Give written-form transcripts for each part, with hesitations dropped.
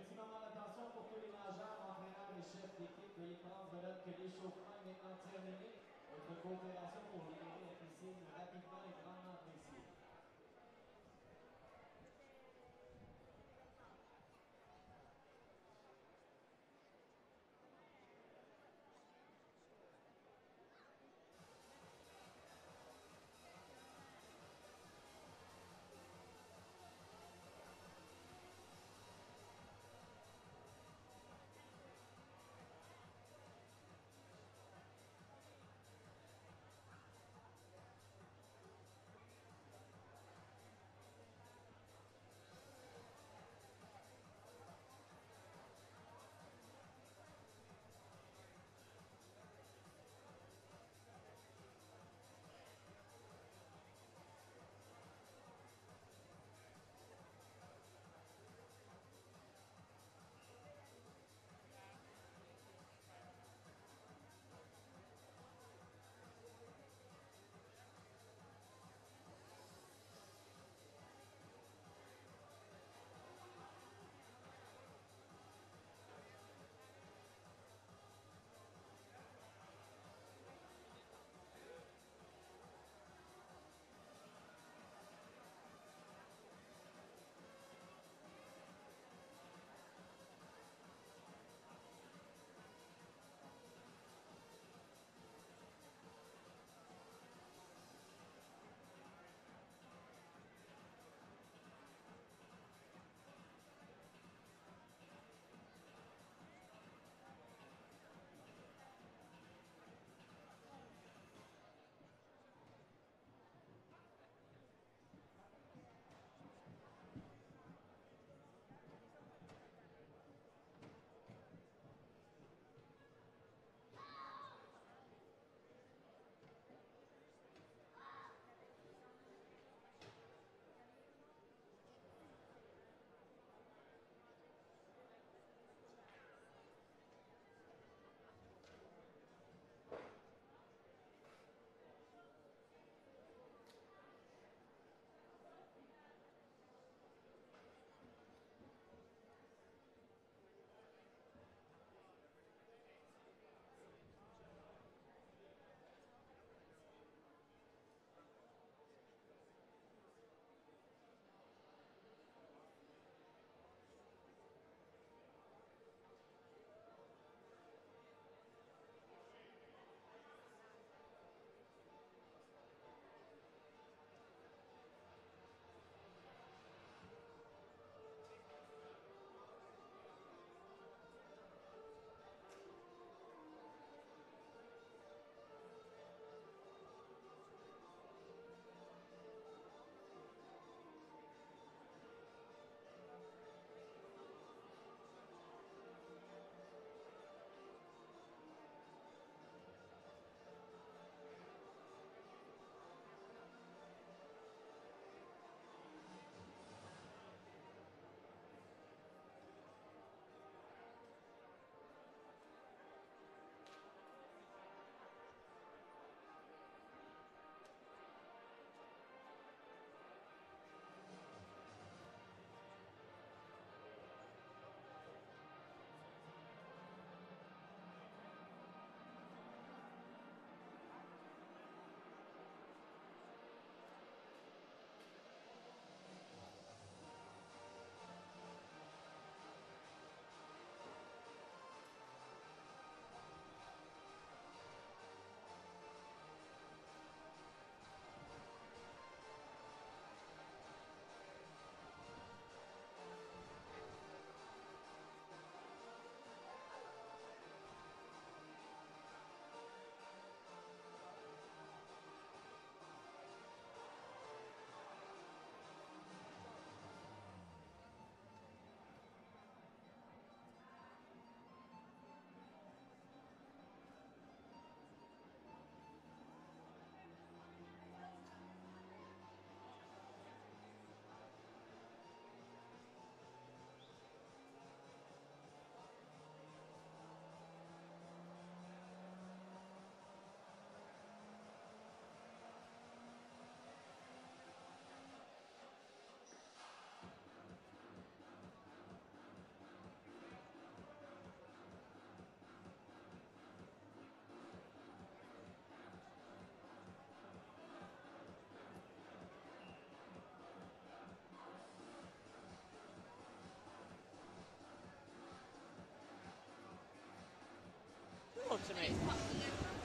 petit moment d'attention pour tous les nageurs, entraîneurs et chefs d'équipe. Veuillez prendre note que l'échauffement est maintenant terminé. Votre coopération pour libérer la piscine rapidement est grandement appréciée.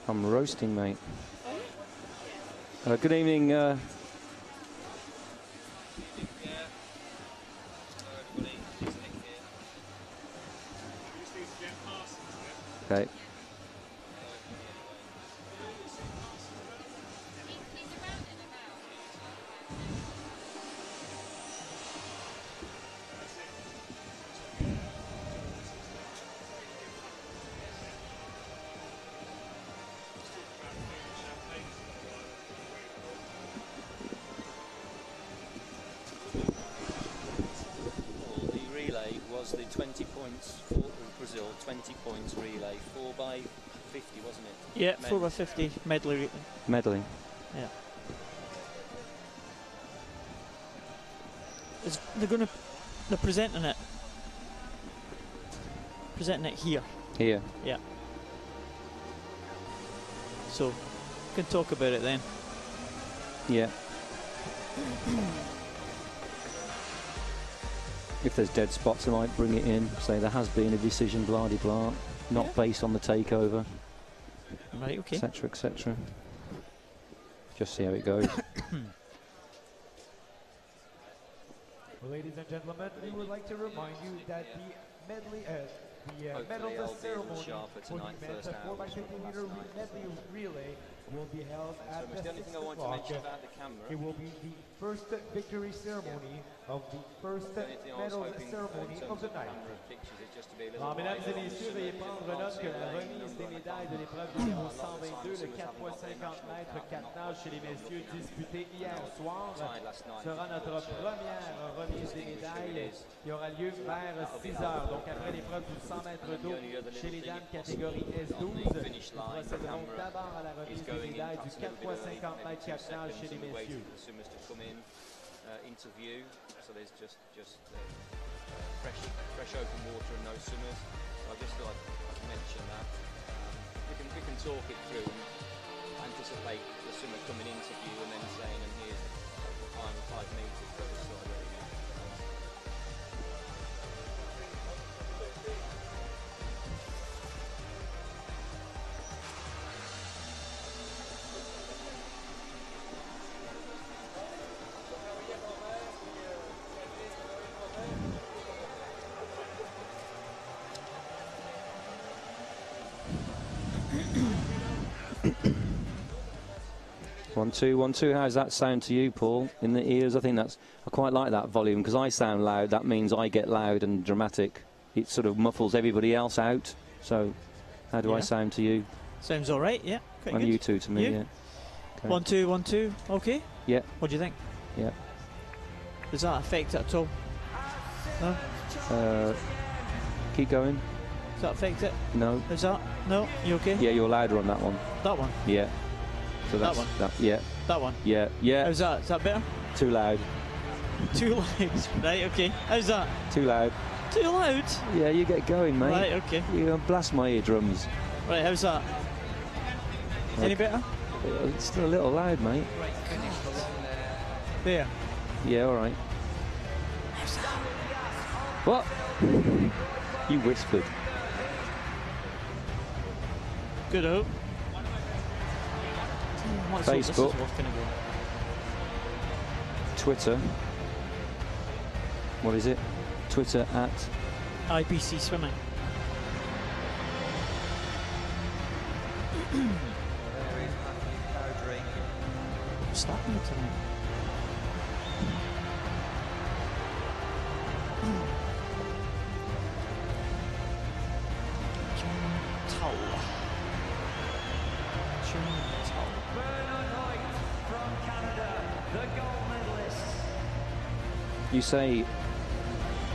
I'm roasting, mate. Good evening. Okay. The 20 points for Brazil, 20 points relay, 4 by 50, wasn't it? Yeah, 4 by 50 medley. Medley. Yeah. They're presenting it. Presenting it here. Here. Yeah. So, we can talk about it then. Yeah. If there's dead spots, I might bring it in. Say there has been a decision, blah de blah, not based on the takeover, right? Okay. Etc. Etc. Just see how it goes. Well, ladies and gentlemen, we would like to remind you that the medley, medal ceremony for the men's 4x50 meter medley relay will be held at the 6 o'clock. It will be the first victory ceremony of the first medal ceremony of the night. Mesdames et messieurs, veuillez prendre note que la remise des médailles de l'épreuve numéro 122, le 4x50 mètres 4 nages chez les messieurs disputée hier soir, sera notre première remise des médailles qui aura lieu vers 6 heures. Donc après l'épreuve du 100 mètres d'eau chez les dames catégorie S12, nous procéderons d'abord à la remise des médailles du 4x50 mètres 4 nages chez les messieurs. Interview, so there's just fresh open water and no swimmers. So I just thought I'd mention that. We can talk it through and anticipate the swimmer coming into view and then saying, and here's the final 5 metres, but it's sort of ready now. One, two, 1, 2. How's that sound to you, Paul? In the ears? I quite like that volume because I sound loud. That means I get loud and dramatic. It sort of muffles everybody else out. So, how do I sound to you? Sounds all right. Yeah. And good. You two to me. Yeah. Okay. 1, 2, 1, 2. Okay. Yeah. What do you think? Yeah. Does that affect it at all? No. Keep going. Does that affect it? No. Is that? No. You okay? Yeah, you're louder on that one. That one. Yeah. So that one? Yeah. That one? Yeah. Yeah. How's that? Is that better? Too loud. Too loud. Right, okay. How's that? Too loud. Too loud? Yeah, you get going, mate. Right, okay. You're going to blast my eardrums. Right, how's that? Okay. Any better? It's still a little loud, mate. There. Yeah, all right. What? You whispered. Good hope. Facebook, Twitter, what is it? Twitter at IPC Swimming. Starting it tonight. You say,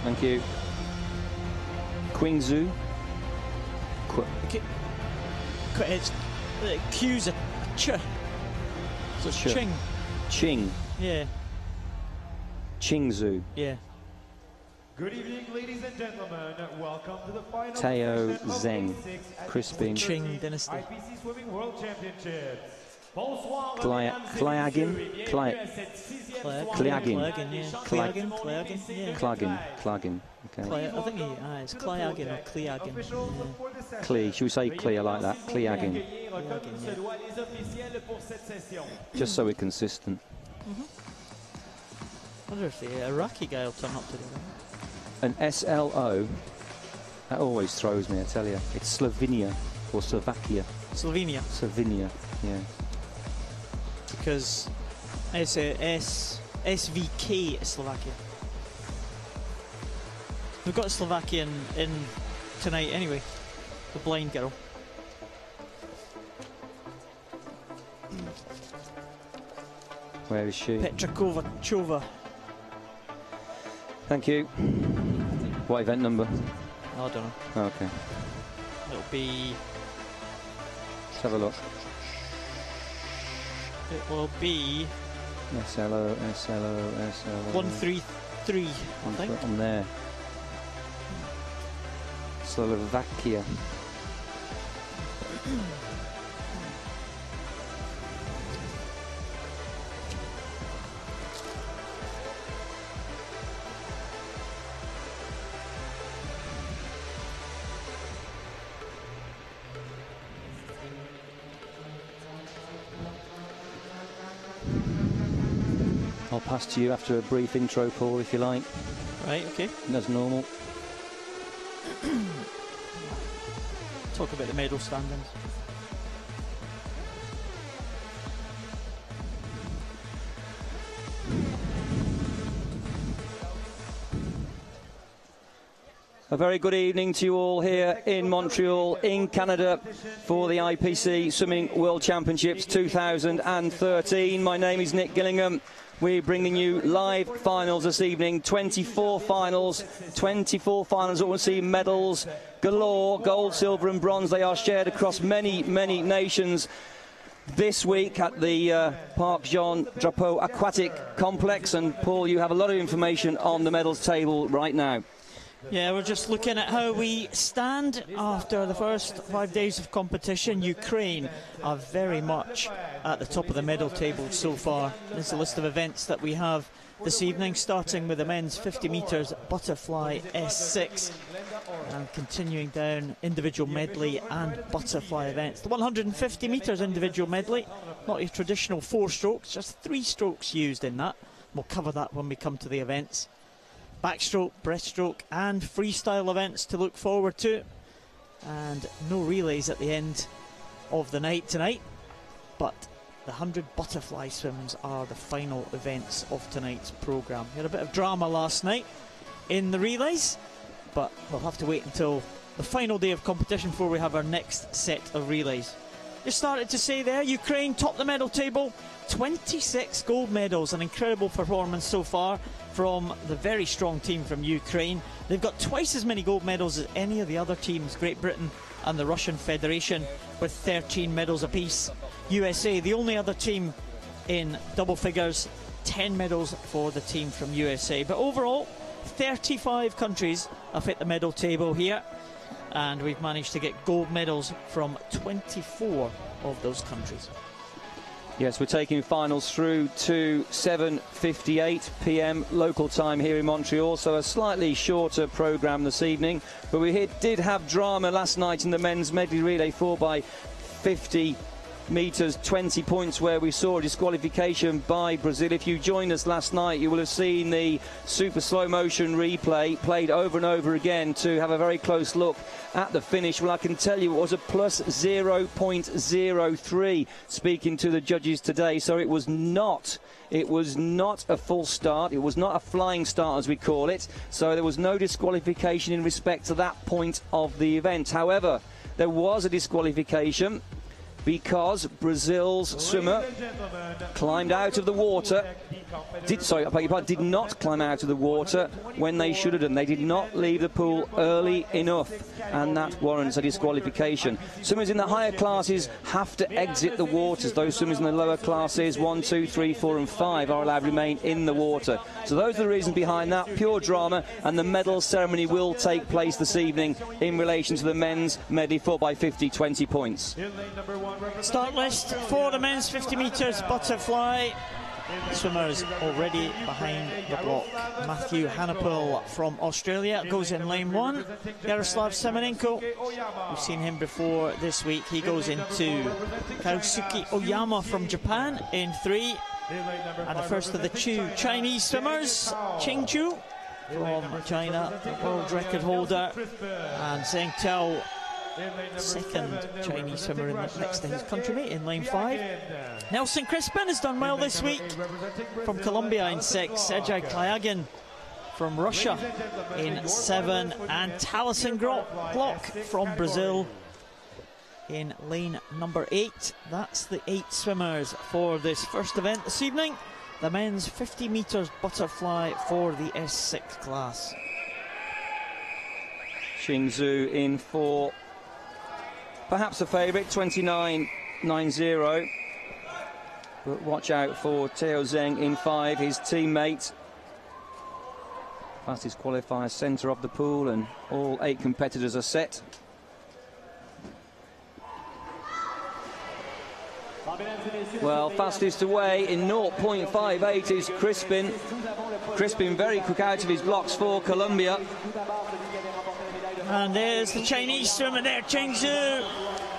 thank you, Qingzu. It's Q's a ch. So it's Ching. Ching. Yeah. Qingzu. Yeah. Good evening, ladies and gentlemen. Welcome to the final Teo Zheng, Crispin. Ching Dynasty. IPC Swimming World Championships. Cliagin. Okay. I think it's Cliagin or Cliagin. Clee, should we say Clee? I like that. Cliagin. Just so we're consistent. I wonder if the Iraqi guy will turn up today. An SLO, that always throws me, I tell you. It's Slovenia or Slovakia. Slovenia. Slovenia, yeah. Because it's a SVK is Slovakia. We've got a Slovakian in tonight anyway, the blind girl. Where is she? Petra Kovačová. Thank you. What event number? I don't know. Oh, okay. It'll be... Let's have a look. It will be... SLO. 133, I think. On there. Slovakia. I'll pass to you after a brief intro, Paul, if you like. Right, okay. As normal. Talk about the medal standings. A very good evening to you all here in Montreal, in Canada, for the IPC Swimming World Championships 2013. My name is Nick Gillingham. We're bringing you live finals this evening. 24 finals that will see medals galore, gold, silver and bronze. They are shared across many, many nations. This week at the Parc Jean Drapeau Aquatic Complex. And Paul, you have a lot of information on the medals table right now. Yeah, we're just looking at how we stand after the first 5 days of competition. Ukraine are very much at the top of the medal table so far. There's a list of events that we have this evening, starting with the men's 50 metres butterfly S6 and continuing down individual medley and butterfly events. The 150 metres individual medley, not your traditional 4 strokes, just 3 strokes used in that. We'll cover that when we come to the events. Backstroke, breaststroke and freestyle events to look forward to, and no relays at the end of the night tonight, but the 100 butterfly swims are the final events of tonight's programme. We had a bit of drama last night in the relays, but we'll have to wait until the final day of competition before we have our next set of relays. Just started to say there, Ukraine top the medal table, 26 gold medals, an incredible performance so far from the very strong team from Ukraine. They've got twice as many gold medals as any of the other teams, Great Britain and the Russian Federation, with 13 medals apiece. USA, the only other team in double figures, 10 medals for the team from USA. But overall, 35 countries have hit the medal table here, and we've managed to get gold medals from 24 of those countries. Yes, we're taking finals through to 7:58 p.m. local time here in Montreal, so a slightly shorter programme this evening. But we did have drama last night in the men's medley relay 4x50 metres, 20 points, where we saw a disqualification by Brazil. If you joined us last night, you will have seen the super slow motion replay played over and over again to have a very close look at the finish. Well, I can tell you it was a plus 0.03 speaking to the judges today, so it was not a full start. It was not a flying start, as we call it, so there was no disqualification in respect to that point of the event. However, there was a disqualification because Brazil's swimmer climbed out of the water. Did not climb out of the water when they should have done. They did not leave the pool early enough, and that warrants a disqualification. Swimmers in the higher classes have to exit the waters. Those swimmers in the lower classes, 1, 2, 3, 4 and 5, are allowed to remain in the water. So those are the reasons behind that. Pure drama, and the medal ceremony will take place this evening in relation to the men's medley 4x50, 20 points. In lane number 1, start list for the men's 50 metres butterfly. Swimmers already behind the block. Matthew Hannapol from Australia goes in lane 1. Yaroslav Semenenko, we've seen him before this week. He goes into Kaosuke Oyama from Japan in 3. And the first of the two Chinese swimmers, Qing Zhu from China, world record holder, and Zheng Tao, second Chinese swimmer next to his countrymate in lane 5. Nelson Crispin has done well this week from Colombia in 6. Sergei Klyagin from Russia in 7. And Taliesin Glock from Brazil in lane number 8. That's the 8 swimmers for this first event this evening. The men's 50 metres butterfly for the S6 class. Qing Zhu in 4. Perhaps a favourite, 29.90. But watch out for Teo Zheng in 5, his teammate. Fastest qualifier centre of the pool, and all 8 competitors are set. Well, fastest away in 0.58 is Crispin. Crispin very quick out of his blocks for Colombia. And there's the Chinese swimmer there, Qing Zhu.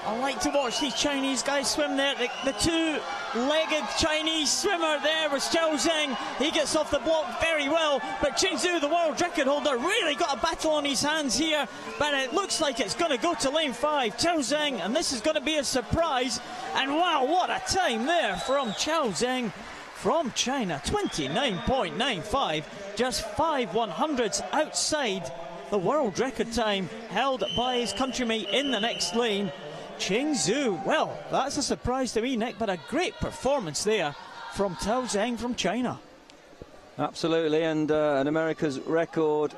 I like to watch these Chinese guys swim there. The two-legged Chinese swimmer there was Xiao Zheng. He gets off the block very well, but Qing Zhu, the world record holder, really got a battle on his hands here, but it looks like it's going to go to lane 5. Xiao Zheng, and this is going to be a surprise. And wow, what a time there from Xiao Zheng from China, 29.95, just 5 100ths outside the world record time held by his countrymate in the next lane, Qing Zhu. Well, that's a surprise to me, Nick, but a great performance there from Tao Zheng from China. Absolutely, and an America's record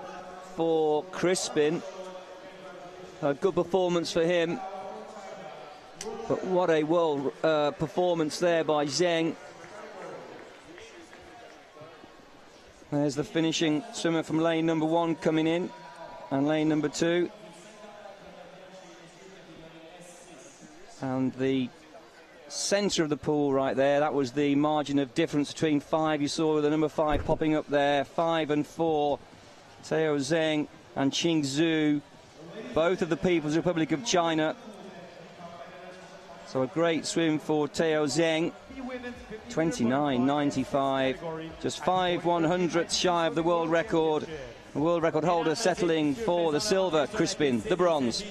for Crispin. A good performance for him. But what a world performance there by Zheng. There's the finishing swimmer from lane number 1 coming in, and lane number 2. And the centre of the pool right there, that was the margin of difference between 5. You saw the number 5 popping up there, 5 and 4. Teo Zheng and Qing Zhu, both of the People's Republic of China. So a great swim for Teo Zheng, 29.95, just 5 100ths shy of the world record. The world record holder settling for the silver, Crispin, the bronze.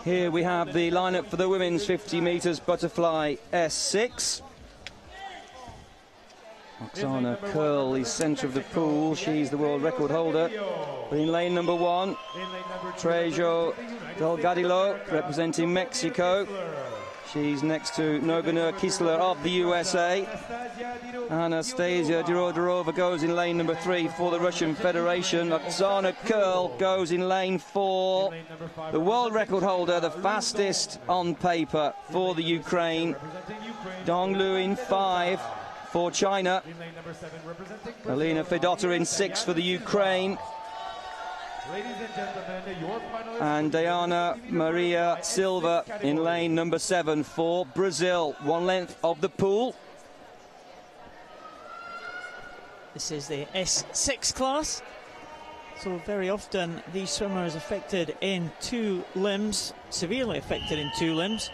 Here we have the lineup for the women's 50 metres butterfly S6. Oksana Curl is centre of the pool. She's the world record holder. But in lane number 1, Trejo Delgadillo representing Mexico. She's next to Noganur Kisler of the USA. Anastasia Dirodorova goes in lane number 3 for the Russian Federation. Oksana Curl goes in lane 4. The world record holder, the fastest on paper for the Ukraine. Donglu in 5 for China. Alina Fedota in 6 for the Ukraine. And Diana Maria Silva in lane number 7 for Brazil. 1 length of the pool. This is the S6 class. So very often these swimmers affected in 2 limbs, severely affected in 2 limbs.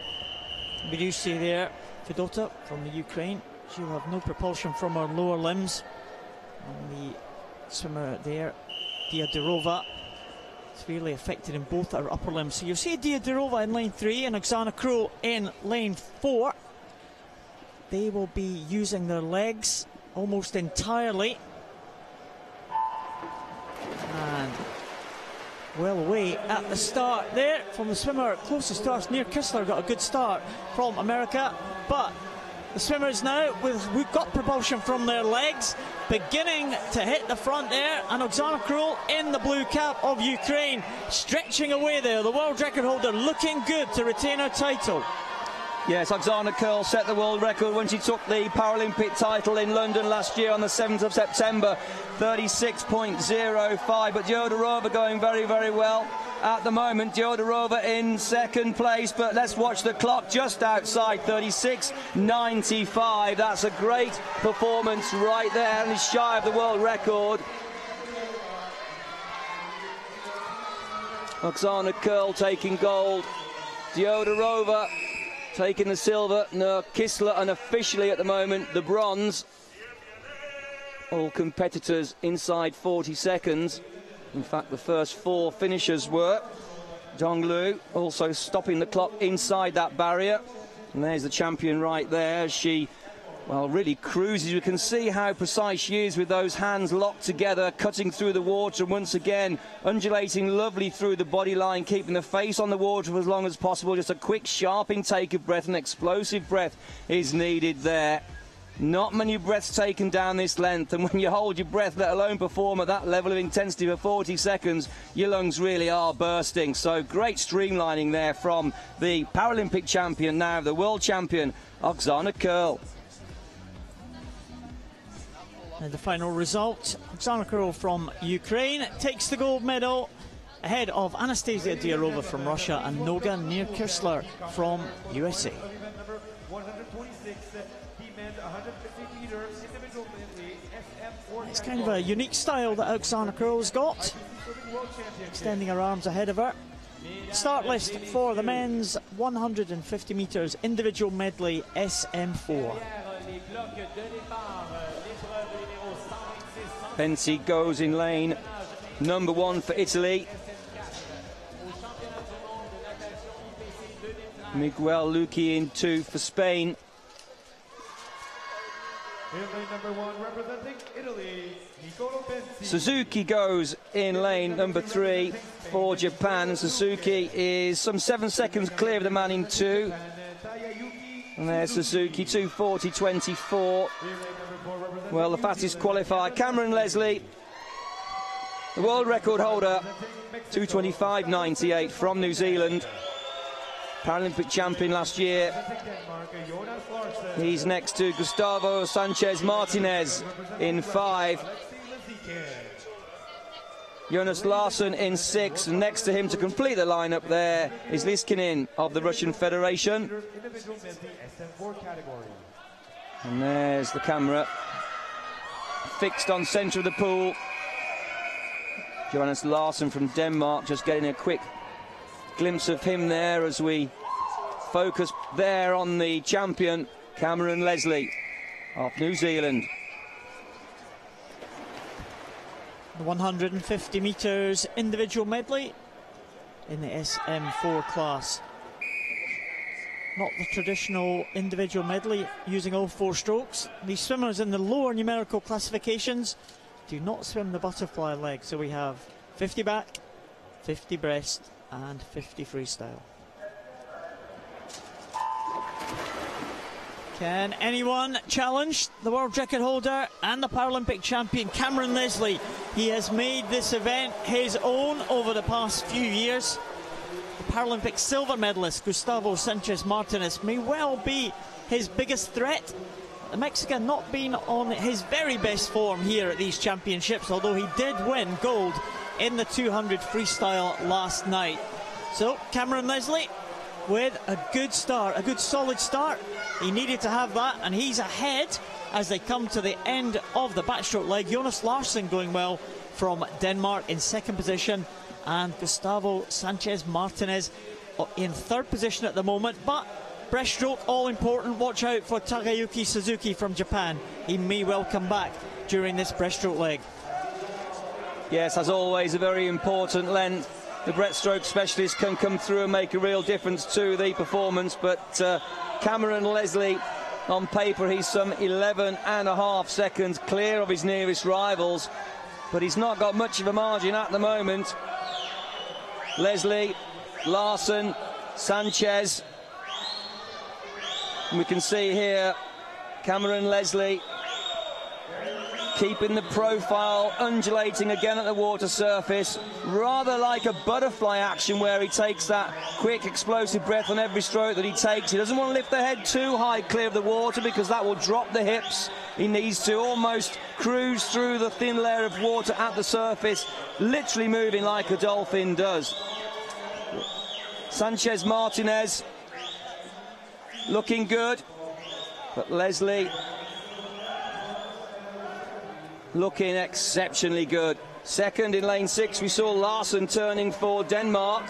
We do see there Fedota from the Ukraine. She will have no propulsion from her lower limbs. And the swimmer there, Diadorova, severely affected in both her upper limbs. So you'll see Diadorova in lane 3 and Oksana Curl in lane 4. They will be using their legs almost entirely. And well away at the start there from the swimmer closest to us, near Kistler, got a good start from America, but the swimmers now, we've got propulsion from their legs, beginning to hit the front there, and Oksana Curl in the blue cap of Ukraine, stretching away there, the world record holder looking good to retain her title. Yes, Oksana Curl set the world record when she took the Paralympic title in London last year on the 7th of September, 36.05. But Diodorova going very, very well at the moment. Diodorova in second place, but let's watch the clock just outside 36.95. That's a great performance right there, and it's shy of the world record. Oksana Curl taking gold. Diodorova taking the silver. No, Kistler unofficially at the moment the bronze. All competitors inside 40 seconds. In fact, the first 4 finishers were. Donglu also stopping the clock inside that barrier. And there's the champion right there. She, well, really cruises. You can see how precise she is with those hands locked together, cutting through the water, and once again undulating lovely through the body line, keeping the face on the water for as long as possible. Just a quick, sharp intake of breath, and explosive breath is needed there. Not many breaths taken down this length, and when you hold your breath, let alone perform at that level of intensity for 40 seconds, your lungs really are bursting. So great streamlining there from the Paralympic champion, now the world champion, Oksana Curl. And the final result, Oksana Curl from Ukraine takes the gold medal ahead of Anastasia Diarova from Russia and Noga Nierkirchler from USA. It's kind of a unique style that Oksana Curl's got, extending her arms ahead of her. Start list for the men's 150 metres individual medley SM4. Pensi goes in lane number 1 for Italy. Miguel Luque in 2 for Spain. Number 1 representing Italy, Nicolo Pensi. Suzuki goes in lane number 3 for Japan. Suzuki is some 7 seconds clear of the man in 2. And there's Suzuki, 2:40.24. Well, the fastest qualifier, Cameron Leslie, the world record holder, 2:25.98 from New Zealand. Paralympic champion last year. He's next to Gustavo Sanchez Martinez in 5. Jonas Larsson in 6. And next to him to complete the lineup there is Liskinin of the Russian Federation. And there's the camera fixed on centre of the pool. Jonas Larsson from Denmark, just getting a quick glimpse of him there as we focus there on the champion, Cameron Leslie of New Zealand. The 150 metres individual medley in the SM4 class. Not the traditional individual medley using all 4 strokes. These swimmers in the lower numerical classifications do not swim the butterfly leg, so we have 50 back, 50 breast and 50 freestyle. Can anyone challenge the world record holder and the Paralympic champion Cameron Leslie? He has made this event his own over the past few years. The Paralympic silver medalist Gustavo Sanchez Martinez may well be his biggest threat. The Mexican not been on his very best form here at these championships, although he did win gold in the 200 freestyle last night. So Cameron Leslie with a good start, a good solid start. He needed to have that, and he's ahead as they come to the end of the backstroke leg. Jonas Larsson going well from Denmark in 2nd position, and Gustavo Sanchez Martinez in 3rd position at the moment. But breaststroke all important. Watch out for Takayuki Suzuki from Japan. He may well come back during this breaststroke leg. Yes, as always, a very important length. The breaststroke specialist can come through and make a real difference to the performance, but Cameron Leslie, on paper, he's some 11.5 seconds clear of his nearest rivals, but he's not got much of a margin at the moment. Leslie, Larsson, Sanchez. And we can see here Cameron Leslie keeping the profile, undulating again at the water surface, rather like a butterfly action where he takes that quick explosive breath on every stroke that he takes. He doesn't want to lift the head too high clear of the water because that will drop the hips. He needs to almost cruise through the thin layer of water at the surface, literally moving like a dolphin does. Sanchez Martinez looking good, but Leslie looking exceptionally good. Second in lane 6, we saw Larsen turning for Denmark,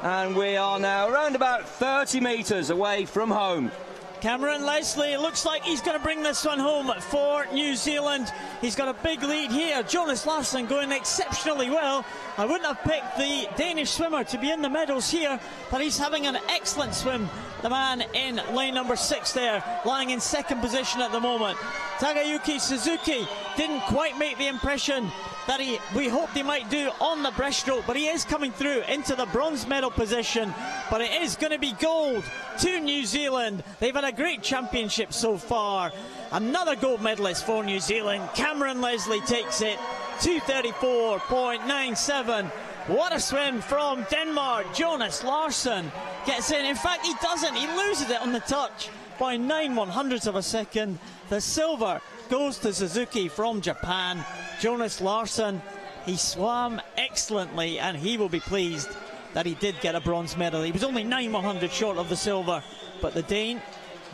and we are now around about 30 metres away from home. Cameron Leslie, it looks like he's going to bring this one home for New Zealand. He's got a big lead here. Jonas Larsen going exceptionally well. I wouldn't have picked the Danish swimmer to be in the medals here, but he's having an excellent swim. The man in lane number 6 there, lying in second position at the moment. Takayuki Suzuki didn't quite make the impression that we hoped he might do on the breaststroke, but he is coming through into the bronze medal position. But it is going to be gold to New Zealand. They've had a great championship so far. Another gold medalist for New Zealand. Cameron Leslie takes it, 2:34.97. What a swim from Denmark. Jonas Larsen gets in. In fact, he doesn't. He loses it on the touch by 9/100ths of a second. The silver goes to Suzuki from Japan. Jonas Larsen, he swam excellently, and he will be pleased that he did get a bronze medal. He was only 9/100 short of the silver, but the Dane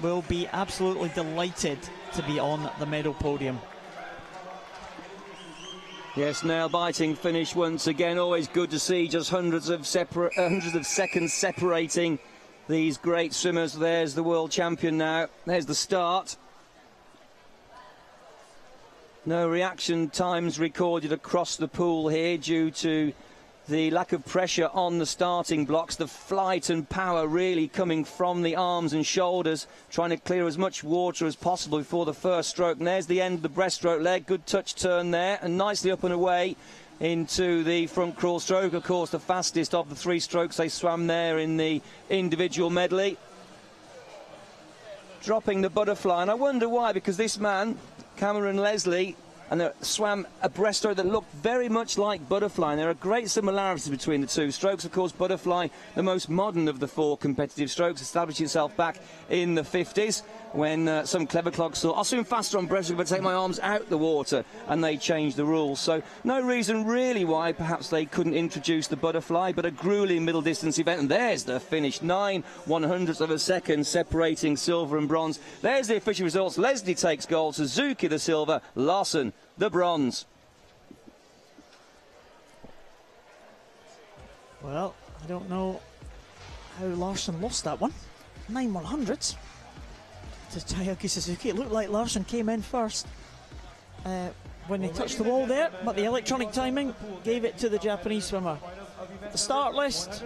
will be absolutely delighted to be on the medal podium. Yes, nail-biting finish once again. Always good to see just hundreds of seconds separating these great swimmers. There's the world champion now. There's the start. No reaction times recorded across the pool here due to the lack of pressure on the starting blocks. The flight and power really coming from the arms and shoulders, trying to clear as much water as possible before the first stroke. And there's the end of the breaststroke leg. Good touch turn there, and nicely up and away into the front crawl stroke. Of course, the fastest of the 3 strokes they swam there in the individual medley. Dropping the butterfly, and I wonder why, because this man, Cameron Leslie, and swam a breaststroke that looked very much like butterfly. And there are great similarities between the 2 strokes. Of course, butterfly, the most modern of the 4 competitive strokes, established itself back in the 50s when some clever clogs thought, I'll swim faster on breaststroke but take my arms out the water, and they changed the rules. So no reason really why perhaps they couldn't introduce the butterfly, but a grueling middle distance event. And there's the finish, 9/100ths of a second separating silver and bronze. There's the official results. Leslie takes gold, Suzuki the silver, Larsen the bronze. Well, I don't know how Larsen lost that one. 9/100ths to Takayuki Suzuki. It looked like Larsen came in first when he touched the wall there, but the electronic timing gave it to the Japanese swimmer. The start list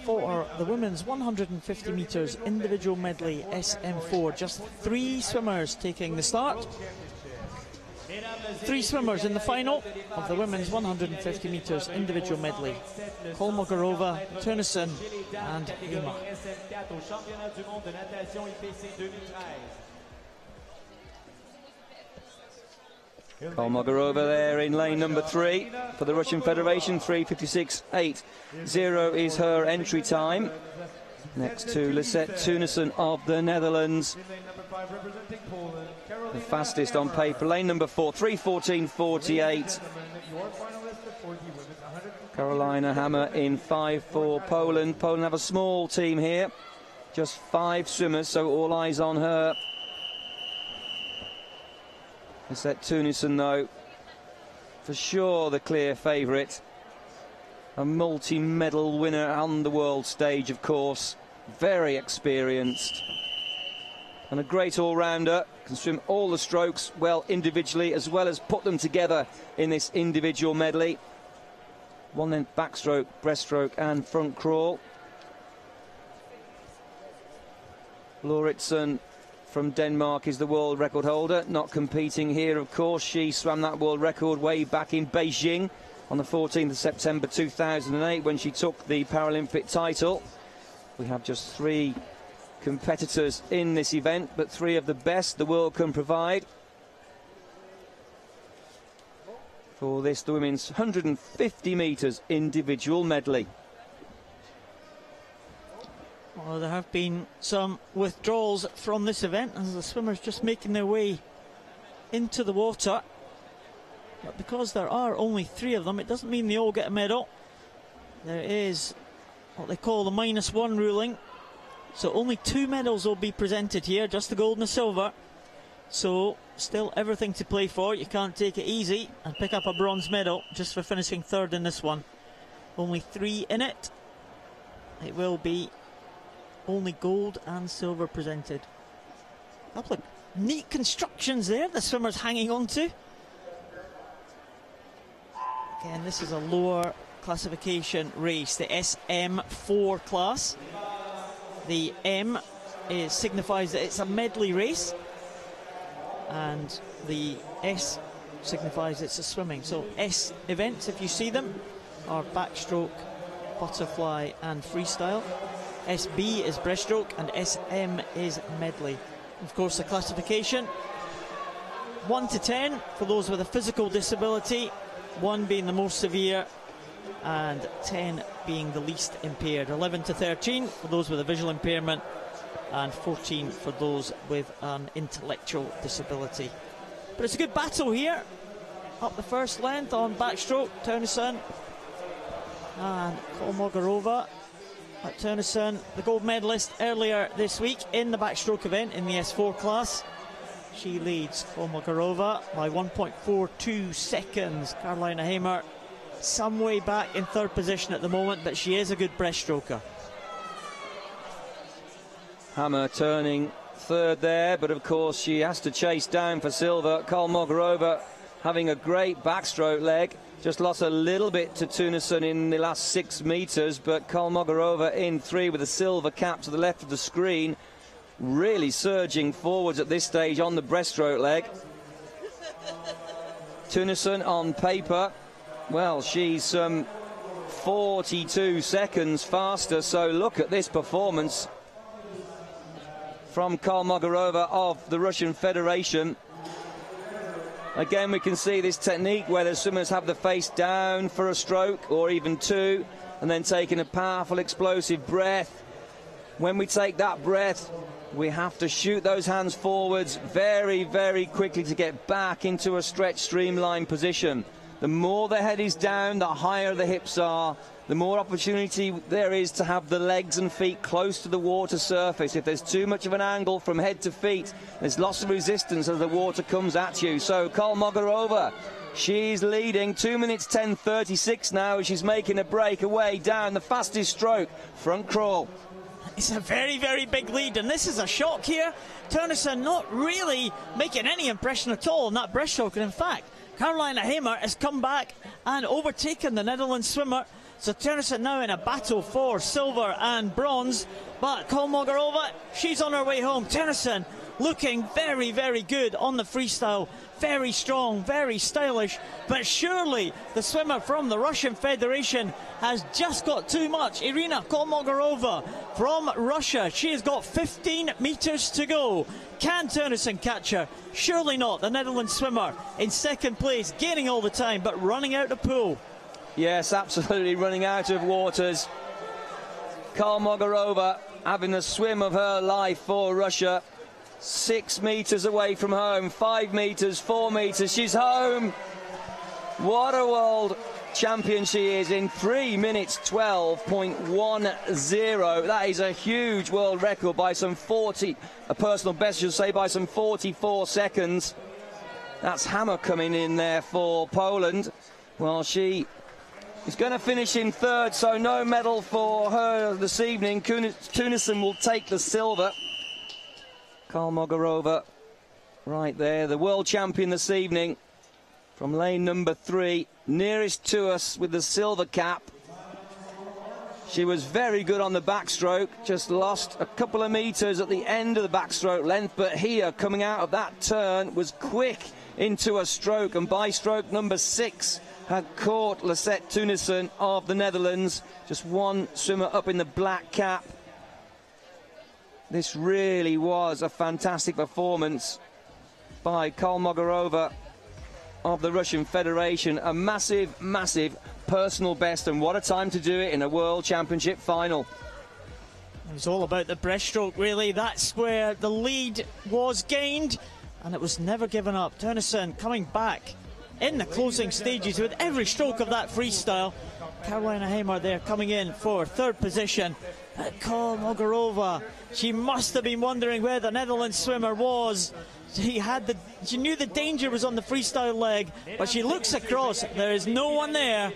for the women's 150 metres individual medley SM4. Just 3 swimmers taking the start. 3 swimmers in the final of the women's 150 metres individual medley. Kolmogorova, Turnison and Lima. Kolmogorova there in lane number 3 for the Russian Federation. 3:56.80 is her entry time, next to Lisette Turnison of the Netherlands, the fastest on paper. Lane number 4, 3:14.48. Carolina Hammer in 5 for Poland. Poland have a small team here, just 5 swimmers, so all eyes on her. Lisette Turnison, though, for sure the clear favourite. A multi-medal winner on the world stage, of course. Very experienced. And a great all-rounder. Can swim all the strokes well individually, as well as put them together in this individual medley. 1-length backstroke, breaststroke and front crawl. Lauritsen from Denmark is the world record holder, not competing here, of course. She swam that world record way back in Beijing on the 14th of September 2008 when she took the Paralympic title. We have just 3 competitors in this event, but 3 of the best the world can provide. for this, the women's 150 metres individual medley. Well, there have been some withdrawals from this event as the swimmers just making their way into the water. But because there are only 3 of them, it doesn't mean they all get a medal. There is what they call the -1 ruling. So only 2 medals will be presented here, just the gold and the silver. So still everything to play for. You can't take it easy and pick up a bronze medal just for finishing 3rd in this one. Only 3 in it. It will be only gold and silver presented. A couple of neat constructions there the swimmers hanging on to. Again, this is a lower classification race, the SM4 class. The M signifies that it's a medley race, and the S signifies it's a swimming. So S events, if you see them, are backstroke, butterfly and freestyle. SB is breaststroke and SM is medley. Of course, the classification 1 to 10 for those with a physical disability, 1 being the most severe and 10 being the least impaired. 11 to 13 for those with a visual impairment and 14 for those with an intellectual disability. But it's a good battle here. Up the first length on backstroke, Turnison and Kolmogorova. Turnison, the gold medalist earlier this week in the backstroke event in the S4 class. She leads Kolmogorova by 1.42 seconds. Carolina Hamer some way back in 3rd position at the moment, but she is a good breaststroker. Hamer turning 3rd there, but of course she has to chase down for silver. Kolmogorova having a great backstroke leg. Just lost a little bit to Turnison in the last 6 metres, but Kolmogorova in 3 with a silver cap to the left of the screen. Really surging forwards at this stage on the breaststroke leg. Turnison on paper, well, she's 42 seconds faster, so look at this performance from Kolmogorova of the Russian Federation. Again, we can see this technique where the swimmers have the face down for a stroke or even 2, and then taking a powerful explosive breath. When we take that breath, we have to shoot those hands forwards very, very quickly to get back into a stretched, streamlined position. The more the head is down, the higher the hips are, the more opportunity there is to have the legs and feet close to the water surface. If there's too much of an angle from head to feet, there's lots of resistance as the water comes at you. So Kolmogorova, she's leading 2 minutes 10:36 now. She's making a breakaway down the fastest stroke, front crawl. It's a very, very big lead, and this is a shock here. Turnison not really making any impression at all on that breaststroke, and in fact, Carolina Hamer has come back and overtaken the Netherlands swimmer. So Turnison now in a battle for silver and bronze, but Kolmogorova, she's on her way home. Turnison looking very, very good on the freestyle, very strong, very stylish, but surely the swimmer from the Russian Federation has just got too much. Irina Kolmogorova from Russia, she has got 15 metres to go. Can Turnison catch her? Surely not. The Netherlands swimmer in 2nd place, gaining all the time, but running out the pool. Yes, absolutely running out of waters. Kolmogorova having the swim of her life for Russia. 6 metres away from home, 5 metres, 4 metres, she's home. What a world champion she is in 3 minutes 12.10. That is a huge world record by some 40, a personal best, I should say, by some 44 seconds. That's Hamer coming in there for Poland. Well, she is going to finish in 3rd, so no medal for her this evening. Turnison will take the silver. Kolmogorova right there, the world champion this evening from lane number 3, nearest to us with the silver cap. She was very good on the backstroke, just lost a couple of metres at the end of the backstroke length, but here, coming out of that turn, was quick into a stroke, and by stroke number 6 had caught Lisette Turnison of the Netherlands. Just one swimmer up in the black cap. This really was a fantastic performance by Kolmogorova. of the Russian Federation. A massive, massive personal best, and what a time to do it in a World Championship final. It was all about the breaststroke, really. That's where the lead was gained, and it was never given up. Turnison coming back in the closing stages with every stroke of that freestyle. Carolina Hamer there coming in for third position. Kolmogorova, she must have been wondering where the Netherlands swimmer was. She knew the danger was on the freestyle leg, but she looks across, there is no one there,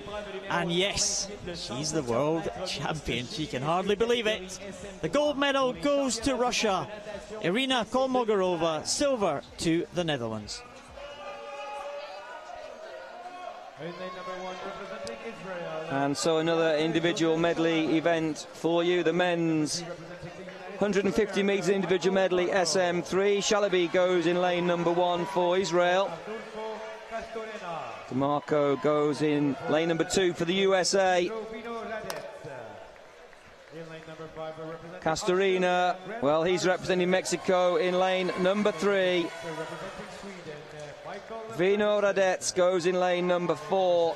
and yes, she's the world champion. She can hardly believe it. The gold medal goes to Russia. Irina Kolmogorova, silver to the Netherlands. And so another individual medley event for you. The men's 150 metres individual medley SM3. Shalaby goes in lane number 1 for Israel. DeMarco goes in lane number 2 for the USA. Castorina, well, he's representing Mexico in lane number 3. Vino Radets goes in lane number 4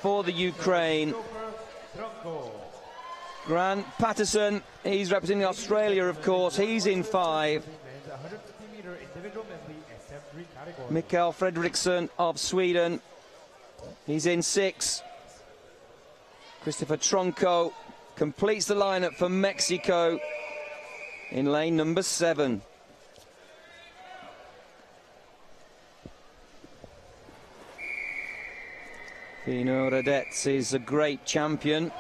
for the Ukraine. Grant Patterson, he's representing Australia, of course. He's in 5. Mikael Fredriksson of Sweden, he's in 6. Christopher Tronco completes the lineup for Mexico in lane number 7. Vino Radets is a great champion.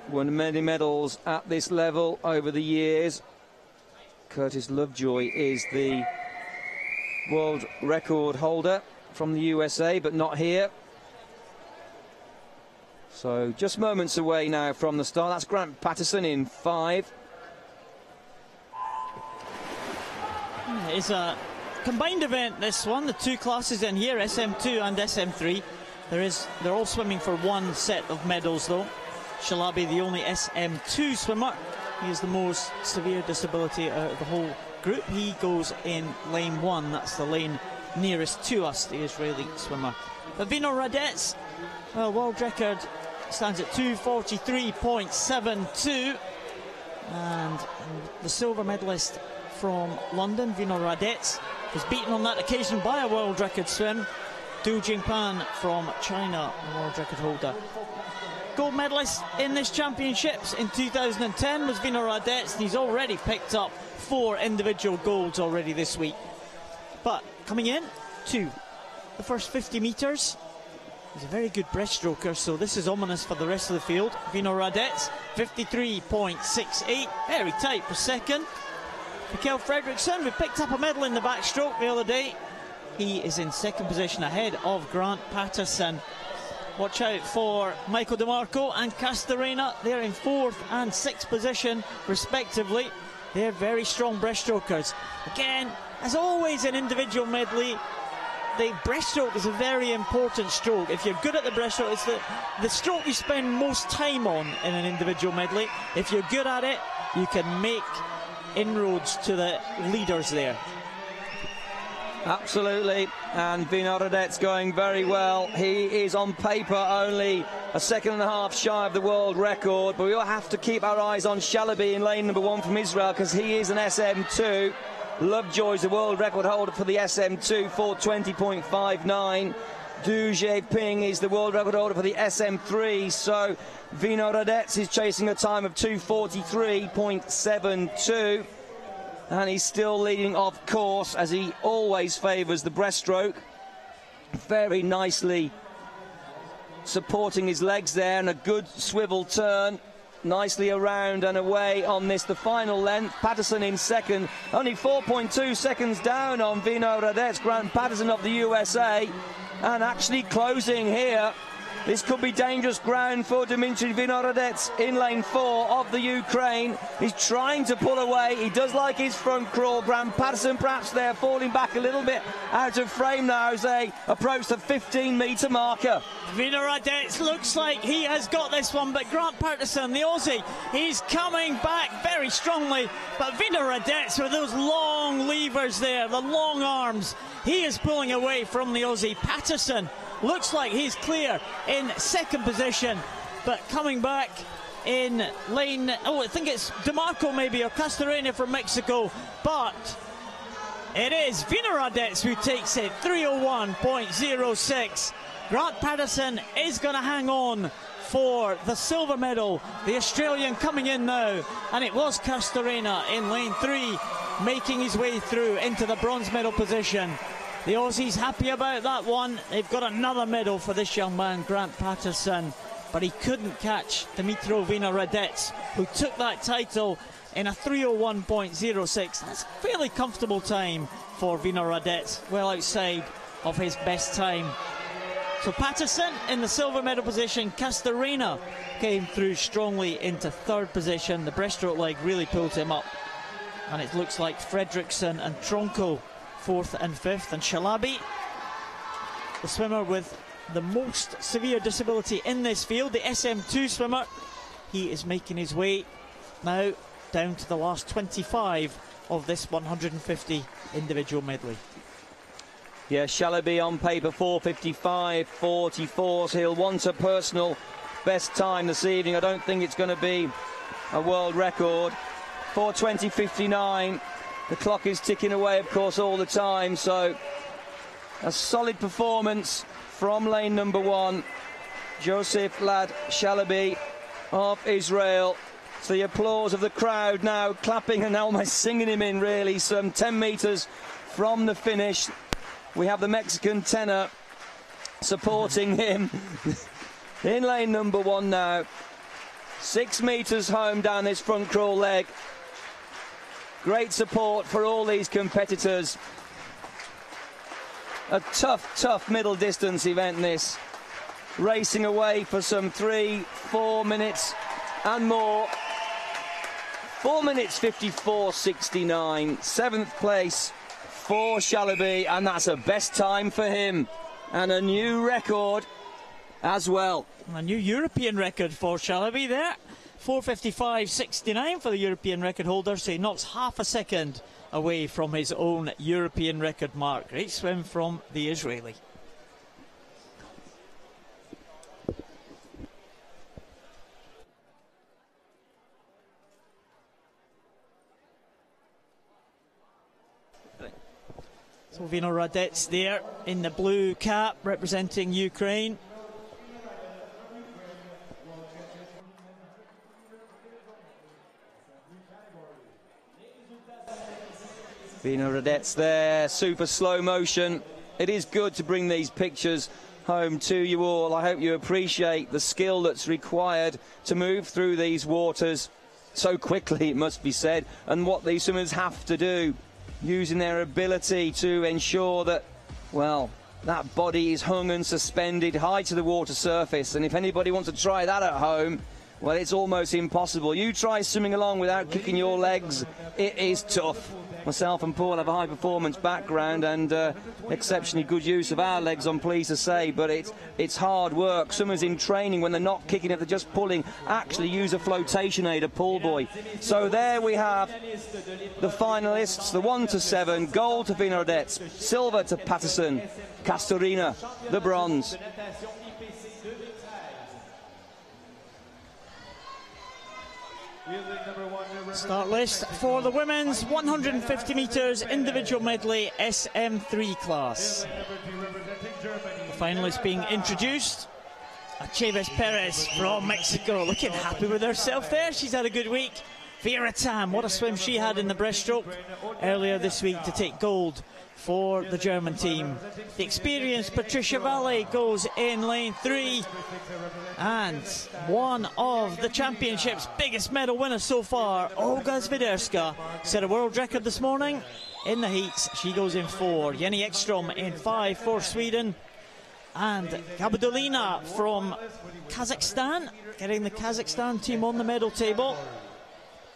Won many medals at this level over the years. Curtis Lovejoy is the world record holder from the USA, but not here. So just moments away now from the start. That's Grant Patterson in 5. It's a combined event, this one. The two classes in here, SM2 and SM3. They're all swimming for one set of medals, though. Shalaby, the only SM2 swimmer. He has the most severe disability out of the whole group. He goes in lane 1. That's the lane nearest to us, the Israeli swimmer. But Vino Radets, well, world record stands at 2:43.72. And the silver medalist from London, Vino Radets, was beaten on that occasion by a world record swim. Du Jingpan from China, the world record holder. Gold medalist in this championships in 2010 was Vino Radets, and he's already picked up 4 individual golds already this week. But coming in to the first 50 metres, he's a very good breaststroker, so this is ominous for the rest of the field. Vino Radets, 53.68, very tight for second. Mikael Fredriksson, who picked up a medal in the backstroke the other day, he is in second position ahead of Grant Patterson. Watch out for Michael DeMarco and Castorena. They're in 4th and 6th position, respectively. They're very strong breaststrokers. Again, as always in individual medley, the breaststroke is a very important stroke. If you're good at the breaststroke, it's the stroke you spend most time on in an individual medley. If you're good at it, you can make inroads to the leaders there. Absolutely, and Vino Radets going very well. He is on paper only a second and a half shy of the world record, but we will have to keep our eyes on Shalaby in lane number 1 from Israel, because he is an SM2. Lovejoy's the world record holder for the SM2, 4:20.59. Du Jingpan is the world record holder for the SM3, so Vino Radets is chasing a time of 2:43.72. And he's still leading, of course, as he always favours the breaststroke. Very nicely supporting his legs there, and a good swivel turn. Nicely around and away on this, the final length. Patterson in second, only 4.2 seconds down on Vino Radets. Grant Patterson of the USA, and actually closing here. This could be dangerous ground for Dmitry Vino Radets in lane 4 of the Ukraine. He's trying to pull away. He does like his front crawl. Grant Patterson perhaps there falling back a little bit out of frame now as they approach the 15-metre marker. Vino Radets looks like he has got this one, but Grant Patterson, the Aussie, he's coming back very strongly. But Vino Radets with those long levers there, the long arms, He is pulling away from the Aussie. Patterson looks like he's clear in second position, but coming back in lane, oh, I think it's DeMarco maybe, or Castorena from Mexico, but it is Vina Radetz who takes it, 3:01.06. Grant Patterson is going to hang on for the silver medal. The Australian coming in now, and it was Castorena in lane 3 making his way through into the bronze medal position. The Aussies happy about that one. They've got another medal for this young man, Grant Patterson, but he couldn't catch Dimitro Vina Radetz, who took that title in a 3:01.06. That's a fairly comfortable time for Vina Radetz, well outside of his best time. So Patterson in the silver medal position. Castorena came through strongly into third position. The breaststroke leg really pulled him up, and it looks like Fredriksson and Tronco fourth and fifth, and Shalabi, the swimmer with the most severe disability in this field, the SM2 swimmer, he is making his way now down to the last 25 of this 150 individual medley. Yeah, Shalabi on paper 4:55.44, so he'll want a personal best time this evening. I don't think it's going to be a world record. 4:20.59. The clock is ticking away, of course, all the time, so a solid performance from lane number 1, Joseph Lad Shalabi of Israel. So the applause of the crowd now clapping and almost singing him in, really. Some 10 metres from the finish, we have the Mexican tenor supporting him in lane number 1 now. 6 metres home down this front crawl leg. Great support for all these competitors. A tough middle distance event, this. Racing away for some 3-4 minutes and more. 4 minutes 54.69. 7th place for Shalabi, and that's a best time for him. And a new record as well. A new European record for Shalabi there. 4:55.69 for the European record holder, so he knocks half a second away from his own European record mark. Great swim from the Israeli. So Vina Radetz there in the blue cap representing Ukraine. Vina Radetz there, super slow motion. It is good to bring these pictures home to you all. I hope you appreciate the skill that's required to move through these waters so quickly, it must be said, and what these swimmers have to do, using their ability to ensure that, well, that body is hung and suspended high to the water surface. And if anybody wants to try that at home, well, it's almost impossible. You try swimming along without kicking your legs, it is tough. Myself and Paul have a high-performance background and exceptionally good use of our legs, I'm pleased to say, but it's hard work. Swimmers in training, when they're not kicking it, they're just pulling, actually use a flotation aid, a pull buoy. So there we have the finalists, the 1 to 7, gold to Vina Radetz, silver to Patterson, Castorena, the bronze. Start list for the women's 150 metres individual medley SM3 class. The finalists being introduced. Chavez Perez from Mexico, looking happy with herself there. She's had a good week. Vera Tam, what a swim she had in the breaststroke earlier this week to take gold for the German team. The experienced Patricia Valle goes in lane 3, and one of the championship's biggest medal winners so far, Olga Swiderska, set a world record this morning in the heats. She goes in 4. Jenny Ekstrom in 5 for Sweden, and Gabadolina from Kazakhstan, getting the Kazakhstan team on the medal table.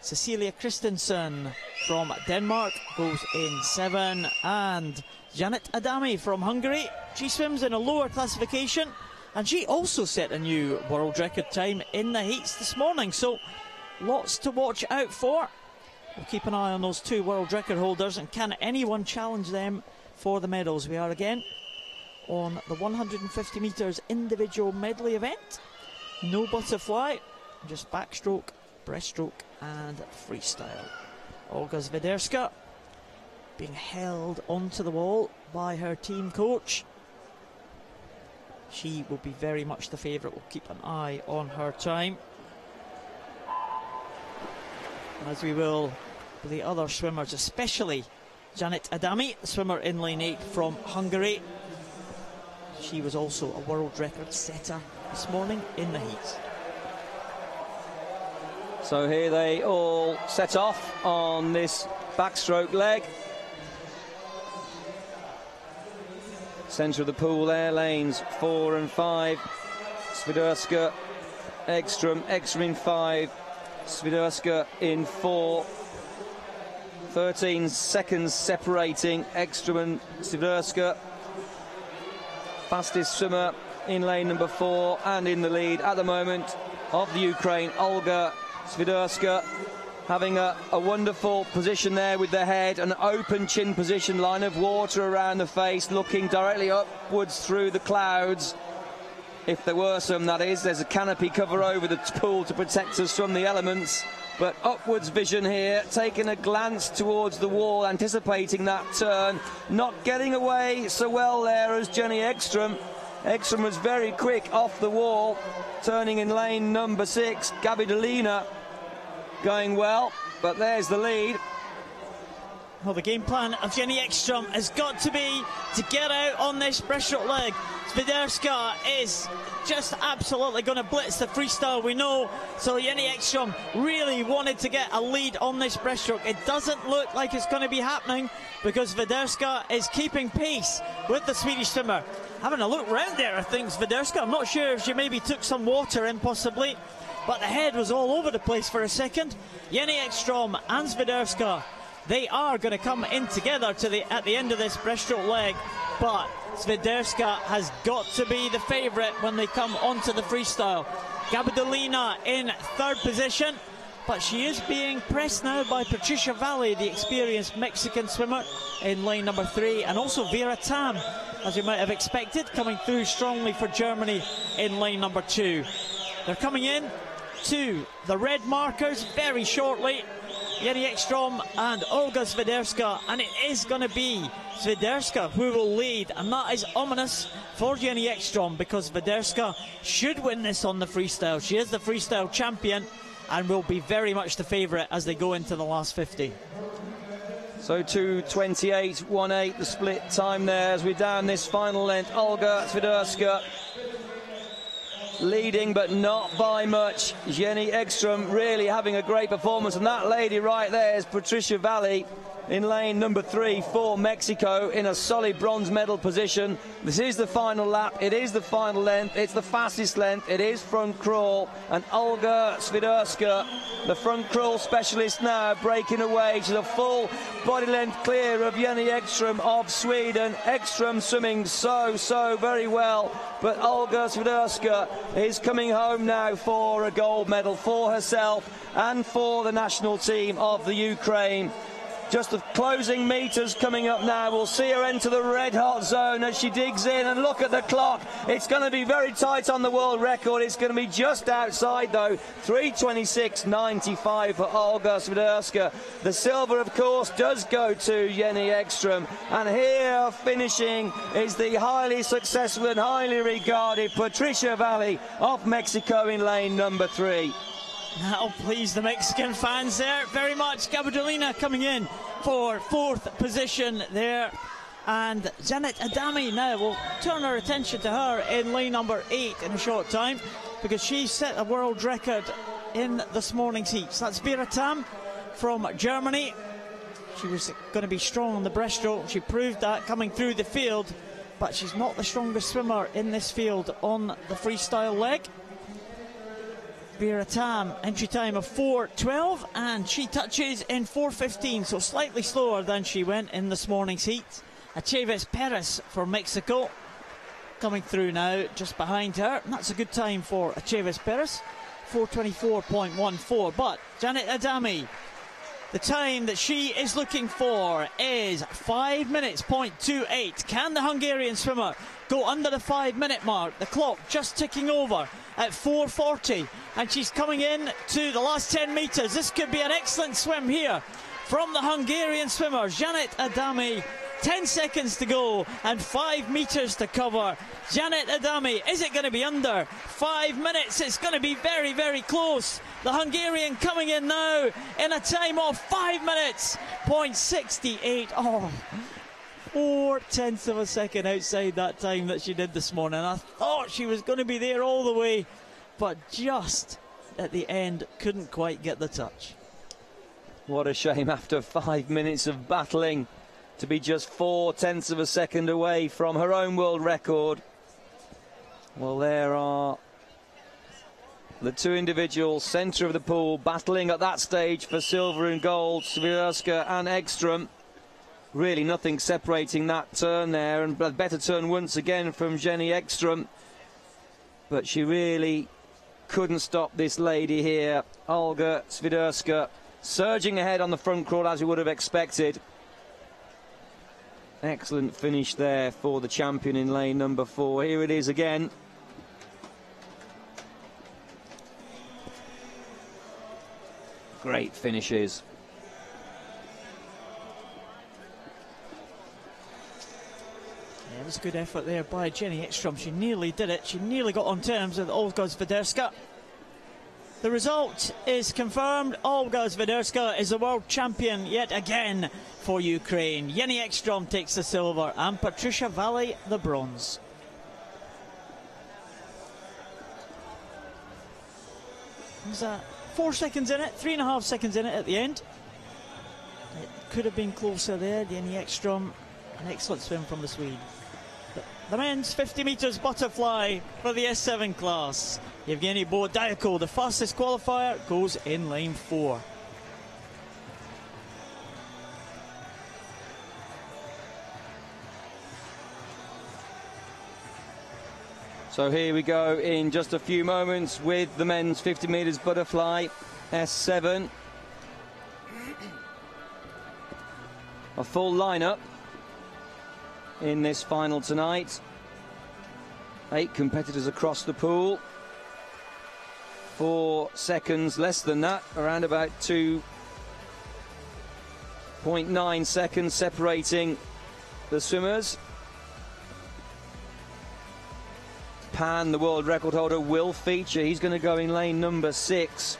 Cecilia Christensen from Denmark goes in 7, and Janet Adami from Hungary, she swims in a lower classification, and she also set a new world record time in the heats this morning, so lots to watch out for. We'll keep an eye on those 2 world record holders, and can anyone challenge them for the medals. We are again on the 150 metres individual medley event. No butterfly, just backstroke, breaststroke and freestyle. Olga Swiderska being held onto the wall by her team coach. She will be very much the favourite. We'll keep an eye on her time, as we will the other swimmers, especially Janet Adami, swimmer in lane 8 from Hungary. She was also a world record setter this morning in the heats. So here they all set off on this backstroke leg. Centre of the pool there, lanes 4 and 5. Swiderska, Ekstrom in 5. Swiderska in 4. 13 seconds separating Ekstrom and Swiderska. Fastest swimmer in lane number 4 and in the lead at the moment of the Ukraine, Olga Swiderska, having a wonderful position there with the head, an open chin position, line of water around the face, looking directly upwards through the clouds. If there were some, that is. There's a canopy cover over the pool to protect us from the elements. But upwards vision here, taking a glance towards the wall, anticipating that turn. Not getting away so well there as Jenny Ekstrom. Ekstrom was very quick off the wall, turning in lane number 6. Gabidolina going well, but there's the lead. Well, the game plan of Jenny Ekstrom has got to be to get out on this breaststroke leg. Swiderska is just absolutely going to blitz the freestyle, we know. So Jenny Ekstrom really wanted to get a lead on this breaststroke. It doesn't look like it's going to be happening because Swiderska is keeping pace with the Swedish swimmer. Having a look round there, I think Swiderska, I'm not sure if she maybe took some water in possibly, but the head was all over the place for a second. Jenny Ekstrom and Swiderska, they are going to come in together at the end of this breaststroke leg, but Swiderska has got to be the favourite when they come onto the freestyle. Gabidolina in 3rd position, but she is being pressed now by Patricia Valle, the experienced Mexican swimmer, in lane number 3, and also Vera Tam, as you might have expected, coming through strongly for Germany in lane number 2. They're coming in to the red markers very shortly. Jenny Ekstrom and Olga Swiderska, and it is going to be Swiderska who will lead, and that is ominous for Jenny Ekstrom because Swiderska should win this on the freestyle. She is the freestyle champion and will be very much the favourite as they go into the last 50. So 2:28.18 the split time there as we're down this final length. Olga Swiderska leading, but not by much. Jenny Ekstrom really having a great performance, and that lady right there is Patricia Valle in lane number 3 for Mexico in a solid bronze medal position. This is the final lap, it is the final length, it's the fastest length, it is front crawl, and Olga Swiderska, the front crawl specialist, now breaking away to the full body length clear of Jenny Ekstrom of Sweden. Ekstrom swimming so very well, but Olga Swiderska is coming home now for a gold medal for herself and for the national team of the Ukraine. Just the closing meters coming up now. We'll see her enter the red hot zone as she digs in, and look at the clock. It's going to be very tight on the world record. It's going to be just outside though. 3:26.95 for Olga Swiderska. The silver of course does go to Jenny Ekstrom, and here finishing is the highly successful and highly regarded Patricia Valle of Mexico in lane number 3. That'll please the Mexican fans there very much. Gabidolina coming in for 4th position there, and Janet Adami now will turn our attention to her in lane number 8 in a short time because she set a world record in this morning's heats. That's Vera Tam from Germany. She was going to be strong on the breaststroke. She proved that coming through the field, but she's not the strongest swimmer in this field on the freestyle leg. Vera Tam, entry time of 4:12, and she touches in 4:15, so slightly slower than she went in this morning's heat. Chavez Perez for Mexico coming through now just behind her, and that's a good time for Chavez Perez, 4:24.14. But Janet Adami The time that she is looking for is 5 minutes, 0.28. Can the Hungarian swimmer go under the 5 minute mark? The clock just ticking over at 4:40, and she's coming in to the last 10 metres. This could be an excellent swim here from the Hungarian swimmer, Janet Adami. 10 seconds to go and 5 metres to cover. Janet Adami, is it going to be under 5 minutes? It's going to be very, very close. The Hungarian coming in now in a time of 5 minutes, 0.68. Oh, 0.4 of a second outside that time that she did this morning. I thought she was going to be there all the way, but just at the end couldn't quite get the touch. What a shame, after 5 minutes of battling, to be just 0.4 of a second away from her own world record. Well, there are the two individuals, centre of the pool, battling at that stage for silver and gold, Swiderska and Ekström. Really nothing separating that turn there, and a better turn once again from Jenny Ekström. But she really couldn't stop this lady here, Olga Swiderska, surging ahead on the front crawl as we would have expected. Excellent finish there for the champion in lane number 4. Here it is again. Great finishes. Yeah, it was a good effort there by Jenny Ekström. She nearly did it. She nearly got on terms with Olga Swiderska. The result is confirmed. Olga Swiderska is the world champion yet again for Ukraine. Jenny Ekström takes the silver and Patricia Valley the bronze. There's 4 seconds in it, 3.5 seconds in it at the end. It could have been closer there. Jenny Ekström, an excellent swim from the Swede. The men's 50 metres butterfly for the S7 class. Yevgeny Bohodayko, the fastest qualifier, goes in lane 4. So here we go in just a few moments with the men's 50 metres butterfly S7. A full lineup in this final tonight. 8 competitors across the pool. 4 seconds less than that, around about 2.9 seconds separating the swimmers. Pan, the world record holder, will feature. He's going to go in lane number 6.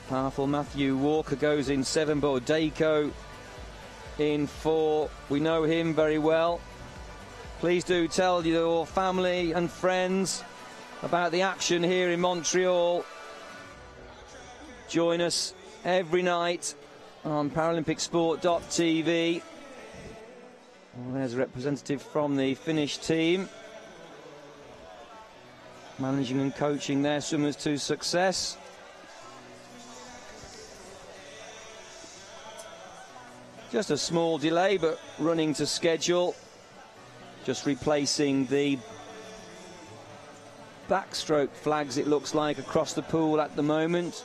Powerful Matthew Walker goes in 7. Bohodayko in 4. We know him very well. Please do tell your family and friends about the action here in Montreal. Join us every night on ParalympicSport.tv. Well, there's a representative from the Finnish team, managing and coaching their swimmers to success. Just a small delay, but running to schedule. Just replacing the backstroke flags, it looks like, across the pool at the moment.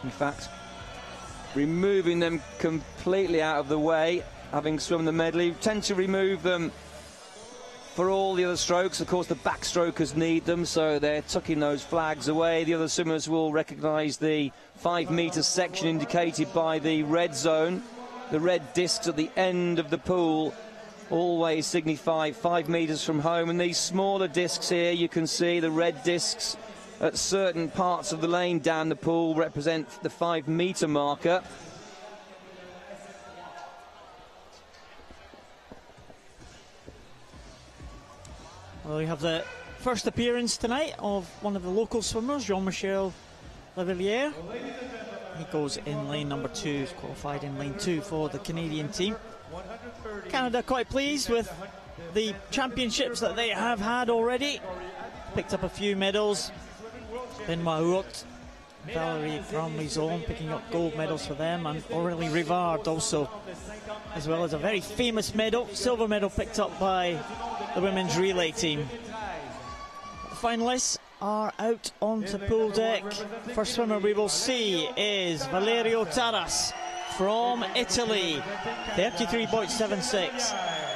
In fact, removing them completely out of the way, having swum the medley. Tend to remove them for all the other strokes. Of course, the backstrokers need them, so they're tucking those flags away. The other swimmers will recognise the 5 metre section indicated by the red zone. The red discs at the end of the pool always signify 5 metres from home, and these smaller discs here, you can see the red discs at certain parts of the lane down the pool represent the 5 metre marker. Well, we have the first appearance tonight of one of the local swimmers, Jean-Michel Lavilliere. He goes in lane number 2, he's qualified in lane 2 for the Canadian team. Canada quite pleased with the championships that they have had already. Picked up a few medals. Benoit Huot Valerie Bromley-Zone picking up gold medals for them, and Aurélie Rivard also, as well as a very famous medal, silver medal picked up by the women's relay team. The finalists are out onto pool deck. First swimmer we will see is Valerio Taras from Italy, 33.76.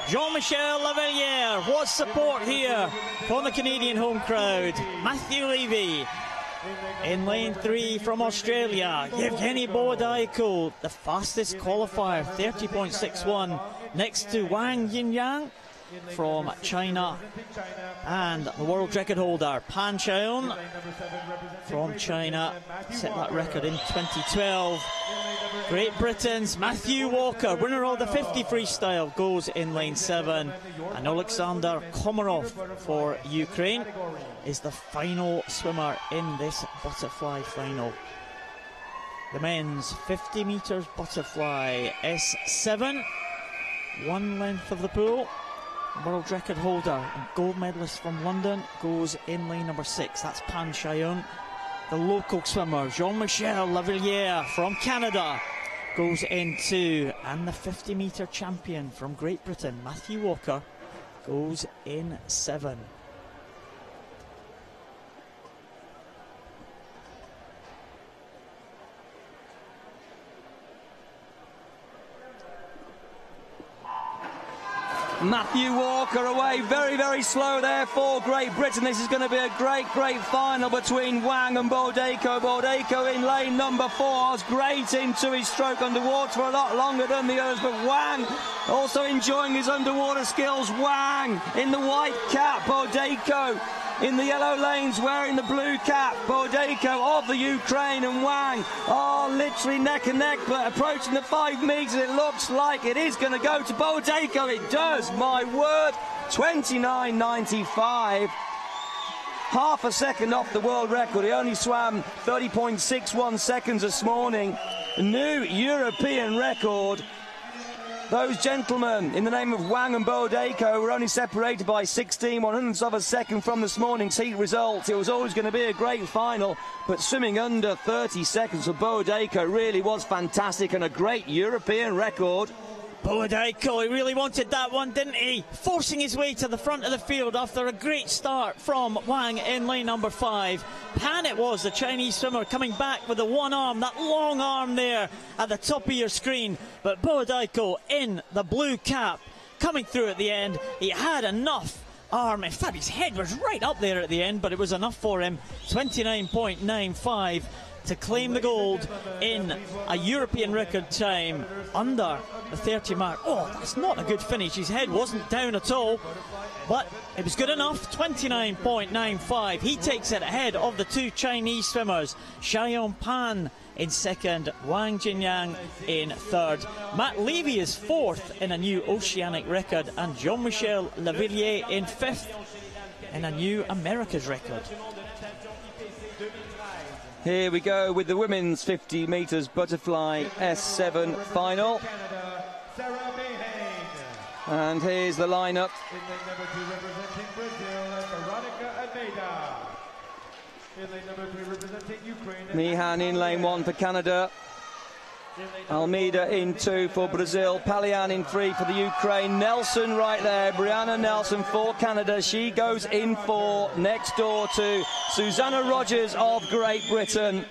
Jean-Michel Lavalière, what support here from the Canadian home crowd. Matthew Levy in lane 3 from Australia. Yevgeny Bohodaiko, the fastest qualifier, 30.61. Next to Wang Yinyang from China, and the world record holder Pan Chaon from China set that record in 2012. Great Britain's Matthew Walker, winner of the 50 freestyle, goes in lane 7, and Alexander Komarov for Ukraine is the final swimmer in this butterfly final. The men's 50 meters butterfly S7, one length of the pool. World record holder and gold medalist from London goes in lane number 6. That's Pan Chaon. The local swimmer Jean-Michel Lavalière from Canada goes in 2, and the 50 meter champion from Great Britain Matthew Walker goes in 7. Matthew Walker away very, very slow there for Great Britain. This is going to be a great, great final between Wang and Bohodaiko. Bohodaiko in lane number 4 was great into his stroke underwater for a lot longer than the others, but Wang also enjoying his underwater skills. Wang in the white cap, Bohodaiko in the yellow lanes wearing the blue cap. Bohodaiko of the Ukraine and Wang are literally neck and neck, but approaching the 5 meters, it looks like it is going to go to Bohodaiko. It does, my word. 29.95, half a second off the world record. He only swam 30.61 seconds this morning. A new European record. Those gentlemen, in the name of Wang and Bohodaiko, were only separated by 16/100ths of a second from this morning's heat results. It was always going to be a great final, but swimming under 30 seconds for Bohodaiko really was fantastic and a great European record. Bohodaiko, he really wanted that one, didn't he? Forcing his way to the front of the field after a great start from Wang in lane number 5. Pan it was, the Chinese swimmer, coming back with the one arm, that long arm there at the top of your screen. But Bohodaiko in the blue cap, coming through at the end. He had enough arm. In fact, his head was right up there at the end, but it was enough for him. 29.95. to claim the gold in a European record time under the 30 mark. Oh, that's not a good finish. His head wasn't down at all, but it was good enough. 29.95. He takes it ahead of the 2 Chinese swimmers, Chaon Pan in 2nd, Wang Jinyang in 3rd. Matt Levy is 4th in a new oceanic record, and Jean-Michel Lavalière in 5th in a new America's record. Here we go with the women's 50 meters butterfly S7 final. And here's the lineup. Meehan in lane 1 for Canada. Almeida in 2 for Brazil. Palian in 3 for the Ukraine. Nelson right there. Brianna Nelson for Canada. She goes in 4 next door to Susanna Rogers of Great Britain.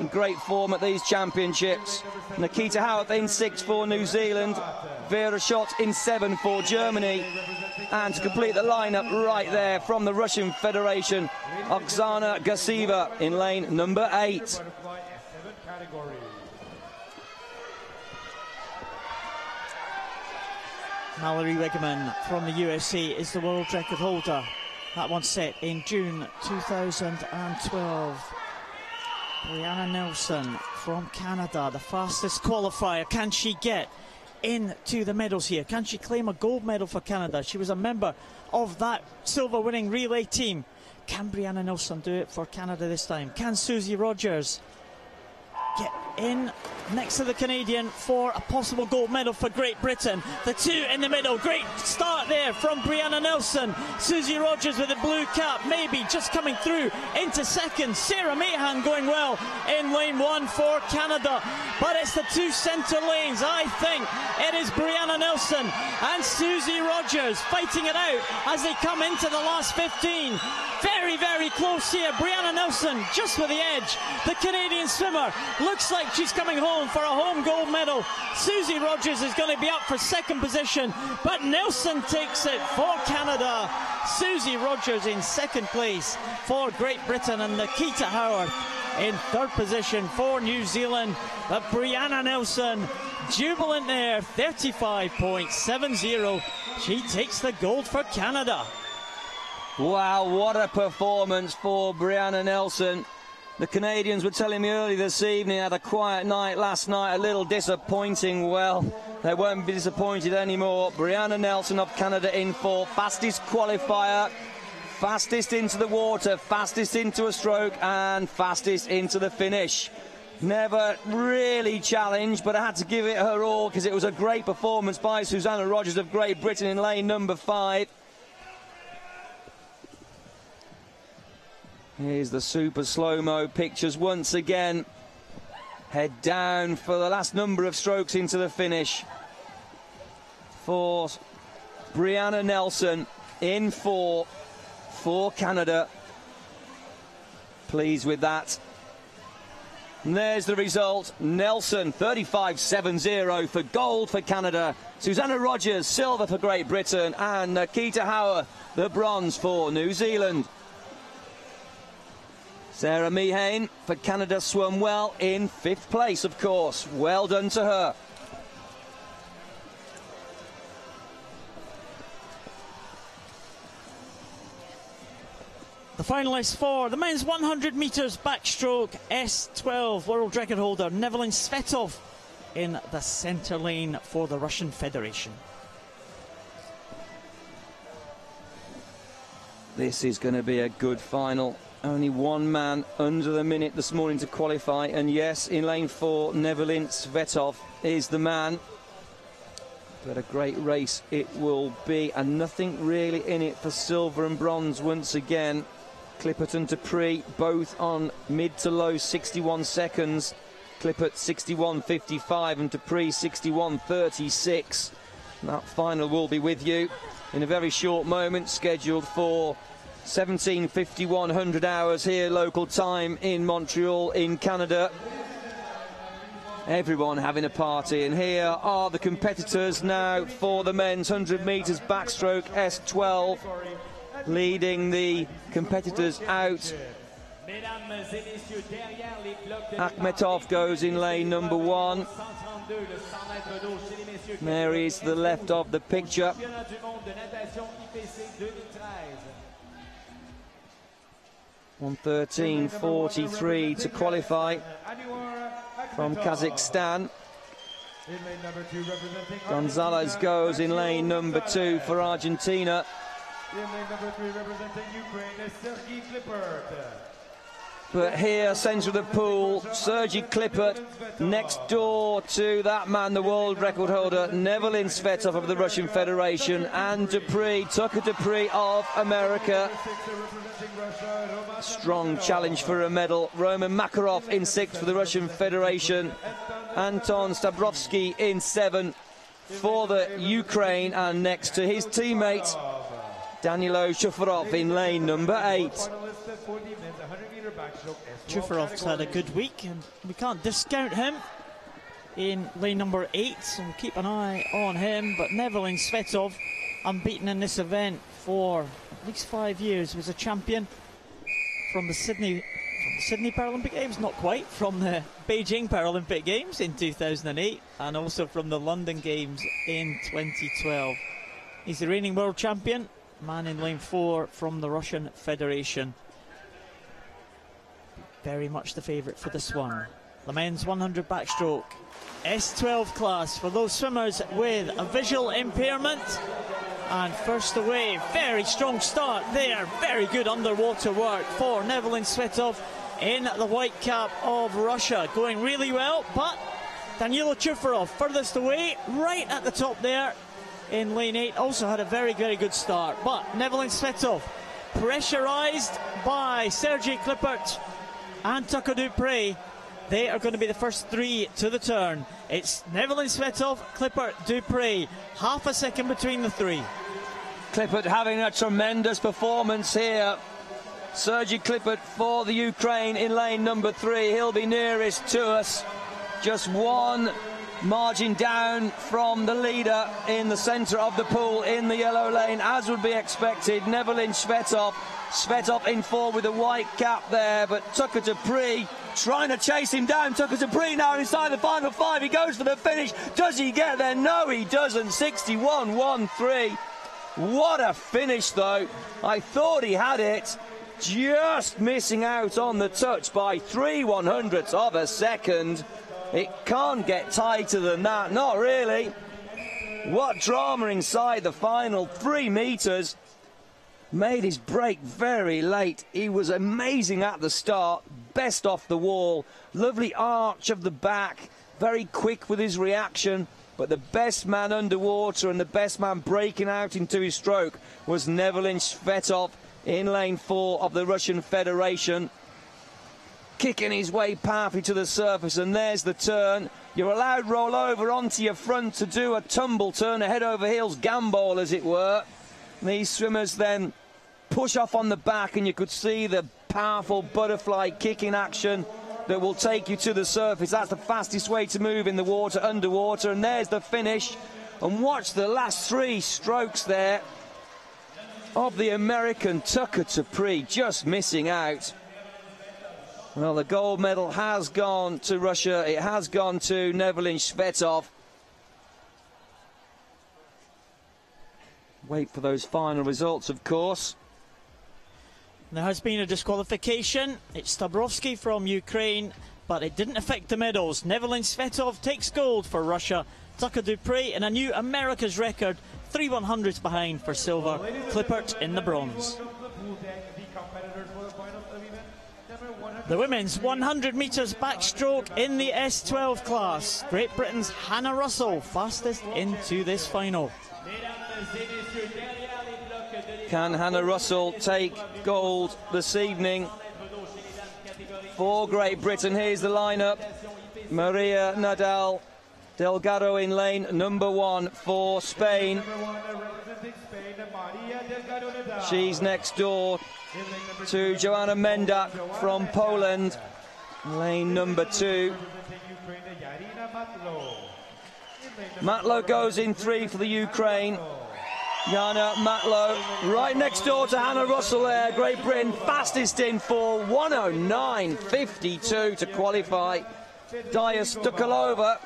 In great form at these championships. Nikita Howarth in 6 for New Zealand. Vera Schott in 7 for Germany. And to complete the lineup right there from the Russian Federation, Oksana Gasieva in lane number 8. Mallory Wigman from the USA is the world record holder. That one set in June 2012. Brianna Nelson from Canada, the fastest qualifier. Can she get into the medals here? Can she claim a gold medal for Canada? She was a member of that silver winning relay team. Can Brianna Nelson do it for Canada this time? Can Susie Rogers get in next to the Canadian for a possible gold medal for Great Britain. The two in the middle. Great start there from Brianna Nelson. Susie Rogers with the blue cap, maybe just coming through into second. Sarah Mahan going well in lane 1 for Canada. But it's the two centre lanes. I think it is Brianna Nelson and Susie Rogers fighting it out as they come into the last 15. Very, very close here. Brianna Nelson just with the edge. The Canadian swimmer looks like she's coming home for a home gold medal. Susie Rogers is going to be up for second position, but Nelson takes it for Canada. Susie Rogers in second place for Great Britain, and Nikita Howard in third position for New Zealand. But Brianna Nelson, jubilant there, 35.70. She takes the gold for Canada. Wow, what a performance for Brianna Nelson. The Canadians were telling me early this evening, had a quiet night last night, a little disappointing. Well, they won't be disappointed anymore. Brianna Nelson of Canada in 4, fastest qualifier, fastest into the water, fastest into a stroke, and fastest into the finish. Never really challenged, but I had to give it her all because it was a great performance by Susanna Rogers of Great Britain in lane number 5. Here's the super slow-mo pictures once again. Head down for the last number of strokes into the finish for Brianna Nelson in 4 for Canada. Pleased with that. And there's the result. Nelson 35.70 for gold for Canada. Susanna Rogers silver for Great Britain, and Nikita Howard the bronze for New Zealand. Sarah Mahan for Canada swam well in 5th place, of course. Well done to her. The finalists for the men's 100 metres backstroke S12 world record holder Nevelin Svetov in the centre lane for the Russian Federation. This is going to be a good final. Only one man under the minute this morning to qualify, and yes, in lane 4, Nevelin Svetov is the man. But a great race it will be, and nothing really in it for silver and bronze once again. Clippert and Dupree both on mid to low 61 seconds. Clippert 61.55 and Dupree 61.36. That final will be with you in a very short moment, scheduled for 17:51 hours here local time in Montreal in Canada. Everyone having a party, and here are the competitors now for the men's 100 metres backstroke S12, leading the competitors out. Akhmetov goes in lane number 1. Mary's to the left of the picture. 1:13.43 to qualify from Kazakhstan. Gonzalez goes in lane number 2 for Argentina. In lane number 3 representing Ukraine is Sergei Clippert. But here, centre of the pool, Sergei Clippert, next door to that man, the world record holder, Nevelin Svetov of the Russian Federation, and Dupree, Tucker Dupree of America. Strong challenge for a medal. Roman Makarov in 6 for the Russian Federation. Anton Stabrovsky in 7 for the Ukraine, and next to his teammate, Danilo Shufarov in lane number 8. Shufarov's had a good week, and we can't discount him in lane number 8, so we'll keep an eye on him. But Nevelin Svetov, unbeaten in this event for at least 5 years, was a champion from the Sydney Paralympic Games, not quite, from the Beijing Paralympic Games in 2008, and also from the London Games in 2012. He's the reigning world champion, man in lane 4 from the Russian Federation. Very much the favourite for this one. The men's 100 backstroke S12 class for those swimmers with a visual impairment. And first away, very strong start there. Very good underwater work for Nevelin Svetov in the white cap of Russia. Going really well, but Danilo Chufarov, furthest away, right at the top there in lane 8. Also had a very, very good start. But Nevelin Svetov, pressurised by Sergei Klippert and Tucker Dupre. They are going to be the first 3 to the turn. It's Nevelin Svetov, Klippert, Dupre. Half a second between the 3. Klippert having a tremendous performance here. Sergei Klippert for the Ukraine in lane number 3. He'll be nearest to us. Just 1 margin down from the leader in the centre of the pool in the yellow lane, as would be expected. Nevelin Svetov. Svetov in 4 with a white cap there, but Tucker Dupre trying to chase him down. Tucker Dupre now inside the final 5. He goes for the finish. Does he get there? No, he doesn't. 61.13. What a finish, though. I thought he had it. Just missing out on the touch by 3/100ths of a second. It can't get tighter than that. Not really. What drama inside the final 3 metres. Made his break very late. He was amazing at the start. Best off the wall. Lovely arch of the back. Very quick with his reaction. But the best man underwater and the best man breaking out into his stroke was Nevelin Svetov in lane 4 of the Russian Federation. Kicking his way powerfully to the surface, and there's the turn. You're allowed roll over onto your front to do a tumble turn, a head over heels gambol, as it were. These swimmers then push off on the back, and you could see the powerful butterfly kicking action that will take you to the surface. That's the fastest way to move in the water, underwater, and there's the finish. And watch the last 3 strokes there of the American Tucker Dupre, just missing out. Well, the gold medal has gone to Russia. It has gone to Nevelin Svetov. Wait for those final results, of course. There has been a disqualification. It's Stabrovsky from Ukraine, but it didn't affect the medals. Nevelin Svetov takes gold for Russia. Tucker Dupre in a new America's record, 3/100ths behind for silver. Klippert in the bronze. The women's 100 metres backstroke in the S12 class. Great Britain's Hannah Russell, fastest into this final. Can Hannah Russell take gold this evening for Great Britain? Here's the lineup. Maria Nadal Delgado in lane number 1 for Spain. She's next door to Joanna Mendak from Poland, lane number 2. Matlow goes in 3 for the Ukraine. Jana Matlow right next door to Hannah Russell there. Great Britain fastest in 4, 109.52 to qualify. Daya Stukalova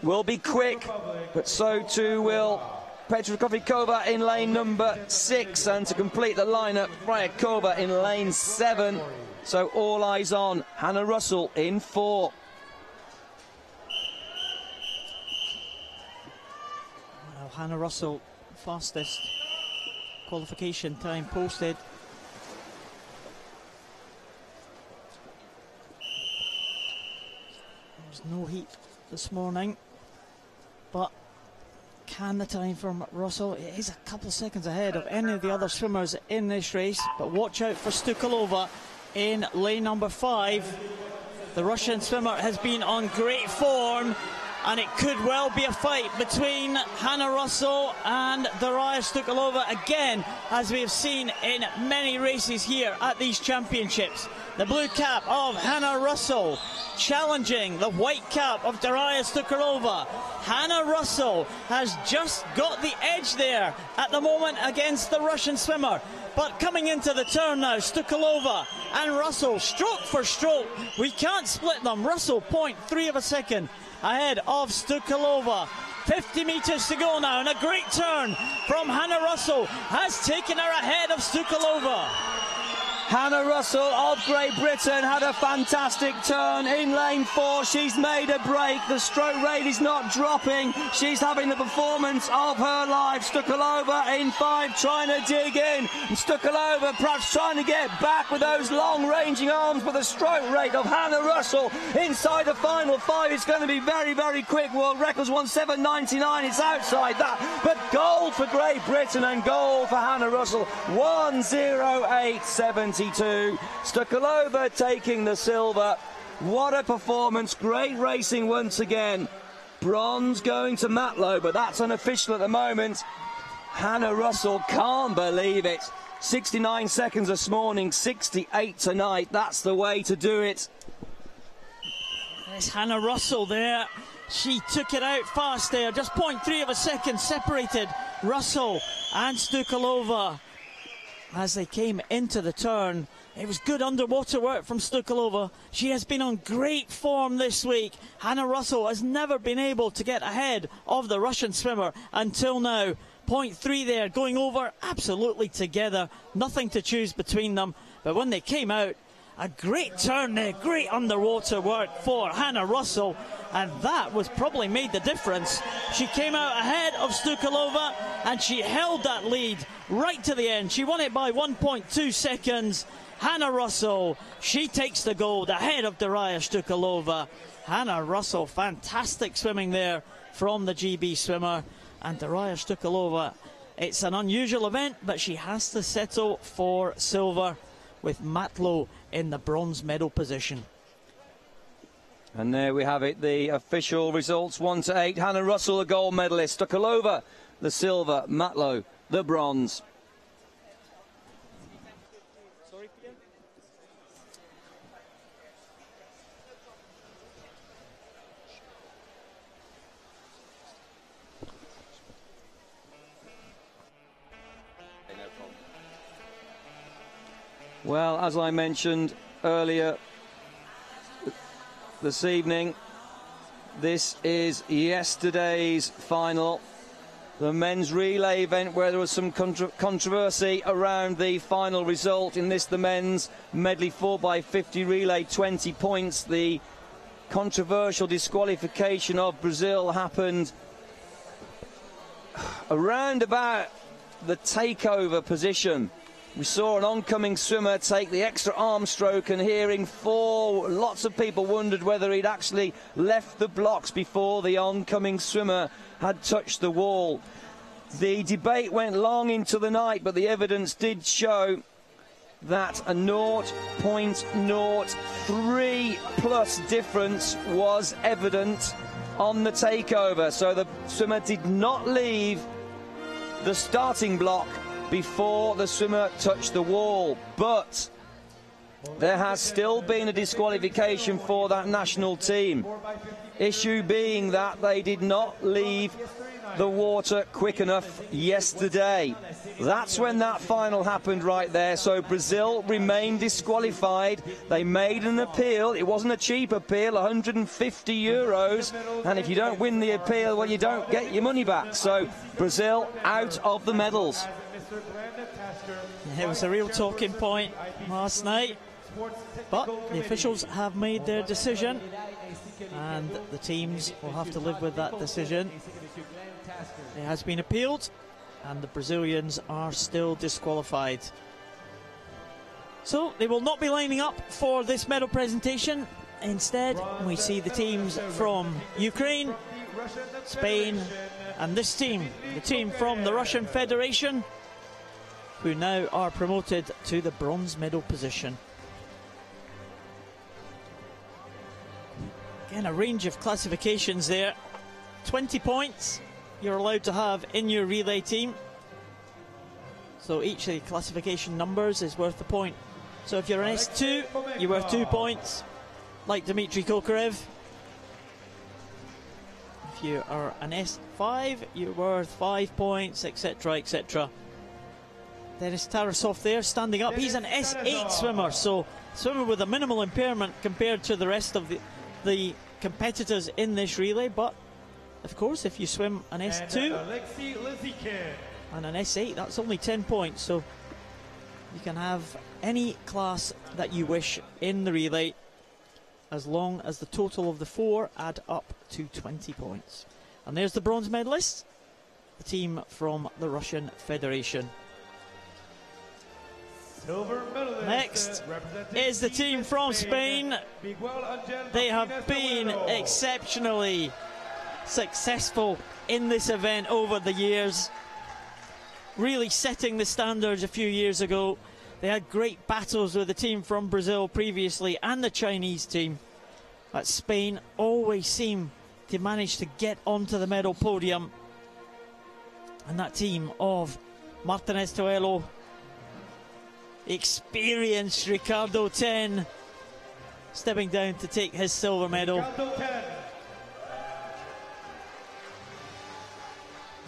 will be quick, but so too will Petra Kovikova in lane number 6, and to complete the lineup, Fryakova in lane 7. So all eyes on Hannah Russell in 4. Well, Hannah Russell, fastest qualification time posted. There's no heat this morning, but can the time from Russell? It is a couple of seconds ahead of any of the other swimmers in this race, but watch out for Stukalova in lane number 5. The Russian swimmer has been on great form, and it could well be a fight between Hannah Russell and Darya Stukalova again, as we have seen in many races here at these championships. The blue cap of Hannah Russell challenging the white cap of Darya Stukalova. Hannah Russell has just got the edge there at the moment against the Russian swimmer. But coming into the turn now, Stukalova and Russell, stroke for stroke. We can't split them. Russell, 0.3 of a second ahead of Stukalova. 50 metres to go now, and a great turn from Hannah Russell has taken her ahead of Stukalova. Hannah Russell of Great Britain had a fantastic turn in lane 4. She's made a break. The stroke rate is not dropping. She's having the performance of her life. Stukalova in 5, trying to dig in. And Stukalova perhaps trying to get back with those long-ranging arms, but the stroke rate of Hannah Russell inside the final 5 is going to be very, very quick. World records 1:7.99. It's outside that, but gold for Great Britain and gold for Hannah Russell. 1:08.72. Stukalova taking the silver. What a performance. Great racing once again. Bronze going to Matlow, but that's unofficial at the moment. Hannah Russell can't believe it. 69 seconds this morning, 68 tonight. That's the way to do it. There's Hannah Russell there. She took it out fast there. Just 0.3 of a second separated Russell and Stukalova as they came into the turn. It was good underwater work from Stukalova. She has been on great form this week. Hannah Russell has never been able to get ahead of the Russian swimmer until now. 0.3 there, going over absolutely together. Nothing to choose between them. But when they came out, a great turn there, great underwater work for Hannah Russell, and that was probably made the difference. She came out ahead of Stukalova and she held that lead right to the end. She won it by 1.2 seconds. Hannah Russell, she takes the gold ahead of Darya Stukalova. Hannah Russell, fantastic swimming there from the GB swimmer. And Darya Stukalova, it's an unusual event, but she has to settle for silver, with Matlow in the bronze medal position. And there we have it, the official results, 1-8. Hannah Russell, the gold medalist. Stukalova, the silver. Matlow, the bronze. Well, as I mentioned earlier this evening, this is yesterday's final, the men's relay event, where there was some controversy around the final result. In this, the men's medley 4x50 relay, 20 points. The controversial disqualification of Brazil happened around about the takeover position. We saw an oncoming swimmer take the extra arm stroke, and hearing 4, lots of people wondered whether he'd actually left the blocks before the oncoming swimmer had touched the wall. The debate went long into the night, but the evidence did show that a 0.03 plus difference was evident on the takeover. So the swimmer did not leave the starting block before the swimmer touched the wall, but there has still been a disqualification for that national team. Issue being that they did not leave the water quick enough yesterday. That's when that final happened right there. So Brazil remained disqualified. They made an appeal. It wasn't a cheap appeal, 150 euros. And if you don't win the appeal, well, you don't get your money back. So Brazil out of the medals. It was a real talking point last night, but the officials have made their decision and the teams will have to live with that decision. It has been appealed and the Brazilians are still disqualified. So they will not be lining up for this medal presentation. Instead, we see the teams from Ukraine, Spain, and this team, the team from the Russian Federation, who now are promoted to the bronze medal position. Again, a range of classifications there. 20 points you're allowed to have in your relay team. So each of the classification numbers is worth a point. So if you're an S2, you're worth 2 points, like Dmitry Kokarev. If you are an S5, you're worth 5 points, etc., etc. Denis Tarasov there, standing up. He's an S8 swimmer, so swimmer with a minimal impairment compared to the rest of the competitors in this relay. But, of course, if you swim an S2 and an S8, that's only 10 points. So You can have any class that you wish in the relay, as long as the total of the 4 add up to 20 points. And there's the bronze medalists, the team from the Russian Federation. Next is the team from Spain. They have been exceptionally successful in this event over the years, really setting the standards a few years ago. They had great battles with the team from Brazil previously and the Chinese team, but Spain always seem to manage to get onto the medal podium. And that team of Martinez Toello, experienced Ricardo Ten, stepping down to take his silver medal.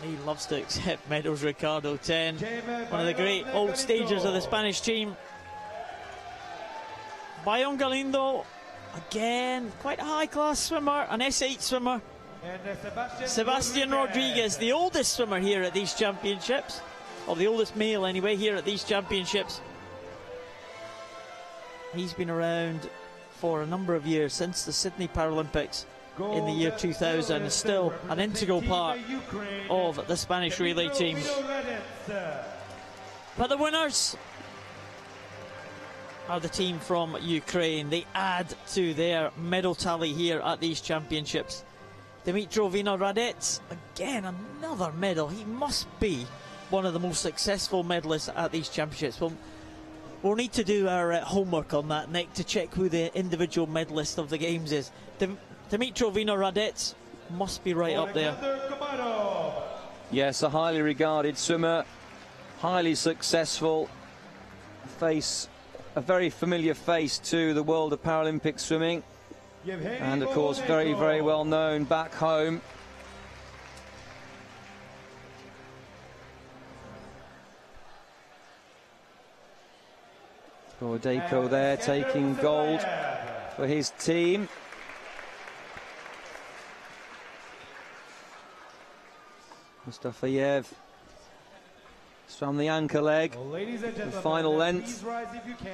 He loves to accept medals, Ricardo Ten, one of the great old stagers of the Spanish team. Bayon Galindo, again, quite a high-class swimmer, an S8 swimmer. Sebastian Rodriguez, the oldest swimmer here at these championships, or the oldest male anyway, here at these championships. He's been around for a number of years, since the Sydney Paralympics in the year 2000, still an integral part of the Spanish relay team. But the winners are the team from Ukraine. They add to their medal tally here at these championships. Dmytro Vinohradets, again another medal. He must be one of the most successful medalists at these championships. We'll need to do our homework on that, Nick, to check who the individual medalist of the games is. Dmytro Vinohradets must be right up there. Yes, a highly regarded swimmer, highly successful, a very familiar face to the world of Paralympic swimming, and of course very, very well known back home. Bordeko there taking gold for his team. Mustafayev from the anchor leg, the final length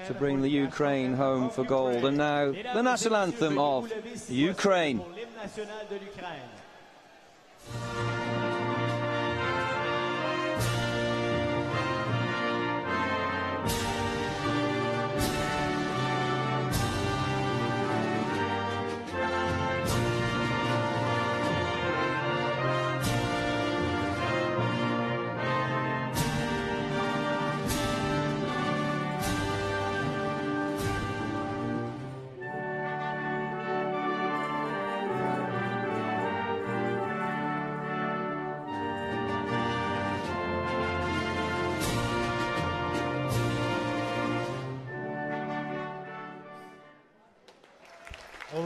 to bring the Ukraine home for gold. And now the national anthem of Ukraine.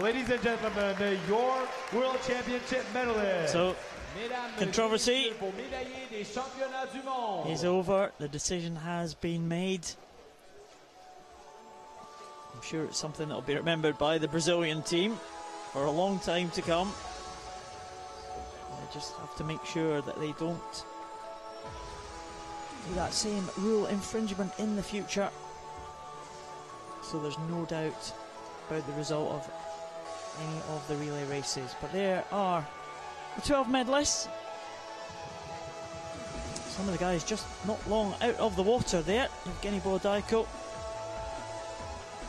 Ladies and gentlemen, your World Championship medalist. So, controversy is over. The decision has been made. I'm sure it's something that will be remembered by the Brazilian team for a long time to come. They just have to make sure that they don't do that same rule infringement in the future, so there's no doubt about the result of any of the relay races. But there are the 12 medalists. Some of the guys just not long out of the water there. Evgeny Bordeko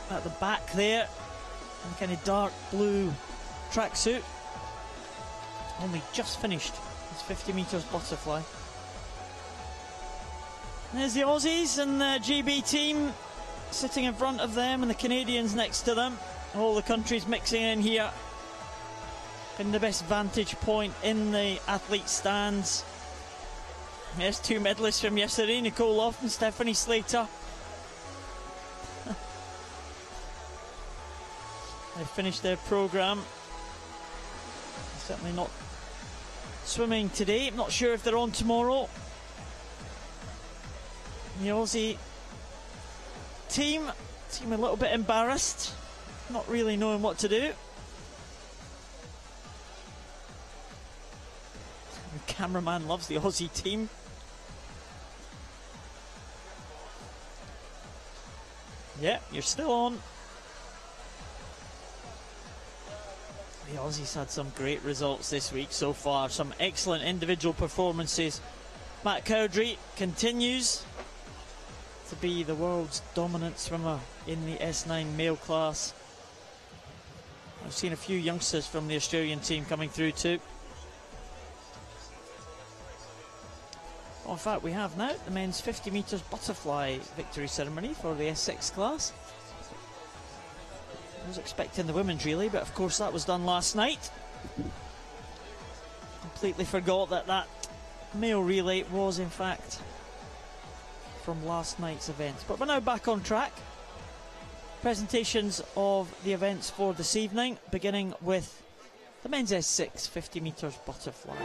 at the back there, in kind of dark blue tracksuit, only just finished his 50 metres butterfly. There's the Aussies and the GB team sitting in front of them, and the Canadians next to them. All the countries mixing in here, in the best vantage point in the athlete stands. There's two medalists from yesterday, Nicole Loft and Stephanie Slater. They finished their programme. Certainly not swimming today. I'm not sure if they're on tomorrow. The Aussie team a little bit embarrassed, not really knowing what to do. The cameraman loves the Aussie team. Yeah, you're still on. The Aussies had some great results this week so far, some excellent individual performances. Matt Cowdrey continues to be the world's dominant swimmer in the S9 male class. I've seen a few youngsters from the Australian team coming through too. Well, in fact, we have now the men's 50 metres butterfly victory ceremony for the S6 class. I was expecting the women's relay, but of course that was done last night. Completely forgot that that male relay was in fact from last night's events. But we're now back on track. Presentations of the events for this evening, beginning with the men's S6 50 metres butterfly.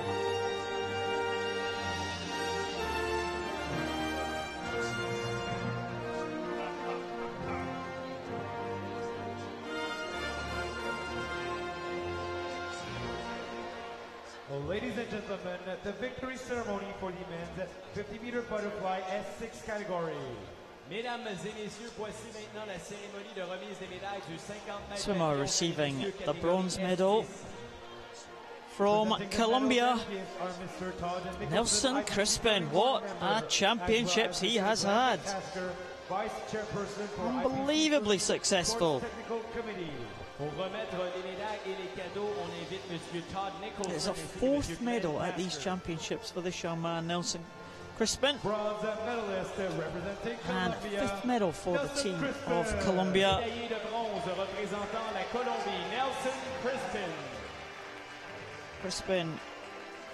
Well, ladies and gentlemen, the victory ceremony for the men's 50-meter butterfly S6 category. Mesdames et messieurs, voici maintenant la cérémonie de remise des médailles du 50 mètres. Swimmer receiving the bronze medal from Colombia, Nelson Crispin. What a championships he has had. Unbelievably successful. It's a fourth medal at these championships for this young man, Nelson Crispin, and fifth medal for the team of Colombia. Crispin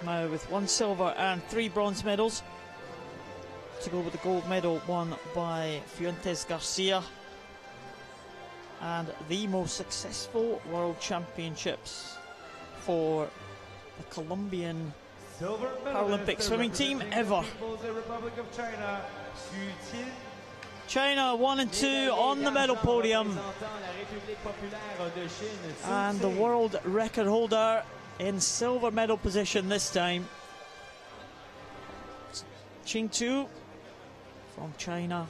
now with 1 silver and 3 bronze medals, to go with the gold medal won by Fuentes Garcia, and the most successful world championships for the Colombian Paralympic swimming team ever. China 1 and 2 on the medal podium, and the world record holder in silver medal position this time, Qingtu from China.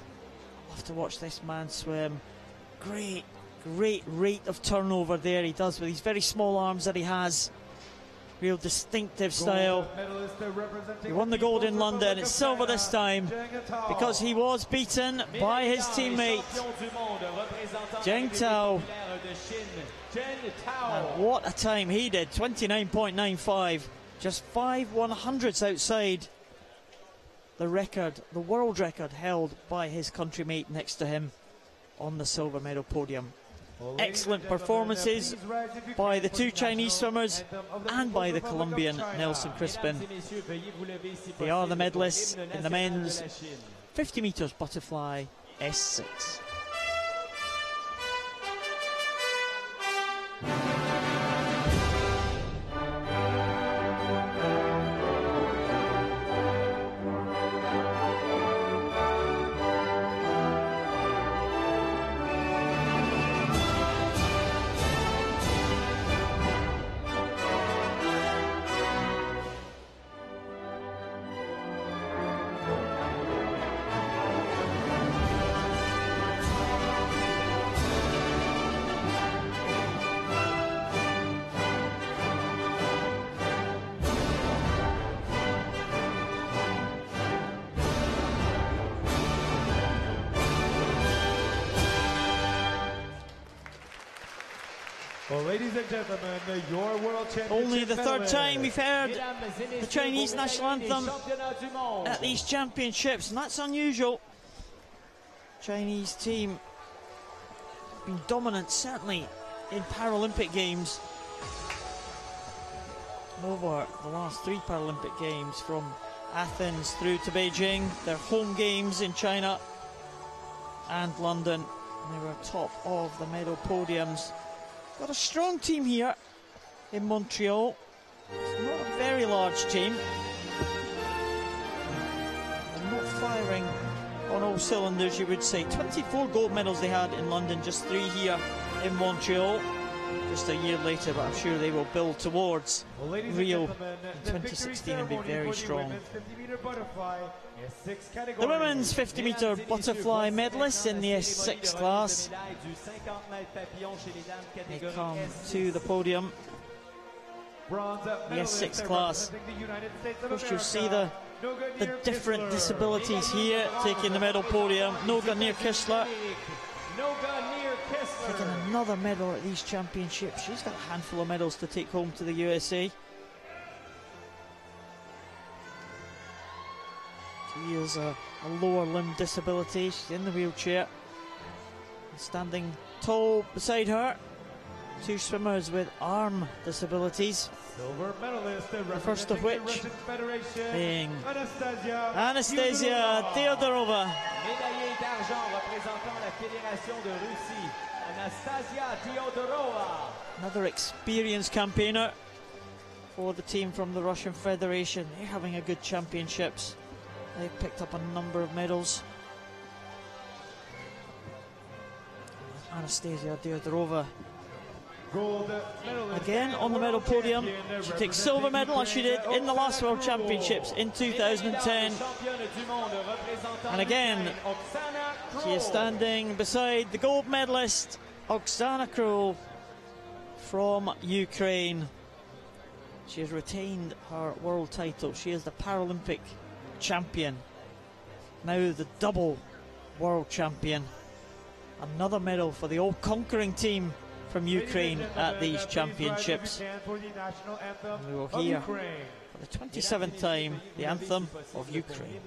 I'll have to watch this man swim. Great rate of turnover there he does with these very small arms that he has. Real distinctive style. He won the gold in London. It's silver this time because he was beaten by his teammate Zheng Tao. And what a time he did, 29.95, just 5/100ths outside the record, the world record held by his countrymate next to him on the silver medal podium. Excellent performances by the two Chinese swimmers and by the Colombian Nelson Crispin. They are the medalists in the men's 50 metres butterfly S6. Well, ladies and gentlemen, your world championship Only the third medalist. time we've heard the Chinese national anthem at these championships, and that's unusual. Chinese team been dominant, certainly in Paralympic games over the last 3 Paralympic games, from Athens through to Beijing, their home games in China and London. They were top of the medal podiums. Got a strong team here in Montreal. It's not a very large team. They're not firing on all cylinders, you would say. 24 gold medals they had in London, just 3 here in Montreal. just a year later, but I'm sure they will build towards Rio in 2016 and be very strong. The women's 50-meter butterfly medalists in the S6 class. They come to the podium. The S6 class. Of course, you'll see the different disabilities here taking the medal podium. Noga Neer-Kistler taking another medal at these championships. She's got a handful of medals to take home to the USA. She has a lower limb disability. She's in the wheelchair. Standing tall beside her, two swimmers with arm disabilities. Silver medalist, the first of which being Anastasia Theodorova. Médaillée d'argent représentant la Fédération de Russie, Anastasia Theodorova. Another experienced campaigner for the team from the Russian Federation. They're having a good championships. They've picked up a number of medals. Anastasia Theodorova again on the medal podium. She takes silver medal as she did in the last World Championships in 2010. And again, she is standing beside the gold medalist Oksana Krul from Ukraine. She has retained her world title. She is the Paralympic champion, now the double world champion. Another medal for the all-conquering team from Ukraine at these championships. And we will hear for the 27th time the anthem of Ukraine.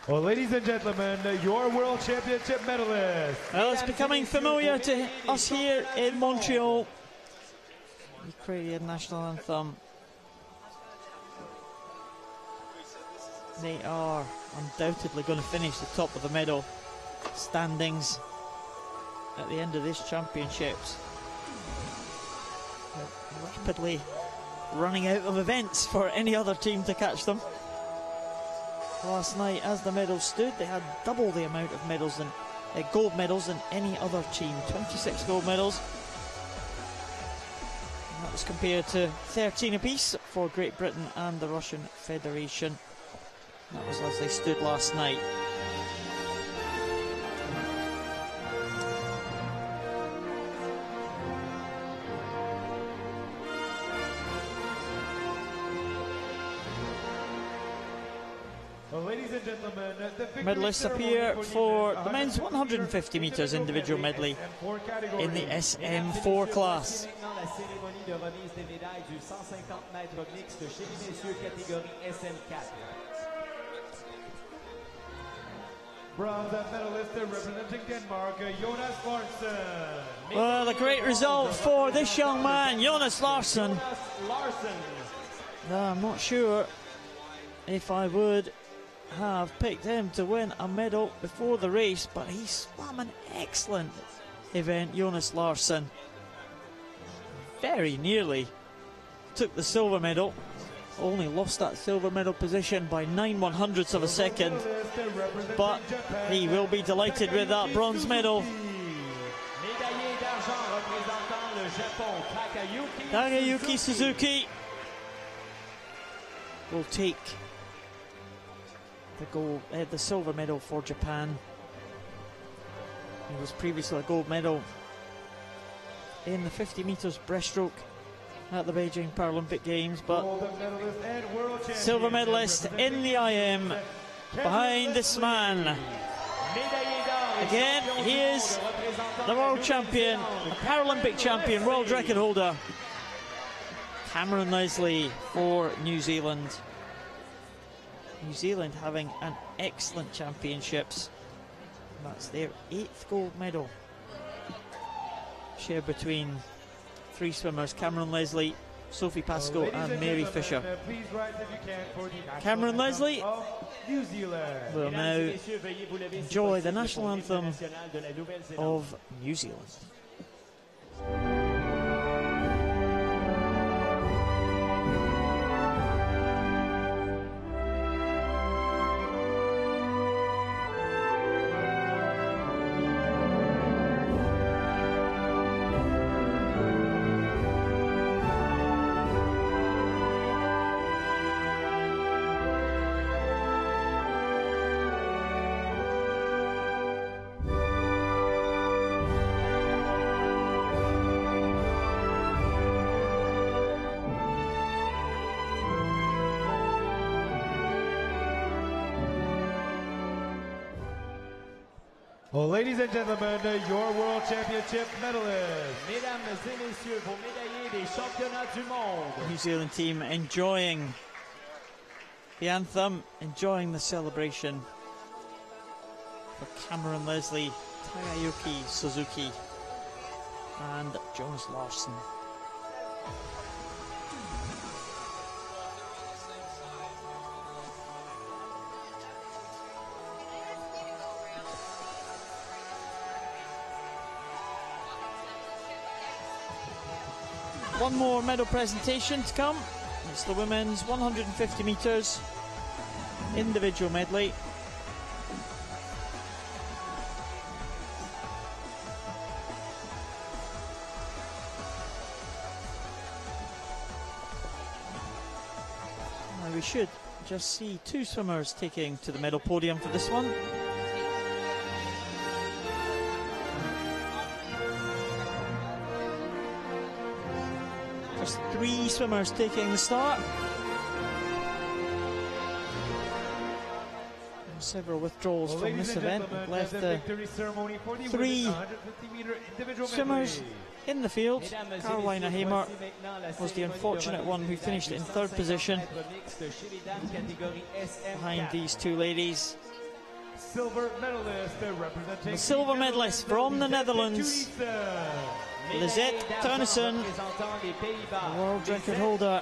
Well, ladies and gentlemen, your World Championship medalist. Well, it's becoming familiar to us here in Montreal. Ukrainian national anthem. They are undoubtedly going to finish the top of the medal standings at the end of this championships. They're rapidly running out of events for any other team to catch them. Last night, as the medals stood, they had double the amount of medals than gold medals than any other team. 26 gold medals. And that was compared to 13 apiece for Great Britain and the Russian Federation. That was as they stood last night. Ladies and gentlemen, medalists appear for the men's 150 metres individual medley in the SM4 class. Bronze medalist representing Denmark, Jonas Larsen. Well, a great result for this young man, Jonas Larsen. I'm not sure if I would have picked him to win a medal before the race, but he swam an excellent event, Jonas Larsen. Very nearly took the silver medal, only lost that silver medal position by 9/100ths of a second, but he will be delighted with that bronze medal. Takayuki Suzuki will take the silver medal for Japan. He was previously a gold medal in the 50 metres breaststroke at the Beijing Paralympic Games, but silver medalist in the IM behind this man. Again, he is the world champion, the Paralympic champion, world record holder, Cameron Leslie for New Zealand. New Zealand having an excellent championships. That's their 8th gold medal, shared between 3 swimmers: Cameron Leslie, Sophie Pascoe and Mary Fisher. Cameron Leslie will now enjoy the national anthem of New Zealand. Well, ladies and gentlemen, your World Championship medalists. Mesdames et messieurs, vos médaillés des championnats du monde. New Zealand team enjoying the anthem, enjoying the celebration for Cameron Leslie, Takayuki Suzuki and Jonas Larsson. One more medal presentation to come. It's the women's 150 metres individual medley. Now we should just see 2 swimmers taking to the medal podium for this one. Just 3 swimmers taking the start. And several withdrawals from this event. We've left the 3 swimmers in the field. Carolina Hamer was the unfortunate one who finished in 3rd position behind these 2 ladies. The silver medalist from the Netherlands, Lisette Teunissen, world record holder.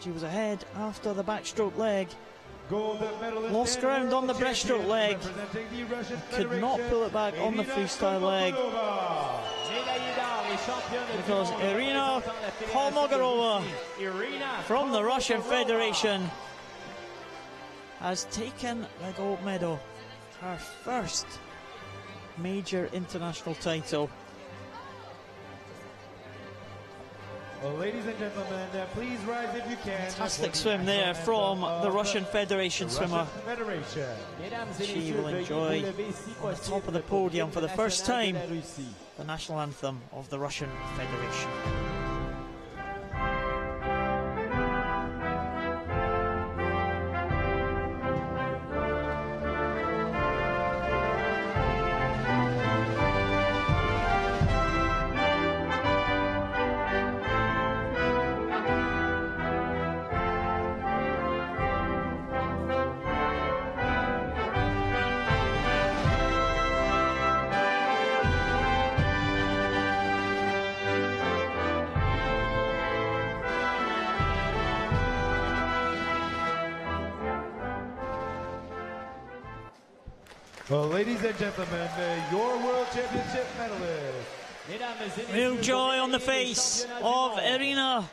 She was ahead after the backstroke leg. Lost ground on the breaststroke leg. Could not pull it back on the freestyle leg, because Irina Kolmogorova from the Russian Federation has taken the gold medal, her first major international title. Well, ladies and gentlemen, please rise if you can. Fantastic swim there from the Russian Federation swimmer. She will enjoy on the top of the podium for the first time the national anthem of the Russian Federation. Well, ladies and gentlemen, your World Championship medalist. Real joy on the face of Irina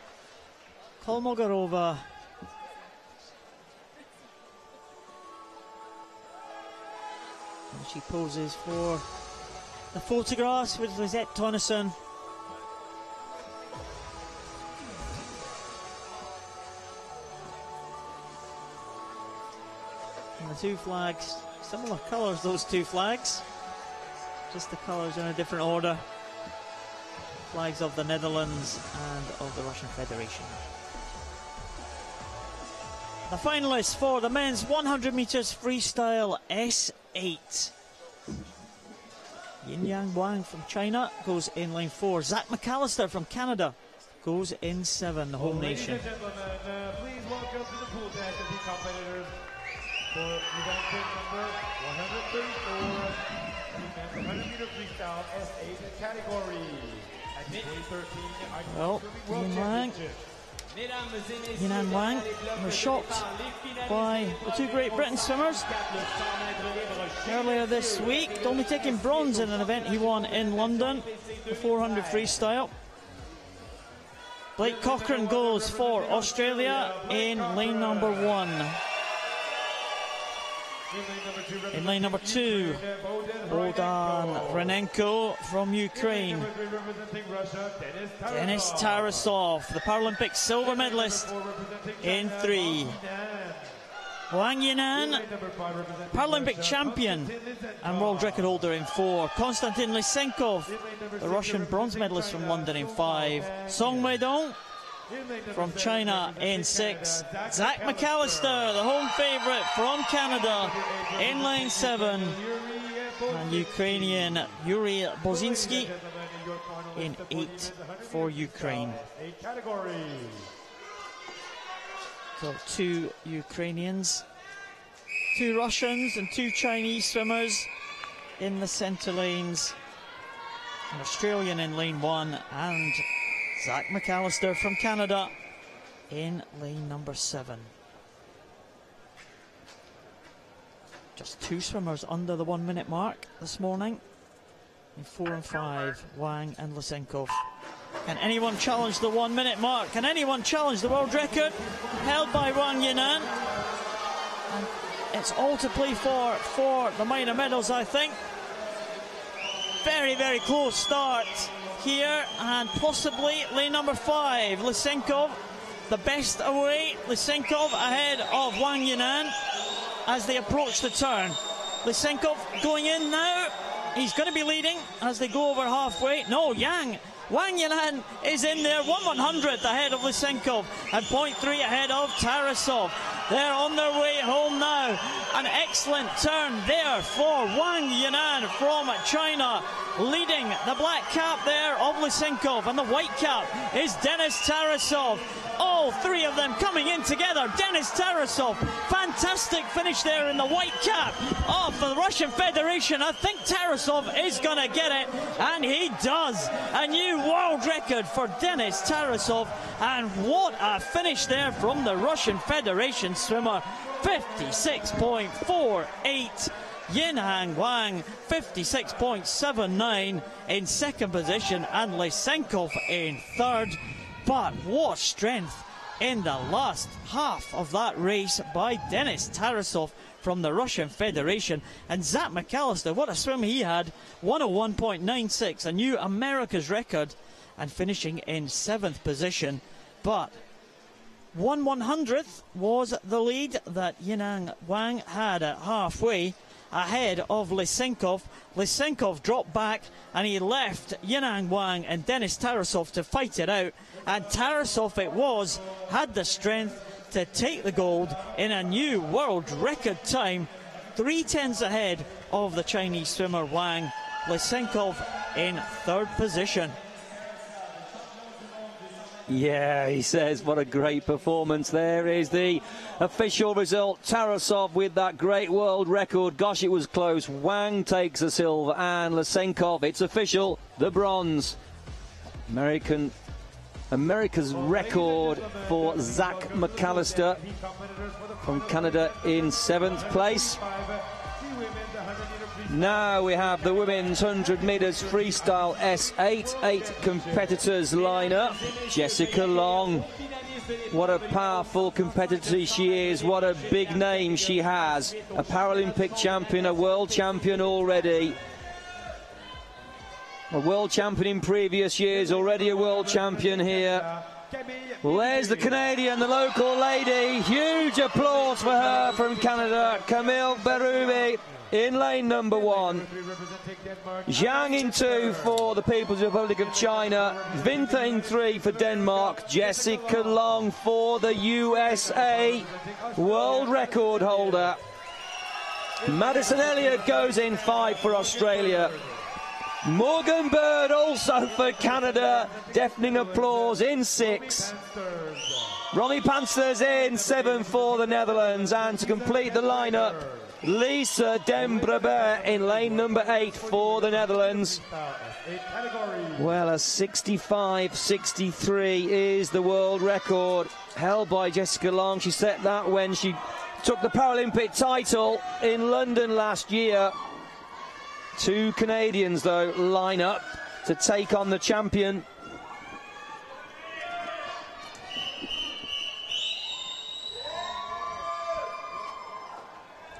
Kolmogorova. And she poses for the photographs with Lisette Teunissen. And the 2 flags, similar colours, those 2 flags, just the colours in a different order. flags of the Netherlands and of the Russian Federation. The finalists for the men's 100 meters freestyle S8. Yin Yang Wang from China goes in lane 4. Zach McAllister from Canada goes in 7, the home nation. Ladies and gentlemen, please welcome to the pool deck of the competitors for event number 134, the men's 100 meter freestyle S8 category. At 2013 Well, Yin Yang Wang was shocked by the two Great Britain swimmers earlier this week, only taking bronze in an event he won in London, the 400 freestyle. Blake Cochran goes for Australia in lane number 1. In lane number 2, Bogdan Renenko from Ukraine. Denis Tarasov, the Paralympic silver medalist, in 3. Wang Yinan, Paralympic champion and world record holder, in 4. Konstantin Lysenkov, the Russian bronze medalist from London, in 5. Song Weidong from China in 6. Zach McAllister, the home favourite from Canada, in lane 7. And Ukrainian Yuri Bozinski in 8 for Ukraine. So 2 Ukrainians, 2 Russians and 2 Chinese swimmers in the centre lanes. An Australian in lane 1 and Zach McAllister from Canada in lane number 7. Just 2 swimmers under the 1 minute mark this morning. In 4 and 5, Wang and Lysenkov. Can anyone challenge the 1 minute mark? Can anyone challenge the world record held by Wang Yinan? And it's all to play for the minor medals, I think. Very, very close start here, and possibly lane number 5, Lysenkov, the best away. Lysenkov ahead of Wang Yinan as they approach the turn. Lysenkov going in now. He's going to be leading as they go over halfway. No, Wang Yinan is in there, 1/100th ahead of Lysenkov and 0.3 ahead of Tarasov. They're on their way home now. An excellent turn there for Wang Yinan from China, leading the black cap there of Lysenkov, and the white cap is Denis Tarasov. All 3 of them coming in together. Denis Tarasov, fantastic finish there in the white cap of the Russian Federation. I think Tarasov is going to get it, and he does. A new world record for Denis Tarasov, and what a finish there from the Russian Federation swimmer. 56.48. Yin Yang Wang 56.79 in second position, and Lysenkov in third. But what strength in the last half of that race by Denis Tarasov from the Russian Federation. And Zach McAllister, what a swim he had, 101.96, a new America's record, and finishing in 7th position. But 1/100th was the lead that Yin Yang Wang had at halfway, ahead of Lysenkov. Lysenkov dropped back and he left Yin Yang Wang and Denis Tarasov to fight it out, and Tarasov it was, had the strength to take the gold in a new world record time, 3/10 ahead of the Chinese swimmer Wang. Lysenkov in 3rd position. Yeah, he says, what a great performance. There is the official result. Tarasov with that great world record. Gosh, it was close. Wang takes the silver, and Lysenkov, it's official, the bronze. America's record for Zach McAllister from Canada in 7th place. Now we have the women's 100 metres freestyle S8. 8 competitors line up. Jessica Long, what a powerful competitor she is. What a big name she has. A Paralympic champion, a world champion already. A world champion in previous years, already a world champion here. Well, there's the Canadian, the local lady. Huge applause for her from Canada. Camille Berube in lane number 1. Zhang in 2 for the People's Republic of China. Vinther in 3 for Denmark. Jessica Long for the USA. World record holder. Madison Elliott goes in 5 for Australia. Morgan Bird also for Canada. Deafening applause in 6. Romy Pansters in 7 for the Netherlands. And to complete the lineup, Lisa Dembreber in lane number 8 for the Netherlands. Well, a 65.63 is the world record held by Jessica Long. She set that when she took the Paralympic title in London last year. 2 Canadians, though, line up to take on the champion.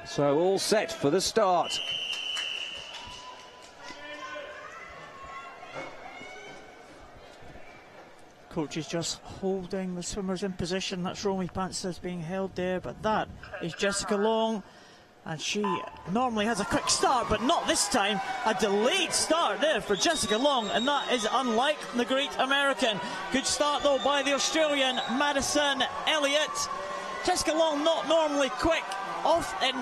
So all set for the start. Coach is just holding the swimmers in position. That's Romy Pansters being held there, but that is Jessica Long. And she normally has a quick start, but not this time. A delayed start there for Jessica Long, and that is unlike the great American. Good start, though, by the Australian Madison Elliott. Jessica Long not normally quick off, and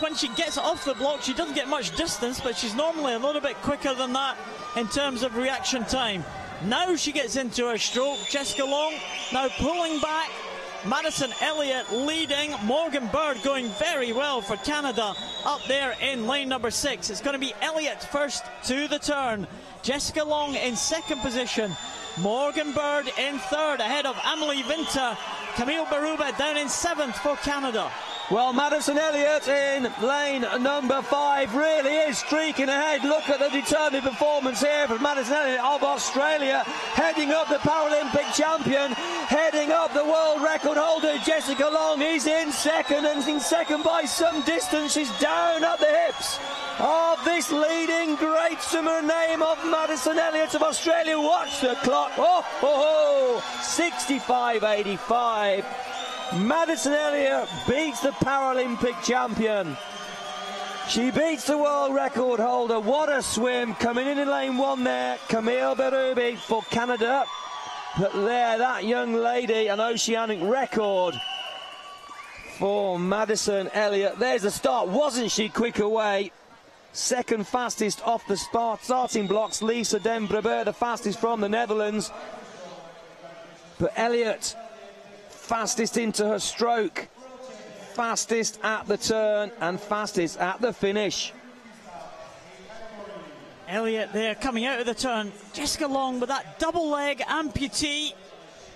when she gets off the block, she doesn't get much distance, but she's normally a little bit quicker than that in terms of reaction time. Now she gets into her stroke. Jessica Long now pulling back. Madison Elliott leading. Morgan Bird going very well for Canada up there in lane number 6. It's going to be Elliott first to the turn. Jessica Long in 2nd position. Morgan Bird in 3rd ahead of Amelie Vinther. Camille Berube down in 7th for Canada. Well, Madison Elliott in lane number 5 really is streaking ahead. Look at the determined performance here from Madison Elliott of Australia, heading up the Paralympic champion, heading up the world record holder. Jessica Long is in 2nd, and in 2nd by some distance. She's down at the hips of this leading great swimmer name of Madison Elliott of Australia. Watch the clock. 65.85. Madison Elliott beats the Paralympic champion. She beats the world record holder. What a swim. Coming in lane 1 there, Camille Berube for Canada. But there, that young lady, an oceanic record for Madison Elliott. There's the start. Wasn't she quick away? 2nd fastest off the starting blocks. Lisa Dembreber, the fastest from the Netherlands. But Elliott, fastest into her stroke, fastest at the turn, and fastest at the finish. Elliott there coming out of the turn. Jessica Long with that double leg amputee,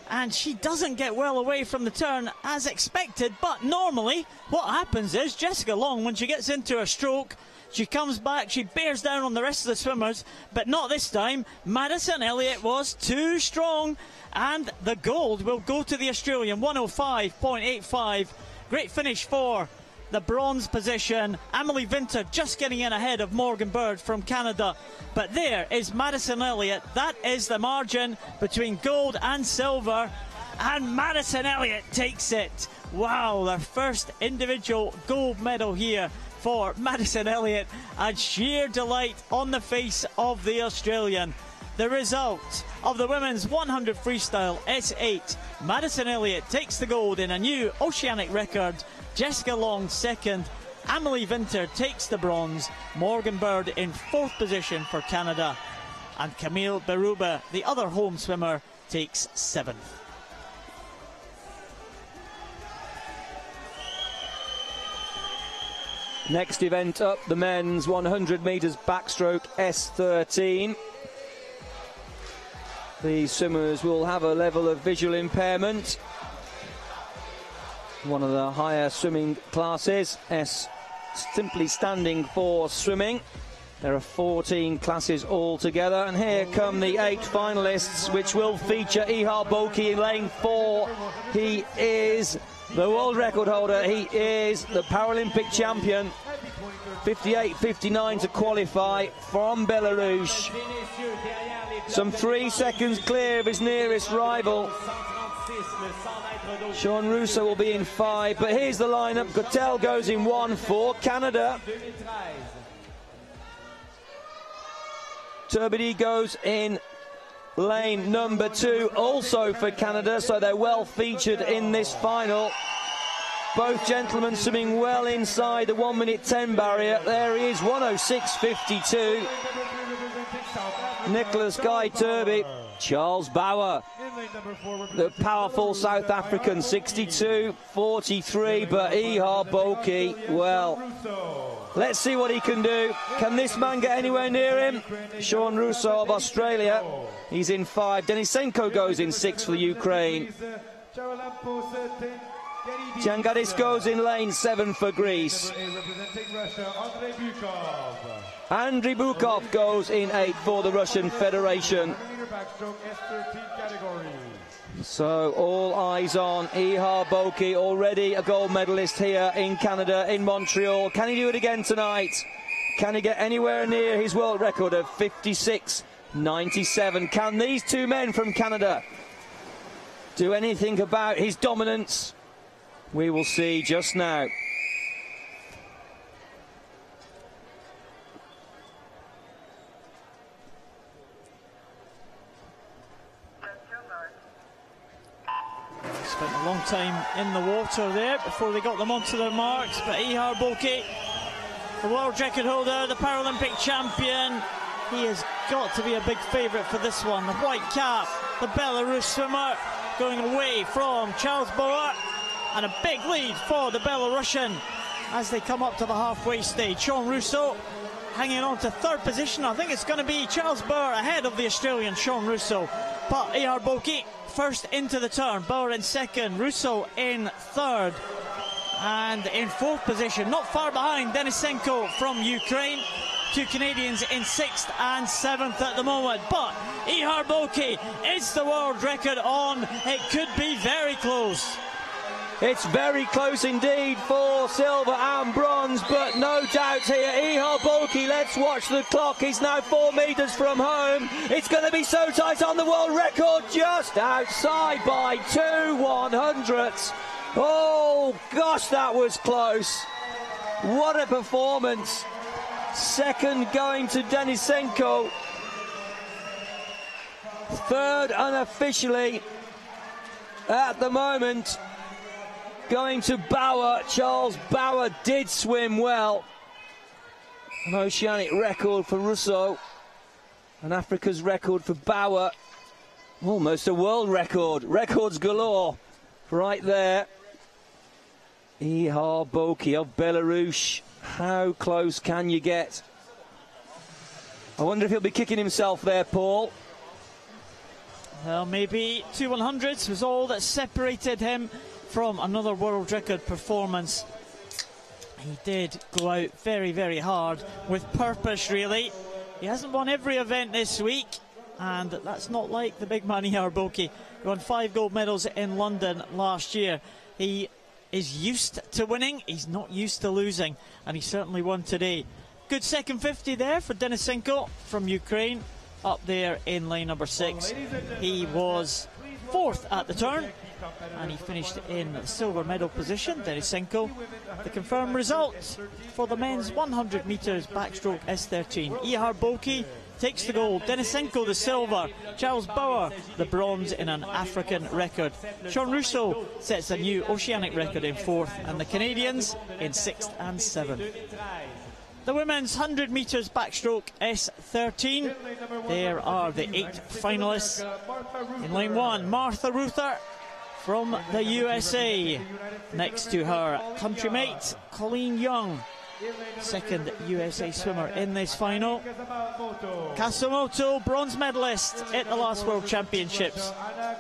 and she doesn't get well away from the turn as expected. But normally what happens is Jessica Long, when she gets into her stroke, she comes back, she bears down on the rest of the swimmers, but not this time. Madison Elliott was too strong, and the gold will go to the Australian, 105.85. Great finish for the bronze position. Amelie Vinther just getting in ahead of Morgan Bird from Canada. But there is Madison Elliott. That is the margin between gold and silver, and Madison Elliott takes it. Wow, their first individual gold medal here for Madison Elliott, and sheer delight on the face of the Australian. The result of the women's 100 freestyle S8, Madison Elliott takes the gold in a new oceanic record. Jessica Long 2nd, Amelie Vinther takes the bronze, Morgan Bird in 4th position for Canada, and Camille Berube, the other home swimmer, takes 7th. Next event up, the men's 100 metres backstroke S13. The swimmers will have a level of visual impairment. One of the higher swimming classes, S simply standing for swimming. There are 14 classes altogether, and here come the 8 finalists, which will feature Ihar Boki in lane 4. He is the world record holder, he is the Paralympic champion. 58.59 to qualify from Belarus. Some 3 seconds clear of his nearest rival. Sean Russo will be in 5, but here's the lineup. Gottel goes in 1 for Canada. Turbidee goes in lane number 2, also for Canada, so they're well featured in this final. Both gentlemen swimming well inside the 1:10 barrier. There he is, 1:06.52. Nicholas Guy Turby, Charles Bauer, the powerful South African, 62.43, but Ihar Boki, well, let's see what he can do. Can this man get anywhere near him? Sean Russo of Australia, he's in 5. Denisenko goes in 6 for the Ukraine. Jangadis goes in lane 7 for Greece. Andriy Bukov goes in 8 for the Russian Federation. So all eyes on Ihar Boki, already a gold medalist here in Canada, in Montreal. Can he do it again tonight? Can he get anywhere near his world record of 56.97? Can these 2 men from Canada do anything about his dominance? We will see just now. Spent a long time in the water there before they got them onto their marks, but Ihar Boki, the world record holder, the Paralympic champion, he has got to be a big favourite for this one. The white cap, the Belarus swimmer, going away from Charles Bauer, and a big lead for the Belarusian as they come up to the halfway stage. Sean Russo hanging on to 3rd position. I think it's going to be Charles Bauer ahead of the Australian Sean Russo, but Ihar Boki first into the turn, Bauer in 2nd, Russo in 3rd, and in 4th position, not far behind, Denisenko from Ukraine. 2 Canadians in 6th and 7th at the moment, but Ihar Boki is the world record on. It could be very close. It's very close indeed for silver and bronze, but no doubt here. Ihar Boki, let's watch the clock. He's now 4 metres from home. It's going to be so tight on the world record, just outside by 2/100ths. Oh gosh, that was close. What a performance. 2nd going to Denisenko. 3rd unofficially at the moment going to Bauer. Charles Bauer did swim well. An oceanic record for Russo, and Africa's record for Bauer. Almost a world record. Records galore right there. Ihar Boki of Belarus. How close can you get? I wonder if he'll be kicking himself there, Paul. Well, maybe 2/100ths was all that separated him from another world record performance. He did go out very, very hard with purpose, really. He hasn't won every event this week, and that's not like the big man Ihar Boki. He won 5 gold medals in London last year. He is used to winning, he's not used to losing, and he certainly won today. Good 2nd 50 there for Denisenko from Ukraine, up there in lane number 6. He was 4th at the turn, and he finished in silver medal position. Denisenko. The confirmed result for the men's 100 metres backstroke S13. Ihar Boki takes the gold, Denisenko the silver, Charles Bauer the bronze in an African record. Sean Russo sets a new oceanic record in 4th, and the Canadians in 6th and 7th. The women's 100 metres backstroke S13. There are the 8 finalists. In lane 1, Martha Ruther from the USA. Next to her countrymate, Colleen Young, 2nd USA swimmer in this final. Kasumoto, bronze medalist at the last World Championships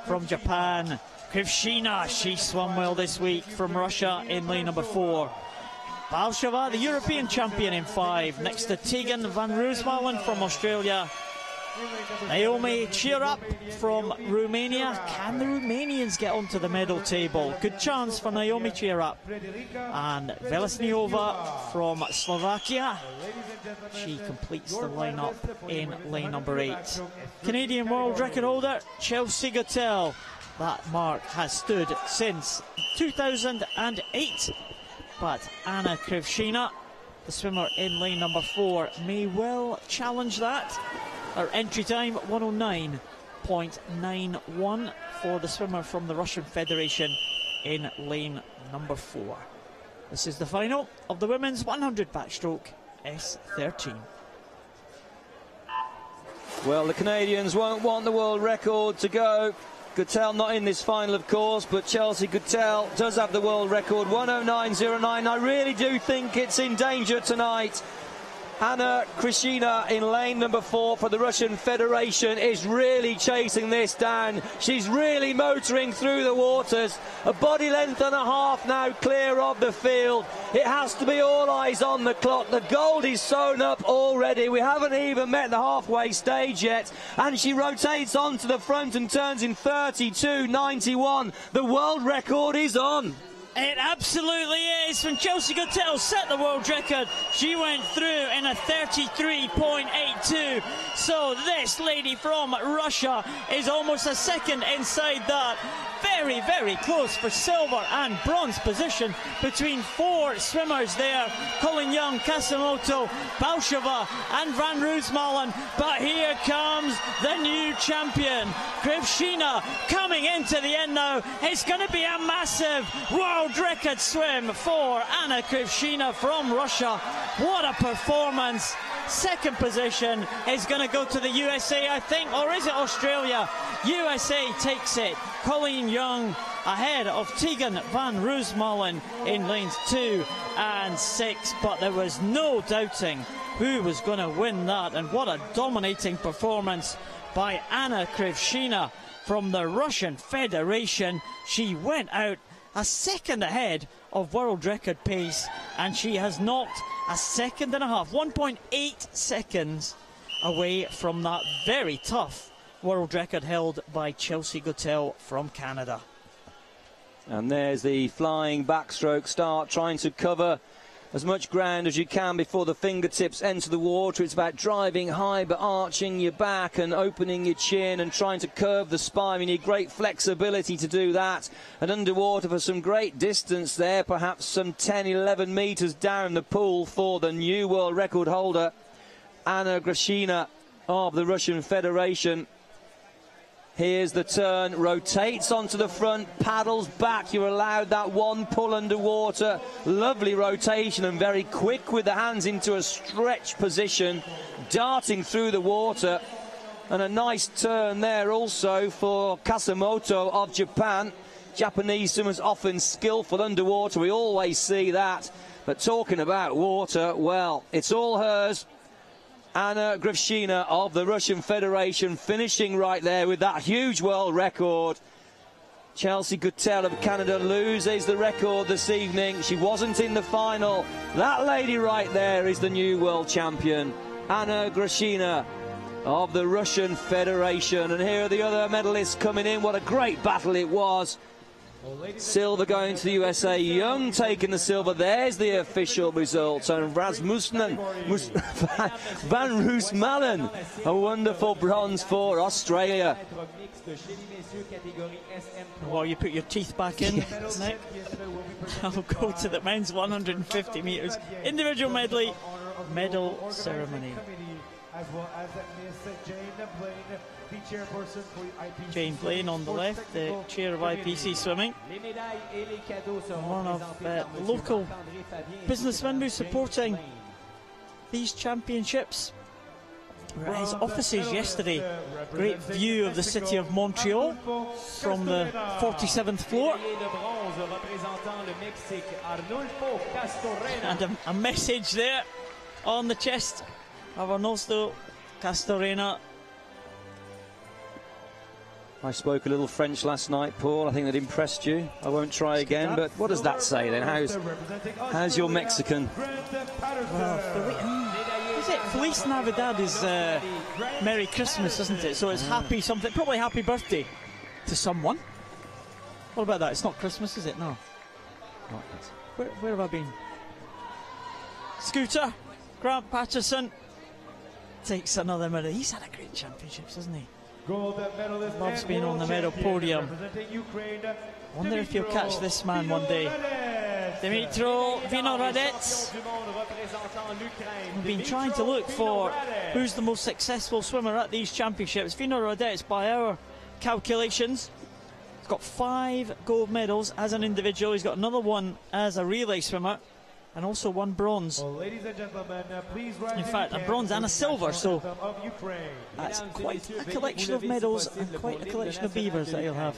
from Japan. Krivshina, she swam well this week from Russia in lane number 4. Balshava, the European champion in 5, next to Tegan van Roosmalen from Australia. Naomi, cheer up from Romania. Can the Romanians get onto the medal table? Good chance for Naomi, cheer up. And Velesniova from Slovakia. She completes the lineup in lane number 8. Canadian world record holder Chelsea Gottel. That mark has stood since 2008. But Anna Krivshina, the swimmer in lane number 4, may well challenge that. Her entry time 109.91 for the swimmer from the Russian Federation in lane number 4. This is the final of the women's 100 backstroke S13. Well, the Canadians won't want the world record to go. Gottel not in this final, of course, but Chelsea Gottel does have the world record, 109.09. I really do think it's in danger tonight. Anna Krivshina in lane number 4 for the Russian Federation is really chasing this down. She's really motoring through the waters. A body length and a half now clear of the field. It has to be all eyes on the clock. The gold is sewn up already. We haven't even met the halfway stage yet. And she rotates onto the front and turns in 32.91. The world record is on. It absolutely is. When Chelsea Gottel set the world record, she went through in a 33.82. So this lady from Russia is almost a second inside that. Very, very close for silver and bronze position between 4 swimmers there. Colin Young, Kasamoto, Balshova and Van Roosmalen. But here comes the new champion, Krivshina, coming into the end now. It's going to be a massive world record swim for Anna Krivshina from Russia. What a performance. Second position is going to go to the USA, I think, or is it Australia? USA takes it. Colleen Young ahead of Tegan Van Roosmalen in lanes 2 and 6, but there was no doubting who was going to win that. And what a dominating performance by Anna Krivshina from the Russian Federation. She went out a second ahead of world record pace, and she has knocked a second and a half, 1.8 seconds away from that very tough world record held by Chelsea Gottel from Canada. And there's the flying backstroke start, trying to cover as much ground as you can before the fingertips enter the water. It's about driving high but arching your back and opening your chin and trying to curve the spine. You need great flexibility to do that. And underwater for some great distance there, perhaps some 10-11 metres down the pool for the new world record holder, Anna Krivshina of the Russian Federation. Here's the turn, rotates onto the front, paddles back. You're allowed that one pull underwater. Lovely rotation and very quick with the hands into a stretch position, darting through the water. And a nice turn there also for Kasamoto of Japan. Japanese swimmers often skillful underwater, we always see that. But talking about water, well, it's all hers. Anna Krivshina of the Russian Federation finishing right there with that huge world record. Chelsea Gottel of Canada loses the record this evening. She wasn't in the final. That lady right there is the new world champion, Anna Krivshina of the Russian Federation. And here are the other medalists coming in. What a great battle it was. Silver going to the USA. Young taking the silver. There's the official results. And Van Roosmalen, a wonderful bronze for Australia. While you put your teeth back in, Nick, I'll go to the men's 150 metres individual medley medal ceremony. As well as Miss Jane Blaine, the chairperson for IPC. Jane Blaine on the left, the chair of IPC swimming. One of the local businessmen who's supporting these championships. We were at his offices yesterday. Great view of the city of Montreal from the 47th floor. And a message there on the chest of Arnoldo Castorena. I spoke a little French last night, Paul. I think that impressed you. I won't try again, but what does that say then? How's your Mexican? Well, is it? Feliz Navidad is Merry Christmas, isn't it? So it's happy something, probably happy birthday to someone. What about that? It's not Christmas, is it? No. Where have I been? Scooter, Grant Patterson takes another medal. He's had a great championships, hasn't he? Gold medalist Loves being on the medal podium. Wonder if you'll catch this man one day. Dimitro Vinohradets. We've been trying to look for who's the most successful swimmer at these championships. Vinohradets, by our calculations, he's got 5 gold medals as an individual. He's got another one as a relay swimmer, and also 1 bronze. Well, ladies and gentlemen, please rise. In fact, a bronze and a silver, so that's quite a collection of medals and quite a collection of beavers that he'll have.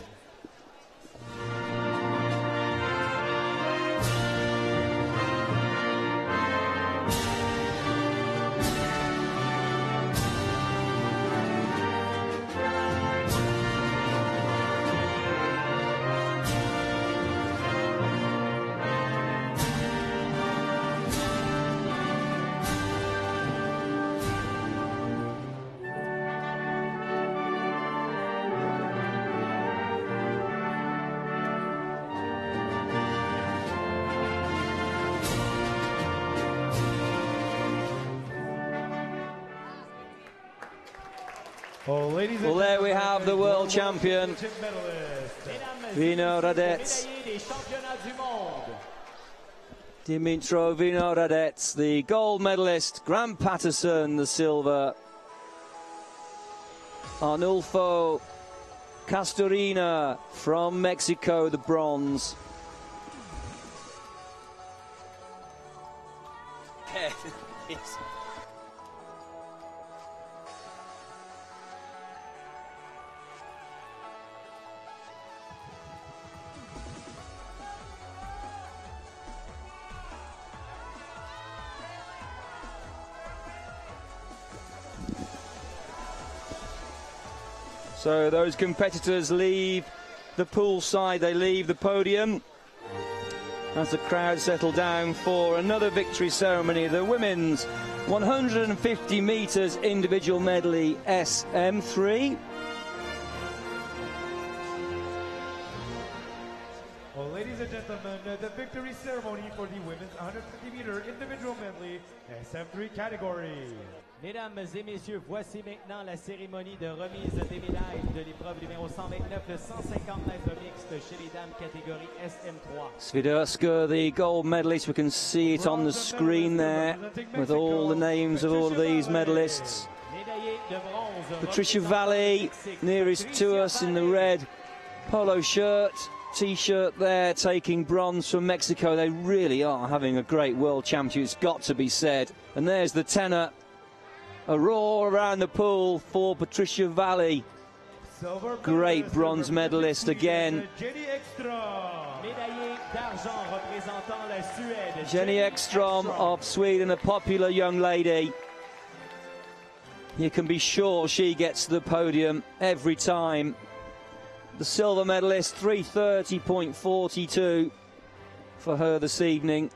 Well, there we have the world champion, Vinohradets. Dimitro Vinohradets, the gold medalist. Grant Patterson, the silver. Arnulfo Castorina from Mexico, the bronze. So those competitors leave the pool side, they leave the podium as the crowd settle down for another victory ceremony. The women's 150 metres individual medley SM3. Well, ladies and gentlemen, the victory ceremony for the women's 150-meter individual medley SM3 category. Mesdames et messieurs, voici maintenant la cérémonie de remise des médailles de l'épreuve numéro 129, le 150 mètres mixte chez les dames catégorie SM3. Swiderska, the gold medalist, we can see it on the screen there with all the names of all of these medalists. Patricia Valley, nearest to us in the red polo shirt, t-shirt there, taking bronze from Mexico. They really are having a great world championship, it's got to be said. And there's the tenor. A roar around the pool for Patricia Valley. Great bronze medalist again. Jenny Ekstrom of Sweden, a popular young lady. You can be sure she gets to the podium every time. The silver medalist, 3:30.42 for her this evening.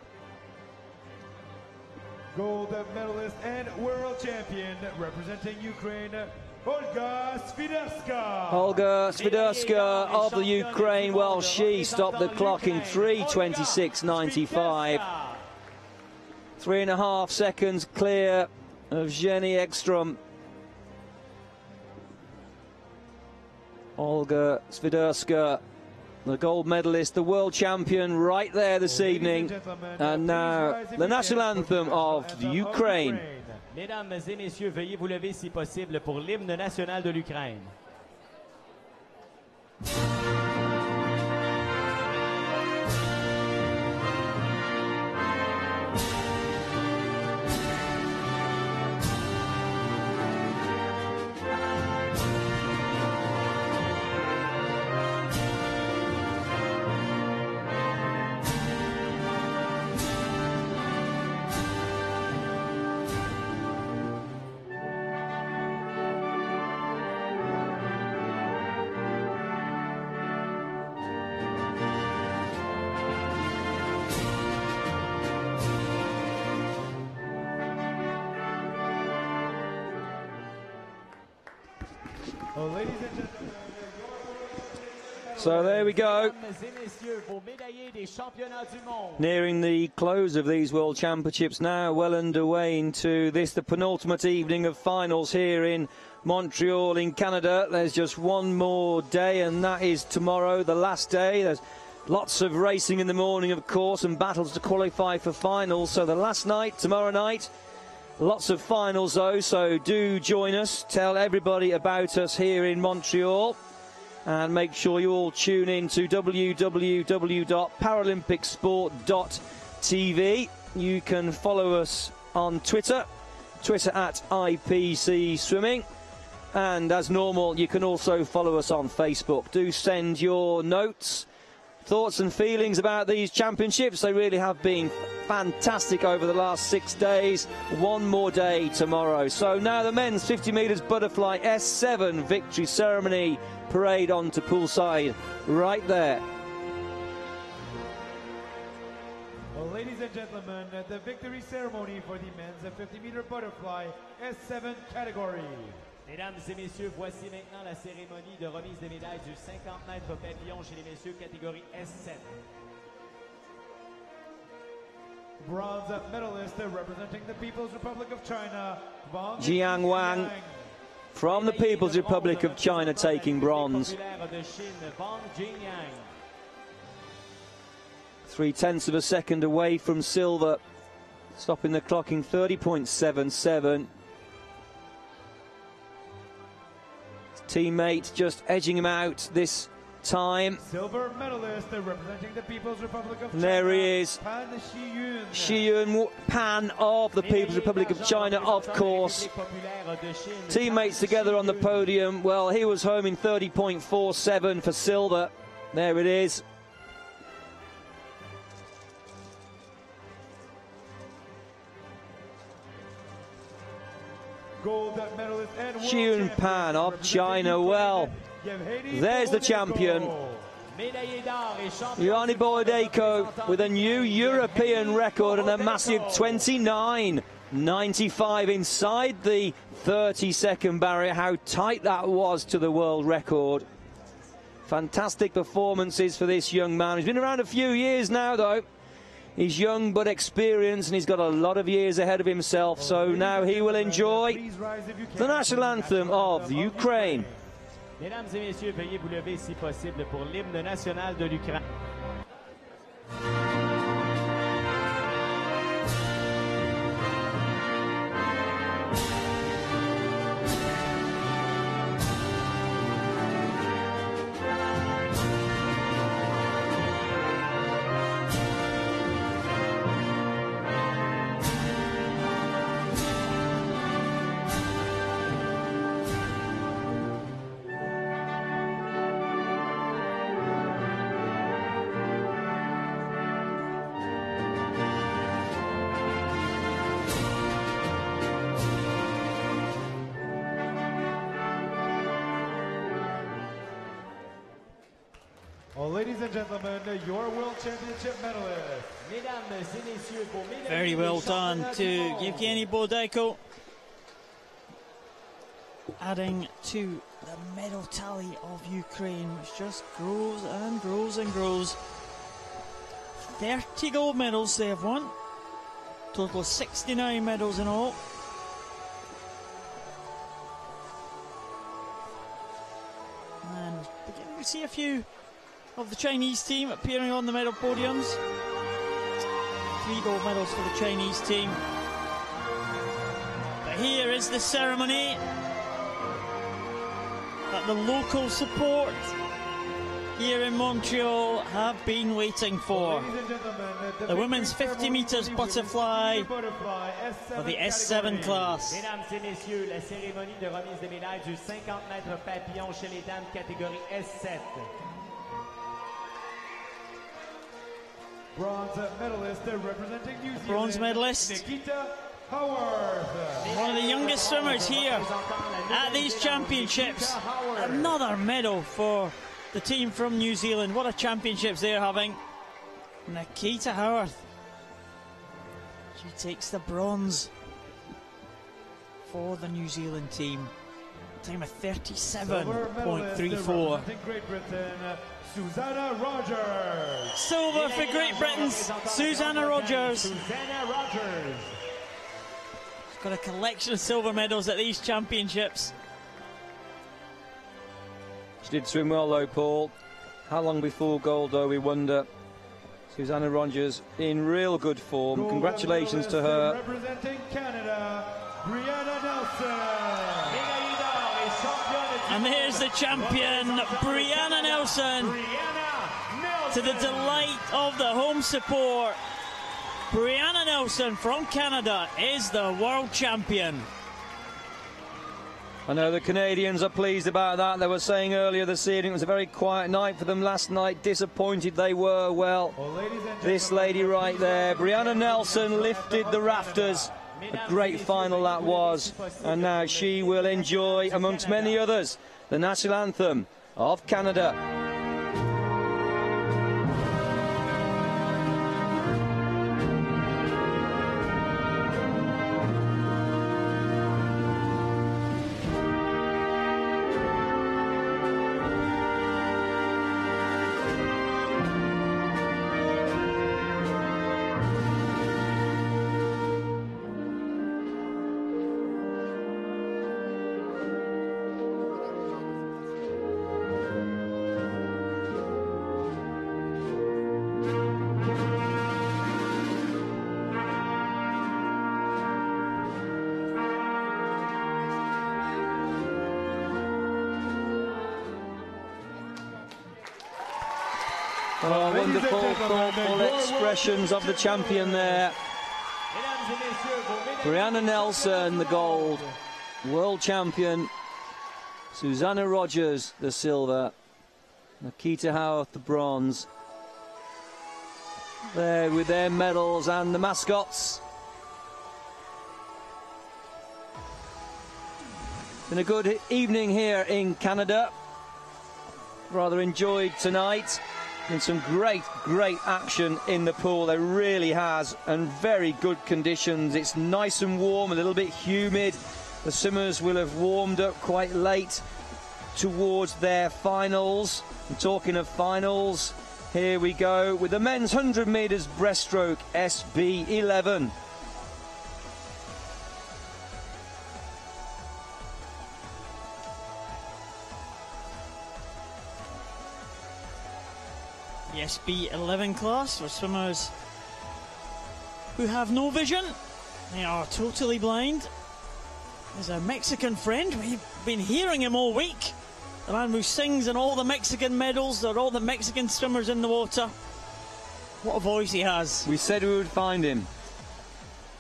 Gold medalist and world champion representing Ukraine, Olga Swiderska. Olga Swiderska of the Ukraine, well, she stopped the clock in 3:26.95. 3.5 seconds clear of Jenny Ekstrom. Olga Swiderska, the gold medalist, the world champion, right there this evening. And now the national anthem of the Ukraine. Mesdames et messieurs, veuillez vous lever si possible pour l'hymne national de l'Ukraine. Well, ladies and gentlemen, so there we go. Nearing the close of these World Championships now, well underway into this, the penultimate evening of finals here in Montreal in Canada. There's just one more day, and that is tomorrow, the last day. There's lots of racing in the morning, of course, and battles to qualify for finals. So the last night, tomorrow night, lots of finals though, so do join us. Tell everybody about us here in Montreal. And make sure you all tune in to www.paralympicsport.tv. You can follow us on Twitter at IPC Swimming. And as normal, you can also follow us on Facebook. Do send your notes, thoughts and feelings about these championships. They really have been fantastic over the last 6 days. One more day tomorrow. So now the men's 50 metres butterfly S7 victory ceremony. Parade on to poolside right there. Well, ladies and gentlemen, the victory ceremony for the men's 50-meter butterfly S7 category. Mesdames et messieurs, voici maintenant la cérémonie de remise des médailles du 50 mètres papillon chez les messieurs catégorie S7. Bronze medalist representing the People's Republic of China, Jiang Wang from the People's Republic of China taking bronze. 0.3 of a second away from silver, stopping the clock in 30.77. Teammate just edging him out this time. Silver medalist representing the People's Republic of China. There he is. Xiyun Pan of the People's Republic of China, of course. Teammates together on the podium. Well, he was home in 30.47 for silver. There it is. Gold medalist and Xiyun Pan of China. Well, there's the champion. Ioannis Borodeko with a new European record and a massive 29.95 inside the 30-second barrier. How tight that was to the world record. Fantastic performances for this young man. He's been around a few years now, though. He's young but experienced, and he's got a lot of years ahead of himself. So now he will enjoy the national anthem of Ukraine. Mesdames et messieurs, veuillez vous lever si possible pour l'hymne national de l'Ukraine. Well, ladies and gentlemen, your World Championship medalist. Very well done to Yevgeny Borodeko. Adding to the medal tally of Ukraine, which just grows and grows and grows. 30 gold medals they have won. Total 69 medals in all. And beginning to see a few of the Chinese team appearing on the medal podiums. 3 gold medals for the Chinese team. But here is the ceremony that the local support here in Montreal have been waiting for. The women's 50 metres butterfly for the S7 class. Mesdames et messieurs, la cérémonie de remise des médailles du 50 mètres papillon chez les dames catégorie S7. Bronze medalist representing New Zealand. Bronze medalist. Nikita Howard. One of the youngest swimmers here at these championships. Another medal for the team from New Zealand. What a championships they're having. Nikita Howard. She takes the bronze for the New Zealand team. time of 37.34. Great Britain, Susanna Rogers. Silver for Great Britain's Susanna Rogers. Susanna Rogers. She's got a collection of silver medals at these championships. She did swim well though, Paul. How long before gold though, we wonder. Susanna Rogers in real good form. Gold Congratulations to her. Representing Canada, Brianna Nelson. And here's the champion, Brianna Nelson. To the delight of the home support, Brianna Nelson from Canada is the world champion. I know the Canadians are pleased about that. They were saying earlier this evening it was a very quiet night for them last night. Disappointed they were. Well, this lady right there, Brianna Nelson, lifted the rafters. A great final that was. And now she will enjoy, amongst many others, the national anthem of Canada. Oh, wonderful, thoughtful expressions of the champion there. Brianna Nelson, the gold. World champion. Susanna Rogers, the silver. Nikita Howarth, the bronze. There with their medals and the mascots. Been a good evening here in Canada. Rather enjoyed tonight. And some great action in the pool. There really has, and very good conditions. It's nice and warm, a little bit humid. The swimmers will have warmed up quite late towards their finals. And talking of finals, here we go with the men's 100 metres breaststroke SB11. The SB11 class for swimmers who have no vision. They are totally blind. There's a Mexican friend. We've been hearing him all week. The man who sings in all the Mexican medals. There are all the Mexican swimmers in the water. What a voice he has. We said we would find him.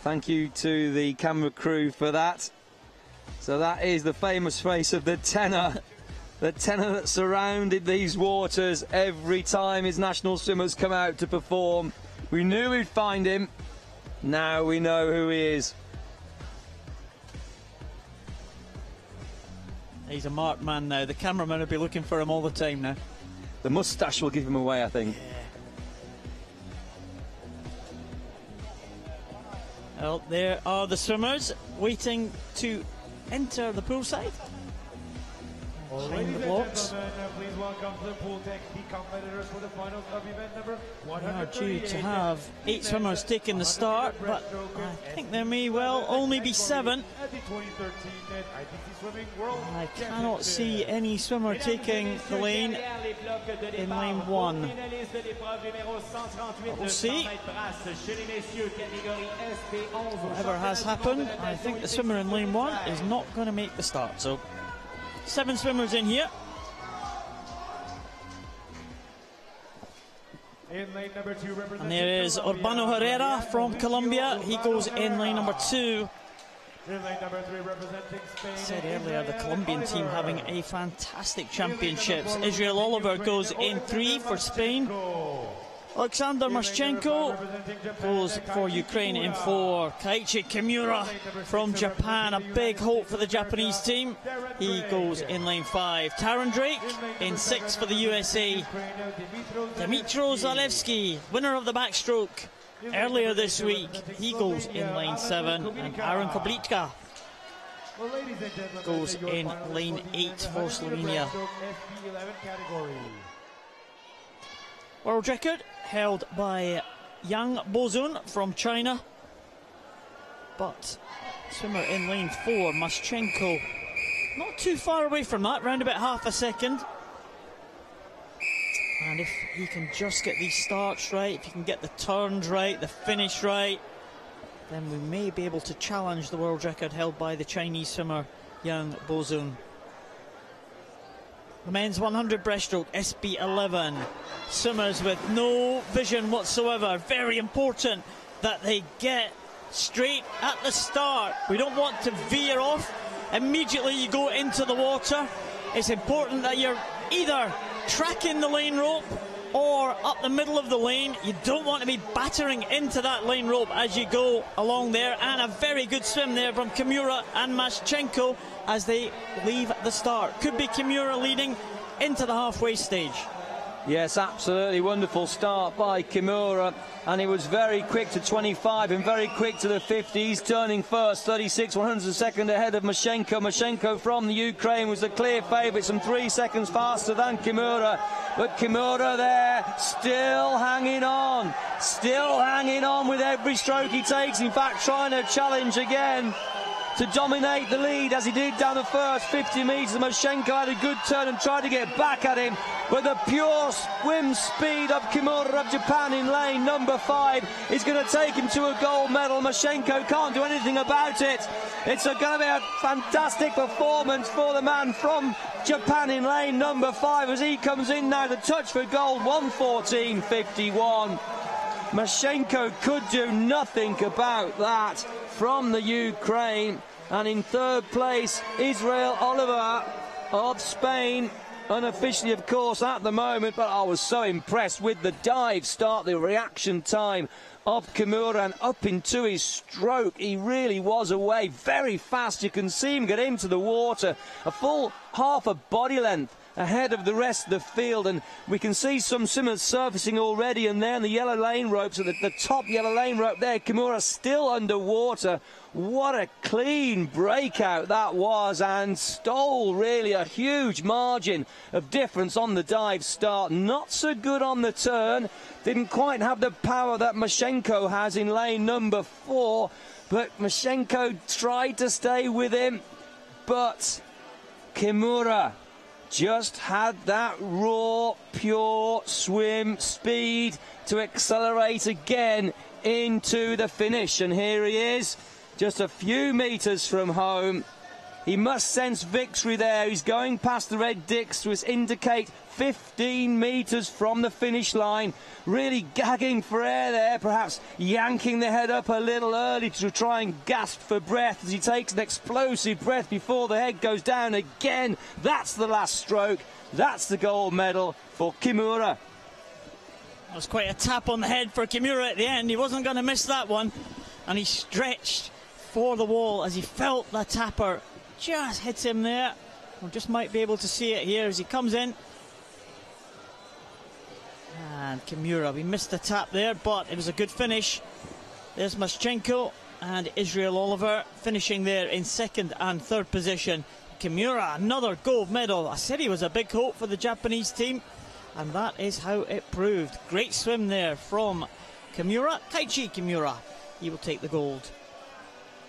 Thank you to the camera crew for that. So that is the famous face of the tenor. The tenor that surrounded these waters every time his national swimmers come out to perform. We knew we'd find him. Now we know who he is. He's a marked man now. The cameraman will be looking for him all the time now. The moustache will give him away, I think. Yeah. Well, there are the swimmers waiting to enter the poolside. Behind the blocks. Please welcome to the pool technique competitors for the finals of event number 138. We are due to have 8 swimmers taking the start, but I think there may well only be 7. At the 2013 IPC Swimming World I cannot see any swimmer taking the lane in lane 1. But we'll see. Whatever has happened, I think the swimmer in lane 1 is not going to make the start. So 7 swimmers in here. In lane number 2, and there is Urbano Herrera from Colombia. He goes in lane number 2. In lane number 3, representing Spain. I said earlier, the Colombian team having a fantastic championships. Israel Oliver goes in 3 for Spain. Alexander Maschenko goes for Ukraine in 4. Kaiichi Kimura from Japan, a big hope for the Japanese team. He goes in lane 5. Taron Drake in 6 for the USA. Dmytro Zalewski, winner of the backstroke earlier this week, he goes in lane 7. And Aaron Koblichka Well, ladies and gentlemen, goes in lane 8 for Slovenia. SB11 category. World record held by Yang Bozun from China. But swimmer in lane 4, Maschenko, not too far away from that, round about half a second. And if he can just get these starts right, if he can get the turns right, the finish right, then we may be able to challenge the world record held by the Chinese swimmer Yang Bozun. The men's 100 breaststroke, SB11. Swimmers with no vision whatsoever. Very important that they get straight at the start. We don't want to veer off. Immediately you go into the water. It's important that you're either tracking the lane rope or up the middle of the lane. You don't want to be battering into that lane rope as you go along there. And a very good swim there from Kimura and Maschenko as they leave the start. Could be Kimura leading into the halfway stage. Yes, absolutely wonderful start by Kimura, and he was very quick to 25 and very quick to the 50s, turning first, 36/100 a second ahead of Maschenko. Maschenko from the Ukraine was the clear favourite, some 3 seconds faster than Kimura, but Kimura there still hanging on with every stroke he takes. In fact, trying to challenge again to dominate the lead as he did down the first 50 metres. Maschenko had a good turn and tried to get back at him, but the pure swim speed of Kimura of Japan in lane number 5 is going to take him to a gold medal. Maschenko can't do anything about it. It's going to be a fantastic performance for the man from Japan in lane number 5 as he comes in now to touch for gold, 1:14.51. Maschenko could do nothing about that from the Ukraine. And in third place, Israel Oliver of Spain, unofficially of course at the moment, but I was so impressed with the dive start, the reaction time of Kimura, and up into his stroke. He really was away very fast. You can see him get into the water a full half a body length ahead of the rest of the field, and we can see some swimmers surfacing already, and there in the yellow lane ropes, at the top yellow lane rope there, Kimura still underwater. What a clean breakout that was, and stole really a huge margin of difference on the dive start. Not so good on the turn, didn't quite have the power that Maschenko has in lane number 4, but Maschenko tried to stay with him, but Kimura just had that raw, pure swim speed to accelerate again into the finish. And here he is, just a few metres from home. He must sense victory there. He's going past the red dicks to indicate 15 metres from the finish line. Really gagging for air there, perhaps yanking the head up a little early to try and gasp for breath as he takes an explosive breath before the head goes down again. That's the last stroke. That's the gold medal for Kimura. That was quite a tap on the head for Kimura at the end. He wasn't going to miss that one, and he stretched for the wall as he felt the tapper just hit him there. We just might be able to see it here as he comes in. And Kimura, we missed the tap there, but it was a good finish. There's Maschenko and Israel Oliver finishing there in second and third position. Kimura, another gold medal. I said he was a big hope for the Japanese team, and that is how it proved. Great swim there from Kimura, Taichi Kimura. He will take the gold.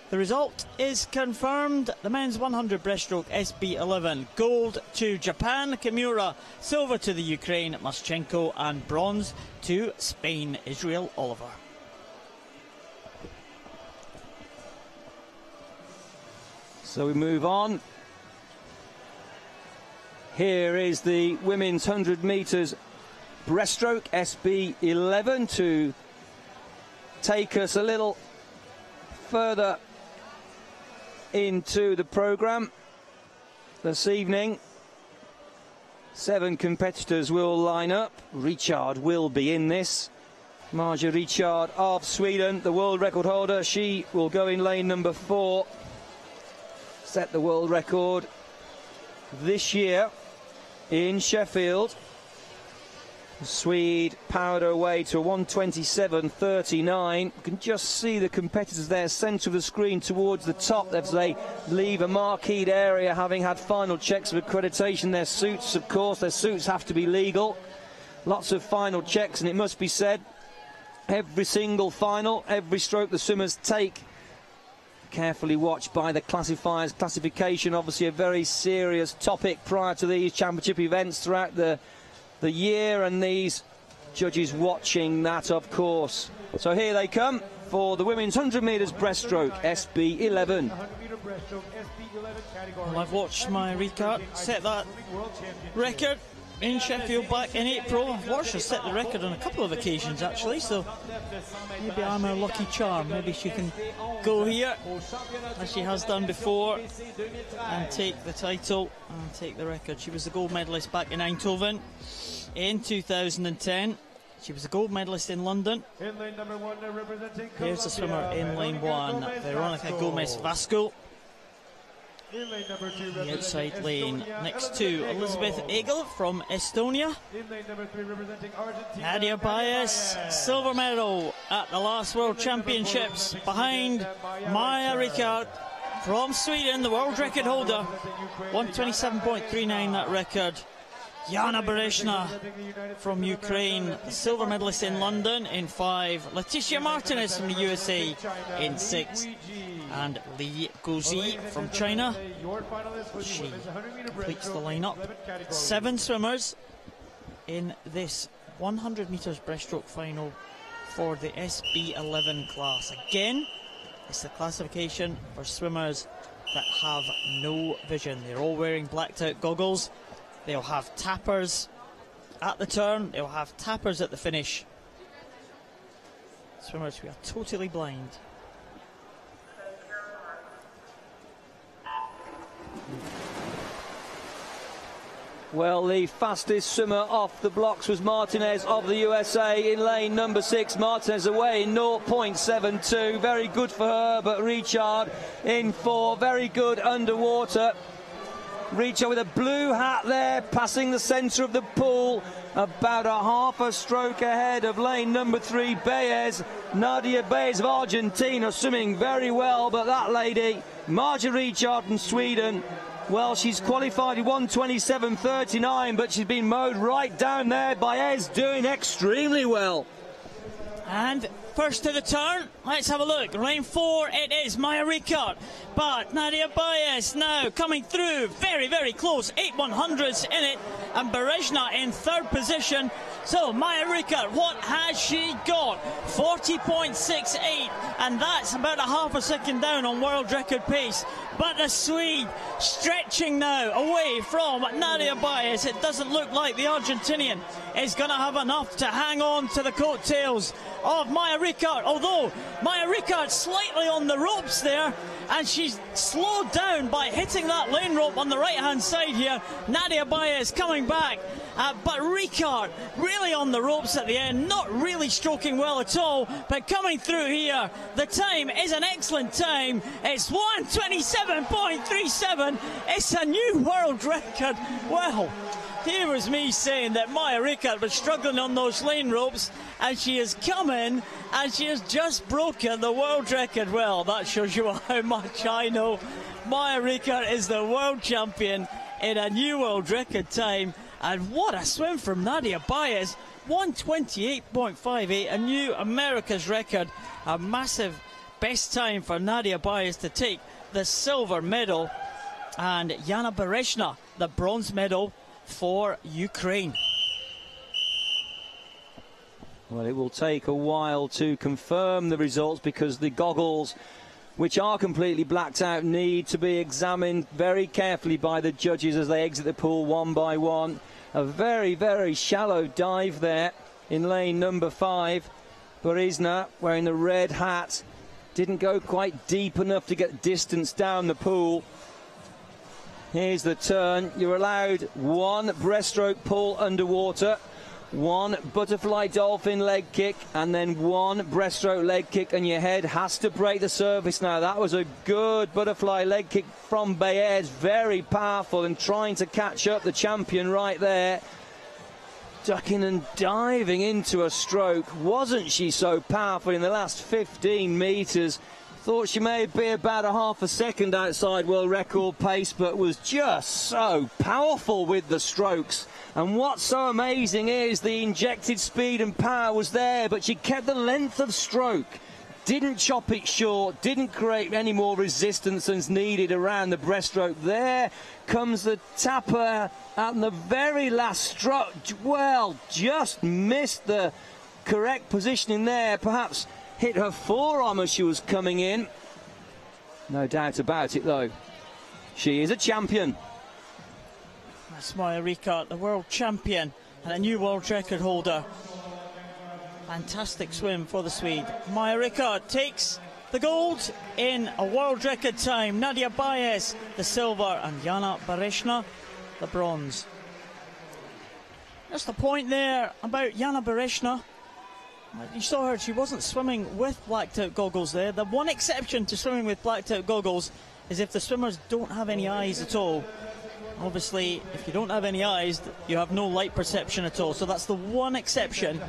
The result is confirmed. The men's 100 breaststroke SB11. Gold to Japan, Kimura. Silver to the Ukraine, Maschenko. And bronze to Spain, Israel Oliver. So we move on. Here is the women's 100 metres breaststroke SB11 to take us a little further into the programme this evening. 7 competitors will line up. Richard will be in this. Marja Richard of Sweden, the world record holder. She will go in lane number 4. Set the world record this year in Sheffield. The Swede powered her way to a 1:27.39. You can just see the competitors there, centre of the screen towards the top as they leave a marqueed area, having had final checks of accreditation. Their suits, of course, their suits have to be legal. Lots of final checks, and it must be said, every single final, every stroke the swimmers take, carefully watched by the classifiers. Classification, obviously a very serious topic prior to these championship events throughout the year, and these judges watching that, of course. So here they come for the women's 100 metres breaststroke, SB11. Well, I've watched my Ricard set that record in Sheffield back in April. I've watched her set the record on a couple of occasions actually, so maybe I'm her lucky charm. Maybe she can go here as she has done before and take the title and take the record. She was the gold medalist back in Eindhoven in 2010. She was a gold medalist in London. Here's the swimmer in lane 1, Veronica Gomez-Vasco. The outside lane next to Elizabeth Egel from Estonia. Nadia Baez, silver medal at the last World Championships, behind Maja Ricard from Sweden, the world record holder. 1:27.39 that record. Jana Bereshna from Ukraine, the silver medalist in London in 5. Leticia Martinez from the USA in 6. And Li Guzi from China. She completes the lineup. 7 swimmers in this 100 metres breaststroke final for the SB11 class. Again, it's the classification for swimmers that have no vision. They're all wearing blacked out goggles. They'll have tappers at the turn. They'll have tappers at the finish. Swimmers who are totally blind. Well, the fastest swimmer off the blocks was Martinez of the USA in lane number 6. Martinez away in 0.72. Very good for her, but Richard in 4. Very good underwater. Richard with a blue hat there, passing the centre of the pool. About a half a stroke ahead of lane number 3, Baez. Nadia Baez of Argentina swimming very well, but that lady, Marja Richard from Sweden, well, she's qualified in 1:27.39, but she's been mowed right down there. Baez doing extremely well. And first to the turn, let's have a look. Lane 4, it is Maja Ricard. But Nadia Baez now coming through, very, very close. 8/100ths in it, and Bereshna in 3rd position. So Maja Ricard, what has she got? 40.68, and that's about a half a second down on world record pace. But the Swede stretching now away from Nadia Baez. It doesn't look like the Argentinian is going to have enough to hang on to the coattails of Maja Ricard, although Maja Ricard slightly on the ropes there, and she's slowed down by hitting that lane rope on the right hand side here. Nadia Baez coming back, but Ricard really on the ropes at the end, not really stroking well at all, but coming through here. The time is an excellent time. It's 1:27.37. It's a new world record. Well, here was me saying that Maja Ricard was struggling on those lane ropes, and she has come in and she has just broken the world record. Well, that shows you how much I know. Maja Ricard is the world champion in a new world record time, and what a swim from Nadia Baez. 1:28.58, a new America's record, a massive best time for Nadia Baez to take the silver medal, and Jana Bereshna the bronze medal for Ukraine. Well, it will take a while to confirm the results because the goggles, which are completely blacked out, need to be examined very carefully by the judges as they exit the pool one by one. A very, very shallow dive there in lane number 5. Bereshna, wearing the red hat, didn't go quite deep enough to get distance down the pool. Here's the turn. You're allowed 1 breaststroke pull underwater, 1 butterfly dolphin leg kick, and then 1 breaststroke leg kick, and your head has to break the surface now. That was a good butterfly leg kick from Baez, very powerful, and trying to catch up the champion right there. ducking and diving into a stroke. Wasn't she so powerful in the last 15 metres? Thought she may be about a half a second outside world record pace, but was just so powerful with the strokes. And what's so amazing is the injected speed and power was there, but she kept the length of stroke. Didn't chop it short, didn't create any more resistance than's needed around the breaststroke. There comes the tapper at the very last stroke. Well, just missed the correct positioning there. Perhaps hit her forearm as she was coming in. No doubt about it, though. She is a champion. That's Maya Ricard, the world champion and a new world record holder. Fantastic swim for the Swede. Maya Ricard takes the gold in a world record time. Nadia Baez, the silver, and Jana Bereshna, the bronze. Just a point there about Jana Bereshna. You saw her, she wasn't swimming with blacked out goggles there. The one exception to swimming with blacked out goggles is if the swimmers don't have any eyes at all. Obviously, if you don't have any eyes, you have no light perception at all. So that's the one exception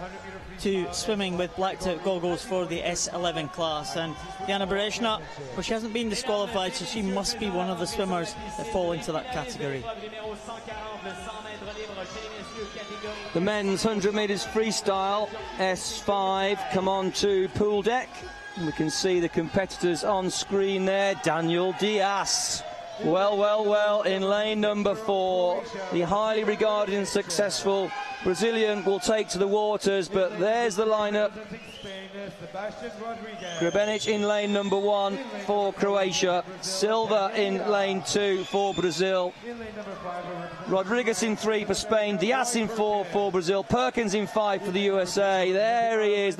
to swimming with blacked out goggles for the S11 class. And Jana Bereshna, well, she hasn't been disqualified, so she must be one of the swimmers that fall into that category. The men's 100 metres freestyle, S5, come on to pool deck. And we can see the competitors on screen there. Daniel Diaz. Well, in lane number 4. The highly regarded and successful Brazilian will take to the waters, but there's the lineup. Grebenic in lane number 1 for Croatia. Silva in lane 2 for Brazil. Rodriguez in 3 for Spain. Diaz in 4 for Brazil. Perkins in 5 for the USA. There he is,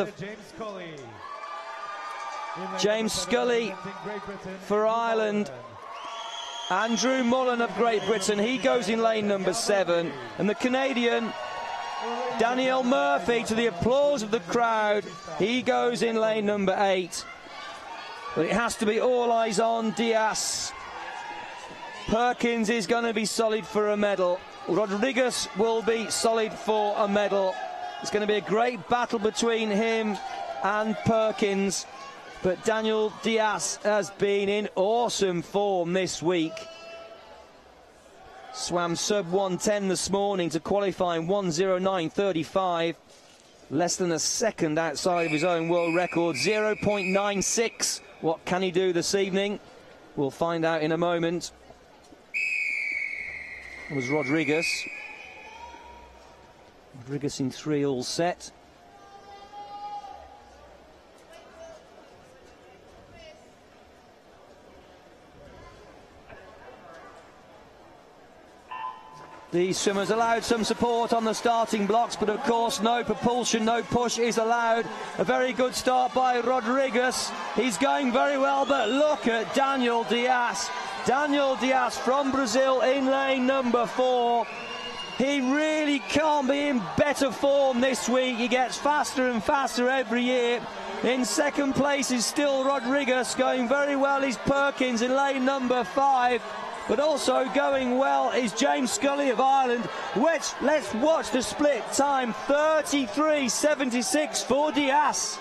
James Scully for Ireland. Andrew Mullen of Great Britain, he goes in lane number 7. And the Canadian Daniel Murphy, to the applause of the crowd, he goes in lane number 8. But it has to be all eyes on Diaz. Perkins is going to be solid for a medal. Rodriguez will be solid for a medal. It's going to be a great battle between him and Perkins. But Daniel Diaz has been in awesome form this week. Swam sub 110 this morning to qualify in 1:09.35. Less than a second outside of his own world record. 0.96. What can he do this evening? We'll find out in a moment. It was Rodriguez. Rodriguez in 3 all set. The swimmers allowed some support on the starting blocks, but of course no propulsion, no push is allowed. A very good start by Rodriguez. He's going very well, but look at Daniel Diaz. Daniel Diaz from Brazil in lane number 4. He really can't be in better form this week. He gets faster and faster every year. In second place is still Rodriguez, going very well is Perkins in lane number 5. But also going well is James Scully of Ireland. Let's watch the split time. 33.76 for Diaz.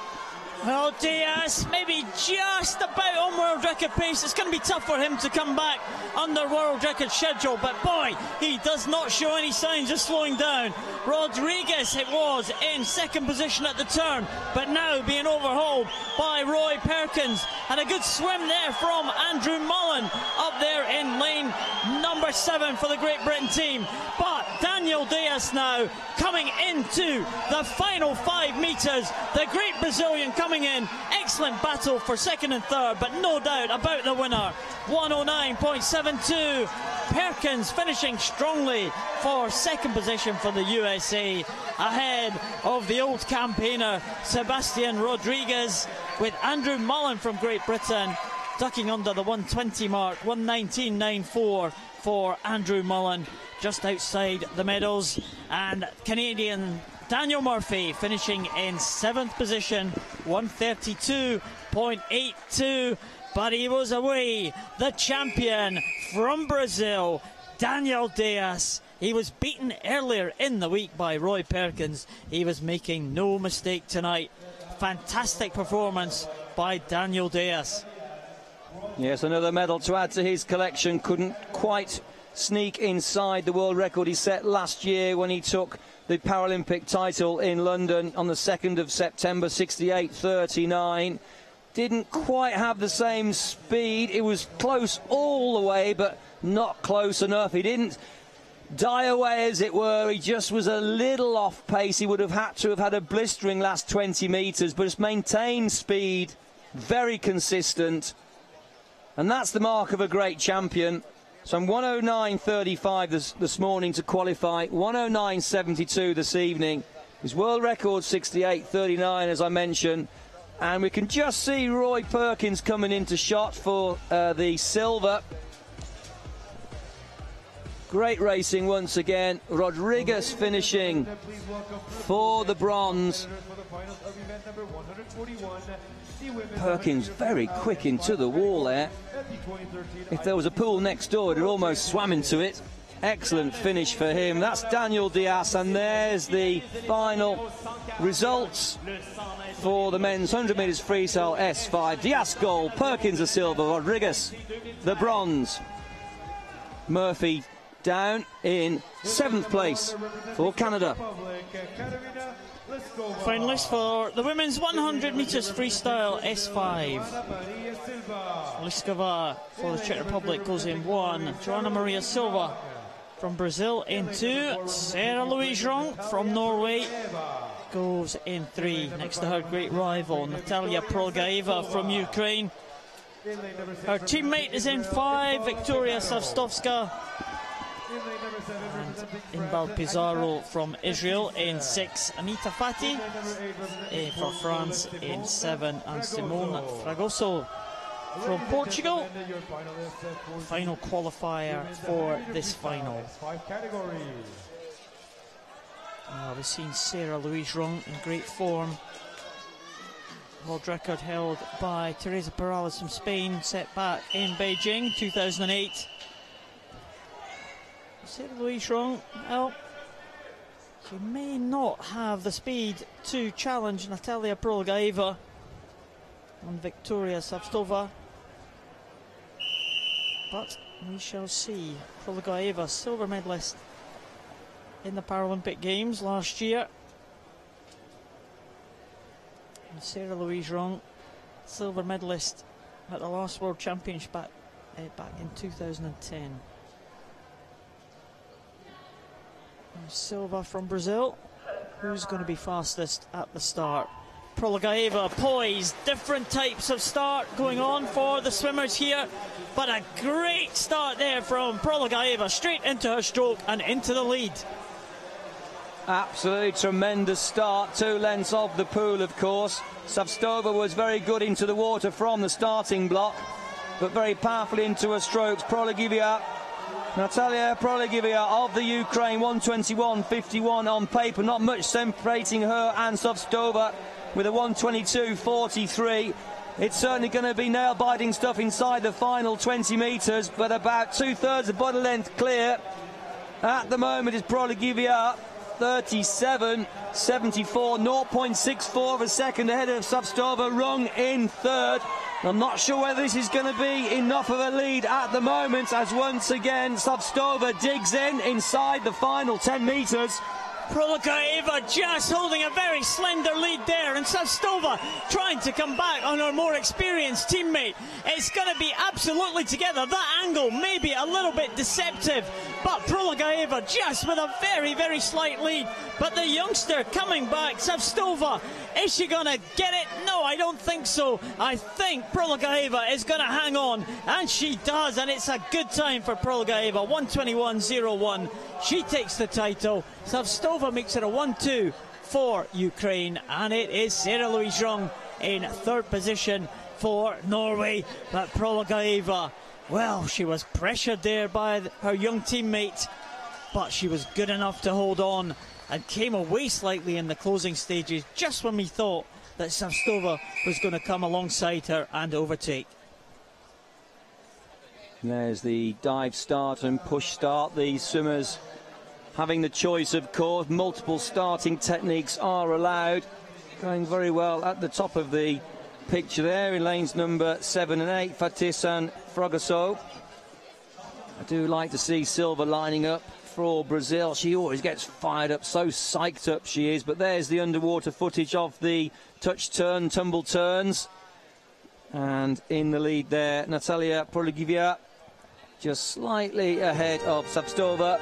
Well, Diaz maybe just about on world record pace. It's going to be tough for him to come back under world record schedule, but boy, he does not show any signs of slowing down. Rodriguez, it was in second position at the turn, but now being overhauled by Roy Perkins. And a good swim there from Andrew Mullen up there in lane number 7 for the Great Britain team. But Daniel Diaz now coming into the final 5 metres. The great Brazilian coming in. Excellent battle for second and third, but no doubt about the winner. 109.72. Perkins finishing strongly for second position for the USA, ahead of the old campaigner Sebastian Rodriguez, with Andrew Mullen from Great Britain ducking under the 120 mark. 119.94 for Andrew Mullen, just outside the medals. And Canadian Daniel Murphy finishing in 7th position, 132.82. But he was away. The champion from Brazil, Daniel Diaz, He was beaten earlier in the week by Roy Perkins. He was making no mistake tonight. Fantastic performance by Daniel Diaz. Yes, another medal to add to his collection. Couldn't quite sneak inside the world record he set last year when he took the Paralympic title in London on the 2nd of September, 68.39. Didn't quite have the same speed. It was close all the way, but not close enough. He didn't die away, as it were. He just was a little off pace. He would have had to have had a blistering last 20 metres, but just maintained speed, very consistent. And that's the mark of a great champion. So I'm 109.35 this morning to qualify, 109.72 this evening. His world record 68.39, as I mentioned. And we can just see Roy Perkins coming into shot for the silver. Great racing once again. Rodriguez finishing for the bronze. Perkins very quick into the wall there. If there was a pool next door, it had almost swam into it. Excellent finish for him. That's Daniel Diaz, and there's the final results for the men's 100 metres freestyle S5. Diaz gold, Perkins the silver, Rodriguez the bronze. Murphy down in 7th place for Canada. Finalist for the women's 100 metres freestyle S5. Liskova for the Czech Republic goes in 1. Joanna Maria Silva from Brazil in 2. Sarah Louise Rong from Norway goes in 3. Next to her great rival, Natalia Prolgaeva from Ukraine. Her teammate is in 5, Victoria Savstovska. And Inbal Pizarro from Israel in 6. Anita Fati for France in 7. And Simone Fragoso from Portugal. Final qualifier for this final. We've seen Sarah Louise Rong in great form. World record held by Teresa Perales from Spain, set back in Beijing 2008. Sarah Louise Rong, well, she may not have the speed to challenge Natalia Prolgaeva and Victoria Savstova, but we shall see. Prolgaeva, silver medalist in the Paralympic Games last year. And Sarah Louise Rong, silver medalist at the last World Championship back in 2010. Silva from Brazil. Who's going to be fastest at the start? Prolgaeva poised. Different types of start going on for the swimmers here, but a great start there from Prolgaeva, straight into her stroke and into the lead. Absolutely tremendous start, 2 lengths off the pool, of course. Savstova was very good into the water from the starting block, but very powerfully into her strokes. Natalia Prolgaeva of the Ukraine, 121.51 on paper. Not much separating her and Savstova with a 122.43. It's certainly going to be nail-biting stuff inside the final 20 metres, but about 2/3 of body length clear. At the moment is Prolgaeva, 37.74, 0.64 of a second ahead of Savstova. Rong in 3rd. I'm not sure whether this is going to be enough of a lead at the moment, as once again Savstova digs in inside the final 10 metres. Prolgaeva just holding a very slender lead there, and Savstova trying to come back on her more experienced teammate. It's going to be absolutely together. That angle may be a little bit deceptive, but Prolgaeva just with a very, very slight lead. But the youngster coming back, Savstova, is she going to get it? No, I don't think so. I think Prolgaeva is going to hang on, and she does, and it's a good time for Prolgaeva, 121.01. She takes the title. Savstova makes it a 1-2 for Ukraine, and it is Sarah Louise Rong in 3rd position for Norway. But Prolgaeva, well, she was pressured there by her young teammate, but she was good enough to hold on and came away slightly in the closing stages, just when we thought that Savstova was going to come alongside her and overtake. There's the dive start and push start. The swimmers having the choice, of course. Multiple starting techniques are allowed. Going very well at the top of the picture there in lanes number 7 and 8, Fatis and Fragasso. I do like to see Silva lining up for Brazil. She always gets fired up, so psyched up she is. But there's the underwater footage of the touch turn, tumble turns. And in the lead there, Natalia Proligivia, just slightly ahead of Savstova.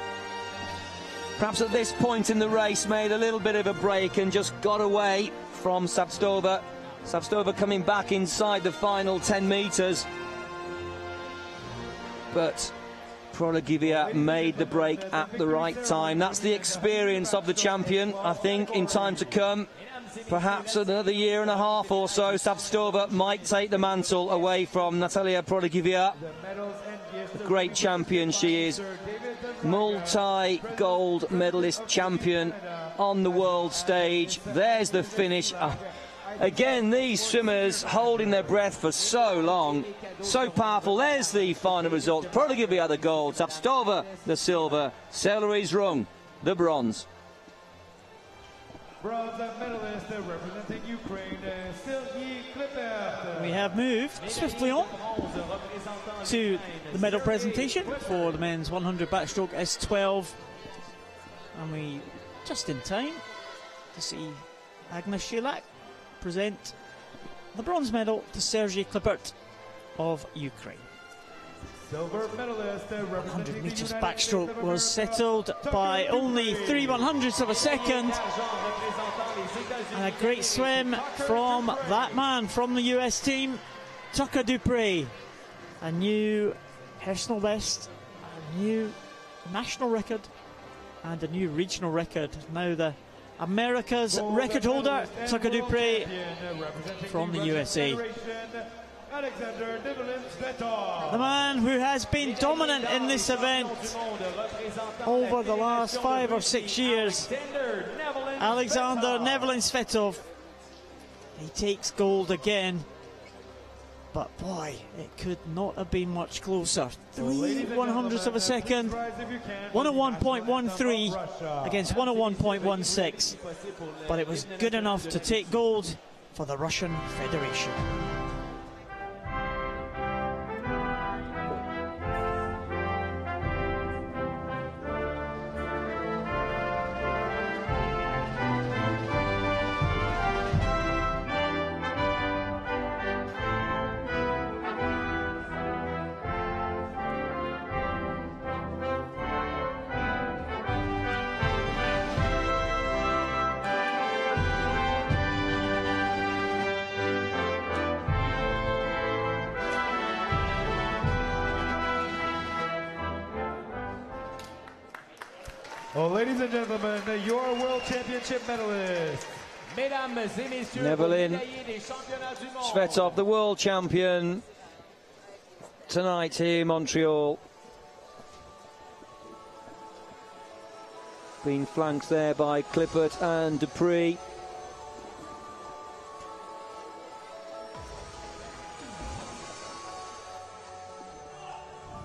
Perhaps at this point in the race made a little bit of a break and just got away from Savstova. Savstova coming back inside the final 10 metres. But Proligivia made the break at the right time. That's the experience of the champion, I think, in time to come. Perhaps another year and a half or so, Savstova might take the mantle away from Natalia Proligivia. A great champion she is. Multi-gold medalist champion on the world stage. There's the finish. Again, these swimmers holding their breath for so long. So powerful. There's the final results. Proligivia the gold, Savstova the silver, Celery's Rung the bronze. Bronze medalist representing Ukraine, Sylvie Clippert. We have moved swiftly on to the medal presentation for the men's 100 backstroke S12. And we just in time to see Agnes Shilak present the bronze medal to Sergei Clippert of Ukraine. Silver medalist 100 metres backstroke was settled by only 3/100ths of a second. And a great swim from that man from the US team, Tucker Dupree. A new personal best, a new national record, and a new regional record. Now the America's record holder, Tucker Dupree from the USA. The man who has been dominant in this event over the last 5 or 6 years, Alexander Nevelin Svetov. He takes gold again, but boy, it could not have been much closer. 3/100ths of a second, 101.13 against 101.16, but it was good enough to take gold for the Russian Federation. Well, ladies and gentlemen, your World Championship medalist. Nevelin Svetov, the world champion tonight here in Montreal. Being flanked there by Clippert and Dupree.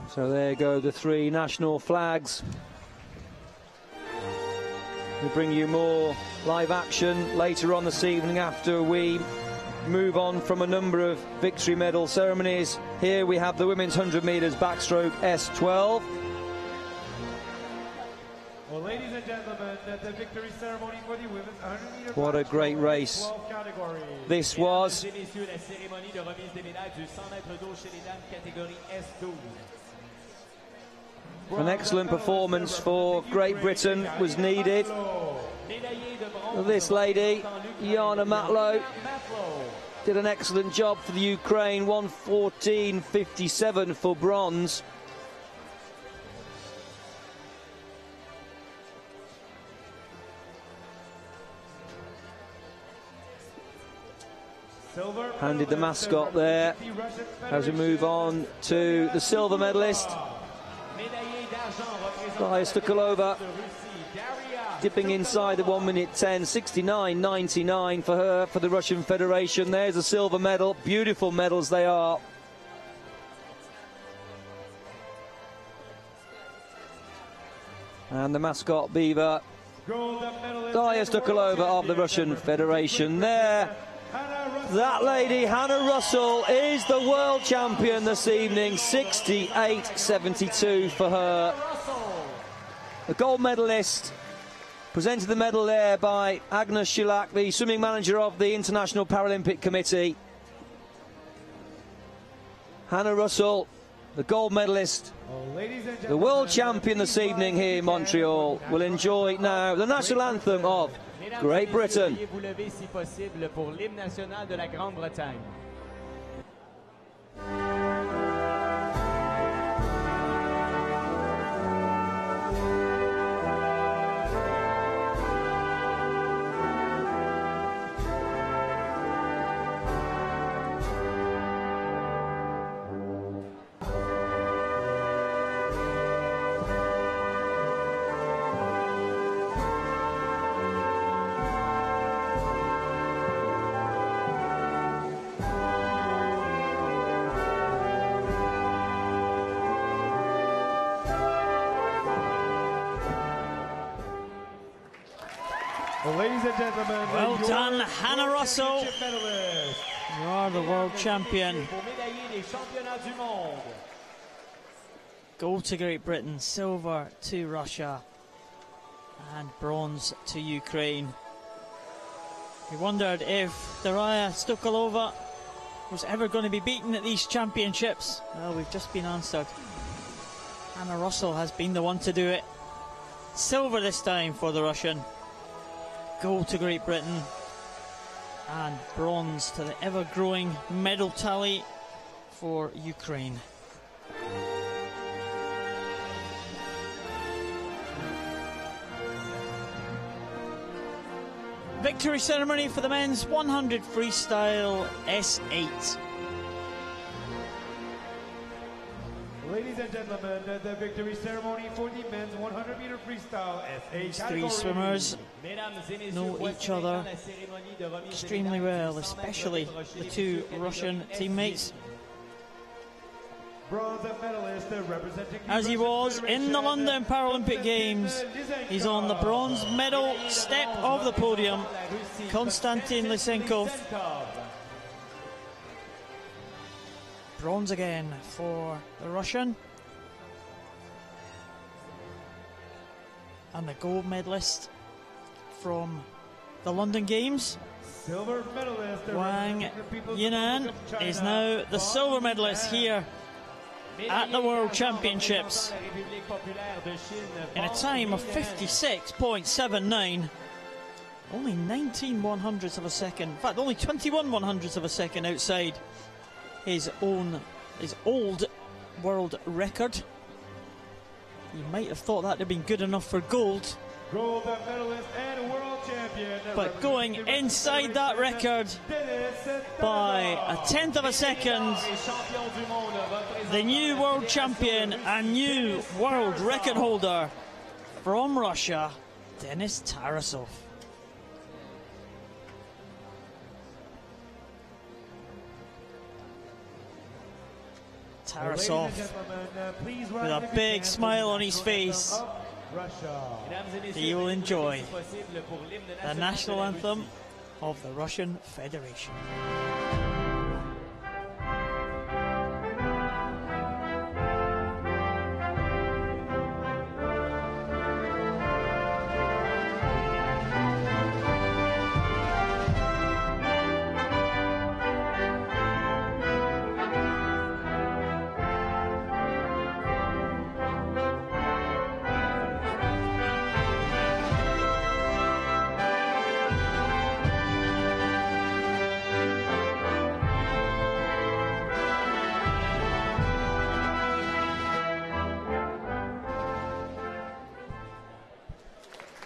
So there go the 3 national flags. We bring you more live action later on this evening after we move on from a number of victory medal ceremonies. Here we have the women's 100 metres backstroke S12. Well, ladies and gentlemen, the victory ceremony for the women's 100 metre What a great race this was. An excellent performance for Great Britain was needed. This lady, Jana Matlow, did an excellent job for the Ukraine, 1:14.57 for bronze. Handed the mascot there as we move on to the silver medalist. Raya Stukalova, dipping inside the 1 minute 10, 69.99 for her, for the Russian Federation. There's a silver medal. Beautiful medals they are. And the mascot beaver, Darya Stukalova of the Russian Federation there. That lady, Hannah Russell, is the world champion this evening. 68.72 for her. The gold medalist. Presented the medal there by Agnes Shilak, the swimming manager of the International Paralympic Committee. Hannah Russell, the gold medalist, the world champion this evening here in Montreal, will enjoy now the national anthem of Great Britain. Well, ladies and gentlemen, well done, Hannah Russell. You are the world champion. Gold to Great Britain, silver to Russia, and bronze to Ukraine. We wondered if Darya Stukalova was ever going to be beaten at these championships. Well, we've just been answered. Hannah Russell has been the one to do it. Silver this time for the Russian. Gold to Great Britain, and bronze to the ever-growing medal tally for Ukraine. Victory ceremony for the men's 100 freestyle S8. Ladies and gentlemen, the victory ceremony for the men's 100-meter freestyle S8. These three swimmers know each other extremely well, especially the two Russian teammates. As he was in the London Paralympic Games, he's on the bronze medal step of the podium, Konstantin Lysenkov. Bronze again for the Russian. And the gold medalist from the London Games, silver medalist Wang Yinan, is now the silver medalist here at the World Championships in a time of 56.79. Only 19 100ths of a second, in fact only 21 100ths of a second outside his old world record. You might have thought that would have been good enough for gold. Gold medalist and world champion. But going inside that record by a tenth of a second, the new world champion and new world record holder from Russia, Denis Tarasov. Tarasov with a big smile on his face. He will enjoy the national anthem of the Russian Federation.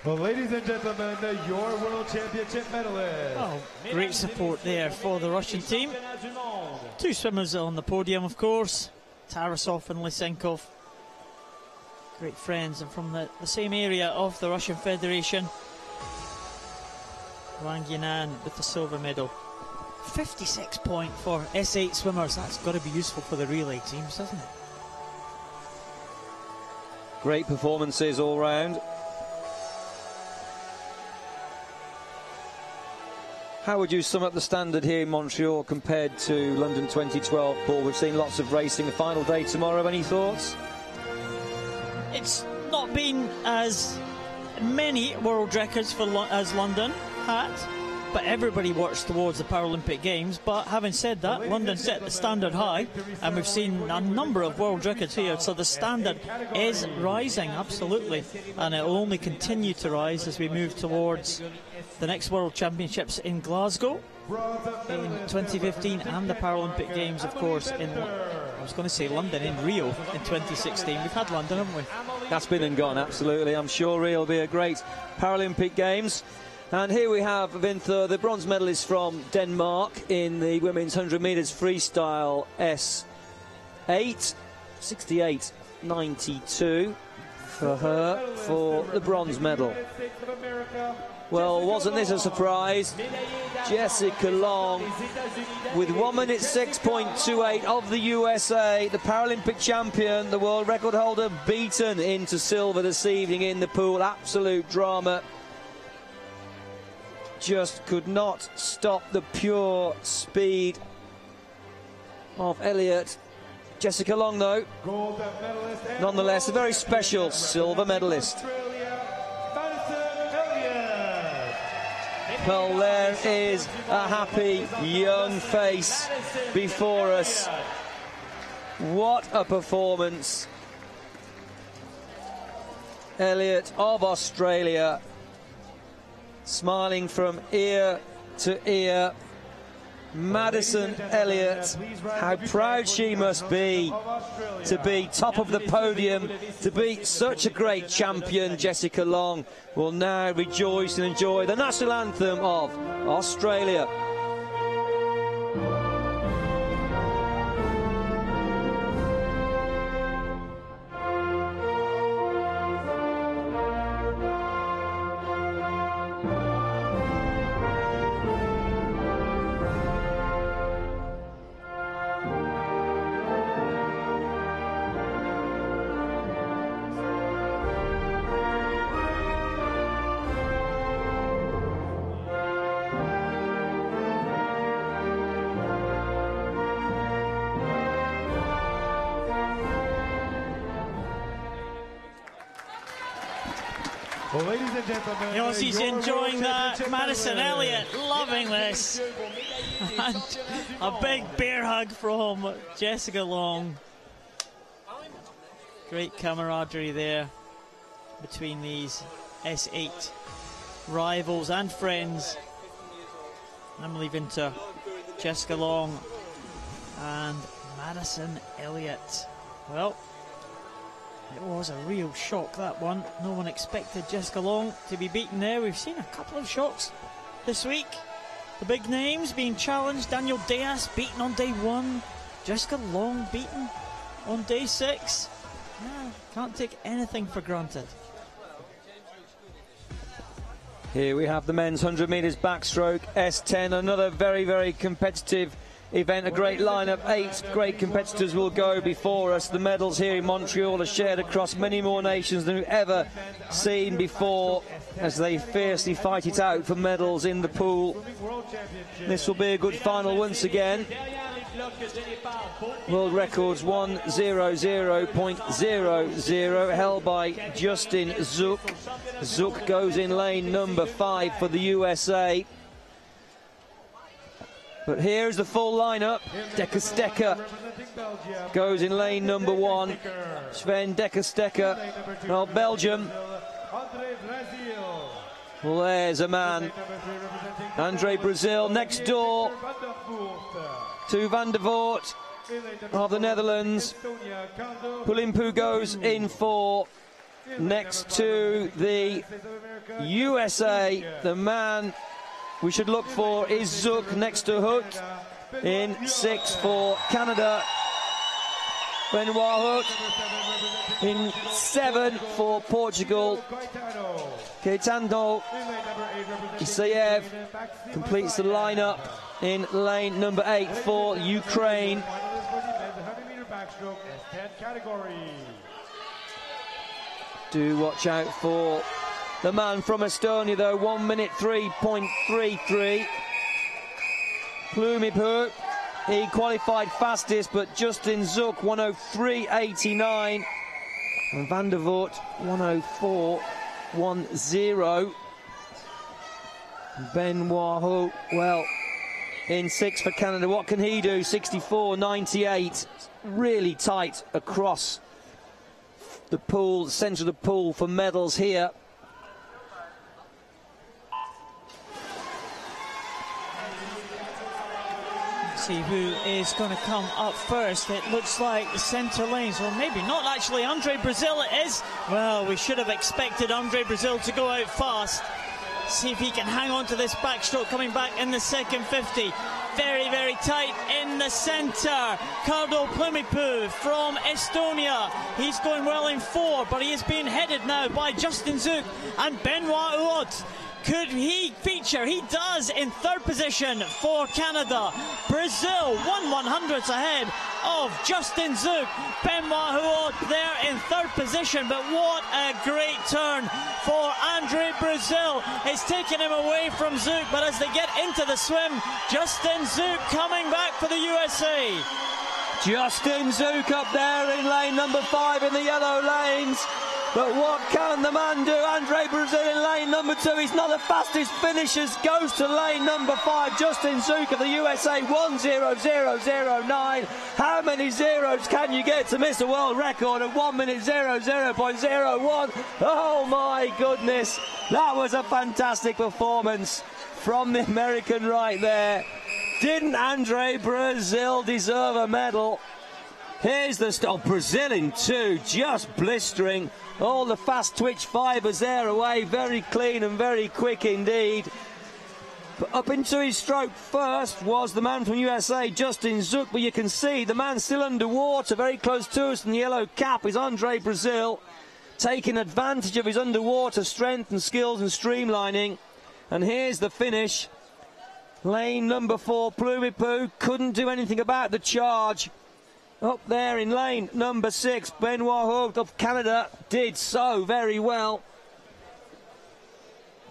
Well, ladies and gentlemen, your World Championship medalist. Oh, great support there for the Russian team. Two swimmers on the podium, of course, Tarasov and Lysenkov. Great friends and from the same area of the Russian Federation. Wang Yinan with the silver medal. 56 point for S8 swimmers. That's got to be useful for the relay teams, doesn't it? Great performances all round. How would you sum up the standard here in Montreal compared to London 2012, Paul? We've seen lots of racing. The final day tomorrow. Any thoughts? It's not been as many world records as London had, but everybody works towards the Paralympic Games. But having said that, London set the standard high, and we've seen a number of world records here, so the standard is rising, absolutely, and it will only continue to rise as we move towards the next World Championships in Glasgow in 2015, and the Paralympic Games, of course, in, I was going to say London, in Rio in 2016. We've had London, haven't we? That's been and gone, absolutely. I'm sure Rio will be a great Paralympic Games. And here we have Vinther, the bronze medalist from Denmark in the women's 100 metres freestyle S8, 68.92 for her for the bronze medal. Well, wasn't this a surprise? Jessica Long with 1 minute 6.28 of the USA, the Paralympic champion, the world record holder, beaten into silver this evening in the pool. Absolute drama. Just could not stop the pure speed of Elliott. Jessica Long, though, nonetheless, a very special silver medalist. Well, there is a happy young face before us. What a performance. Elliott of Australia, smiling from ear to ear. Madison Elliott, how proud she must be to be top of the podium, to beat such a great champion. Jessica Long will now rejoice and enjoy the national anthem of Australia. Well, ladies and gentlemen, the Aussies enjoying that. Madison Elliott loving this. And a big bear hug from Jessica Long. Great camaraderie there between these S8 rivals and friends. Emily Vinther, Jessica Long and Madison Elliott. Well, it was a real shock, that one. No one expected Jessica Long to be beaten there. We've seen a couple of shocks this week. The big names being challenged. Daniel Diaz beaten on day 1. Jessica Long beaten on day 6. Yeah, can't take anything for granted. Here we have the men's 100 metres backstroke S10. Another very, very competitive event, a great lineup. 8 great competitors will go before us. The medals here in Montreal are shared across many more nations than we've ever seen before, as they fiercely fight it out for medals in the pool. This will be a good final once again. World records 1:00.00 held by Justin Zook. Zook goes in lane number 5 for the USA. But here's the full lineup. Dekker Stekker goes in lane number 1. Sven Dekker Stekker, well, Belgium. Well, there's a man. Andre Brazil next door to Van der Voort of the Netherlands. Pulimpu goes in 4. Next to the USA, the man we should look for is Zook next to Hout in 6 for Canada. Benoit Hout in 7 for Portugal. Caetano Isaev completes the lineup in lane number 8 for Ukraine. Do watch out for the man from Estonia, though. 1 minute 3.33. Plumipu, he qualified fastest, but Justin Zook 103.89. And Van der Voort 104.10. Benoit Ho, well, in 6th for Canada. What can he do? 64.98. Really tight across the pool, the centre of the pool for medals here. See who is going to come up first. It looks like the centre lanes, or maybe not actually. Andre Brazil it is. Well, we should have expected Andre Brazil to go out fast. See if he can hang on to this backstroke coming back in the second 50. Very, very tight in the centre. Cardo Plumipu from Estonia. He's going well in 4, but he is being headed now by Justin Zook and Benoit Huot. Could he feature? He does in 3rd position for Canada. Brazil 1/100ths ahead of Justin Zook. Benoit Huot there in 3rd position, but what a great turn for Andre Brazil. It's taken him away from Zook, but as they get into the swim, Justin Zook coming back for the USA. Justin Zook up there in lane number 5 in the yellow lanes. But what can the man do? Andre Brazil in lane number 2. He's not the fastest finishers. Goes to lane number 5. Justin Zook of the USA 1:00.09. How many zeros can you get to miss a world record of 1 minute 00.01? Oh my goodness. That was a fantastic performance from the American right there. Didn't Andre Brazil deserve a medal? Here's the Brazil in 2, just blistering. All the fast twitch fibres there away, very clean and very quick indeed. But up into his stroke first was the man from USA, Justin Zook, but you can see the man still underwater, very close to us in the yellow cap is Andre Brazil, taking advantage of his underwater strength and skills and streamlining. And here's the finish. Lane number 4, Plumipu, couldn't do anything about the charge. Up there in lane number 6, Benoit Huot of Canada did so very well.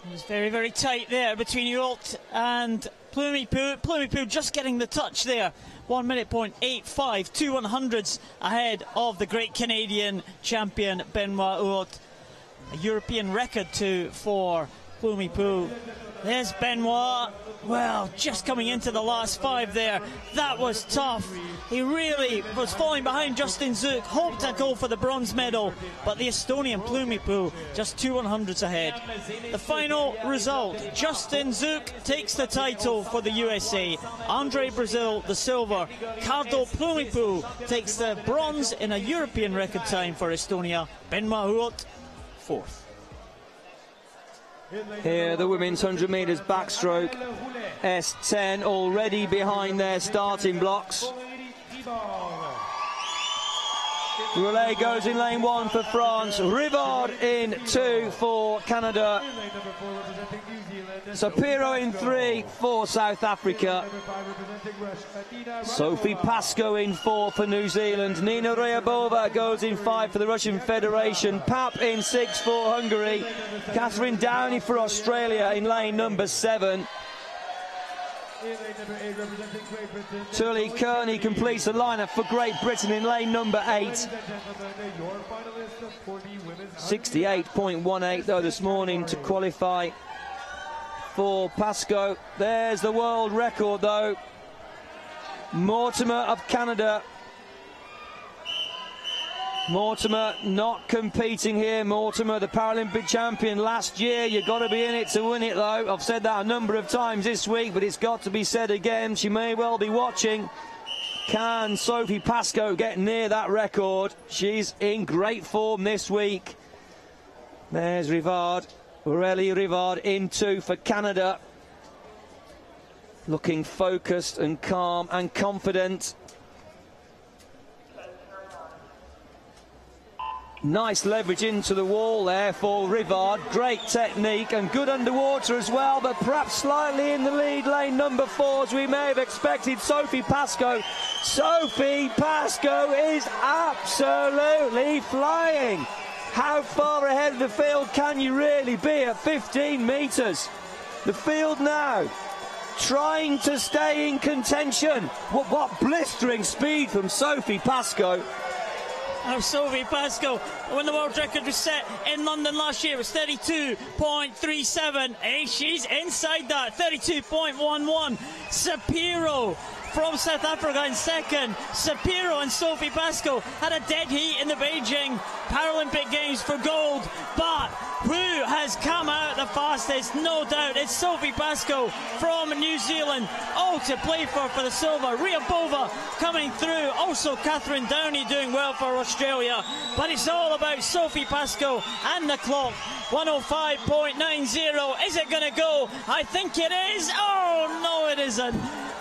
It was very, very tight there between Huot and Plumipu. Plumipu just getting the touch there. 1 minute 0.85, 2/100ths ahead of the great Canadian champion Benoit Huot. A European record too for Plumipu. There's Benoit. Well, just coming into the last 5 there. That was tough. He really was falling behind Justin Zook. Hoped to go for the bronze medal, but the Estonian Plumipu just 2/100ths ahead. The final result, Justin Zook takes the title for the USA. Andre Brazil the silver. Cardo Plumipu takes the bronze in a European record time for Estonia. Benoit Huot 4th. Here the women's 100 metres backstroke, S10 already behind their starting blocks. Relay goes in lane 1 for France, Rivard in 2 for Canada, Sapiro in 3 for South Africa, Sophie Pascoe in 4 for New Zealand, Nina Ryabova goes in 5 for the Russian Federation, Pap in 6 for Hungary, Catherine Downey for Australia in lane number 7. Tully Kearney completes the lineup for Great Britain in lane number 8. 68.18 though this morning to qualify for Pascoe. There's the world record though. Mortimer of Canada. Mortimer not competing here. Mortimer, the Paralympic champion last year. You've got to be in it to win it, though. I've said that a number of times this week, but it's got to be said again. She may well be watching. Can Sophie Pascoe get near that record? She's in great form this week. There's Rivard. Aurélie Rivard in 2 for Canada. Looking focused and calm and confident. Nice leverage into the wall there for Rivard. Great technique and good underwater as well, but perhaps slightly in the lead. Lane number 4 as we may have expected. Sophie Pascoe. Sophie Pascoe is absolutely flying. How far ahead of the field can you really be at 15 metres? The field now trying to stay in contention. What blistering speed from Sophie Pascoe. Oh, Sophie Pascoe, when the world record was set in London last year, it was 32.37. Hey, she's inside that, 32.11. Sapiro from South Africa in second. Sapiro and Sophie Pascoe had a dead heat in the Beijing Paralympic Games for gold, but who has come out the fastest? No doubt it's Sophie Pascoe from New Zealand. Oh, to play for the silver. Ryabova coming through. Also Catherine Downey doing well for Australia. But it's all about Sophie Pascoe and the clock. 105.90. Is it going to go? I think it is. Oh, no, it isn't.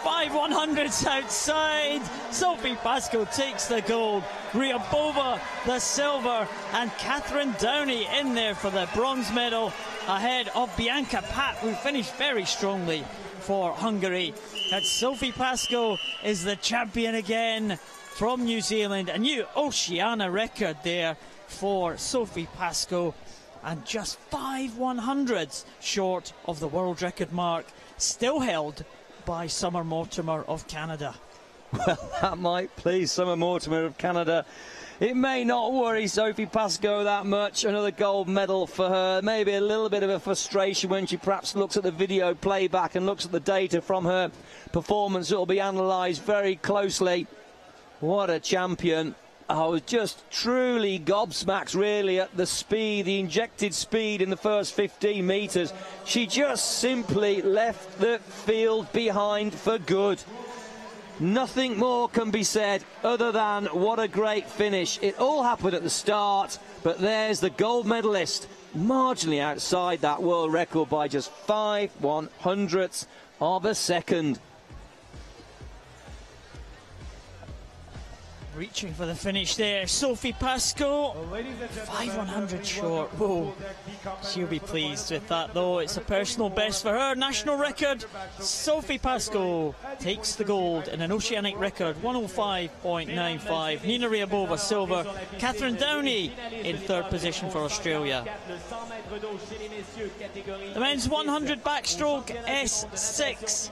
5 100s outside. Sophie Pascoe takes the gold. Ryabova the silver, and Catherine Downey in there for the bronze medal ahead of Bianca Pat, who finished very strongly for Hungary. And Sophie Pascoe is the champion again from New Zealand. A new Oceania record there for Sophie Pascoe, and just 5 100s short of the world record mark, still held by Summer Mortimer of Canada. Well, that might please Summer Mortimer of Canada. It may not worry Sophie Pascoe that much. Another gold medal for her. Maybe a little bit of a frustration when she perhaps looks at the video playback and looks at the data from her performance. It will be analysed very closely. What a champion. I was just truly gobsmacked, really, at the speed, the injected speed in the first 15 metres. She just simply left the field behind for good. Nothing more can be said other than what a great finish. It all happened at the start, but there's the gold medalist, marginally outside that world record by just 5 100ths of a second. Reaching for the finish there, Sophie Pascoe, 5 100 short. Whoa, she'll be pleased with that though. It's a personal best for her, national record. Sophie Pascoe takes the gold in an oceanic record, 105.95. Nina Ryabova silver, Catherine Downey in third position for Australia. The men's 100 backstroke S6.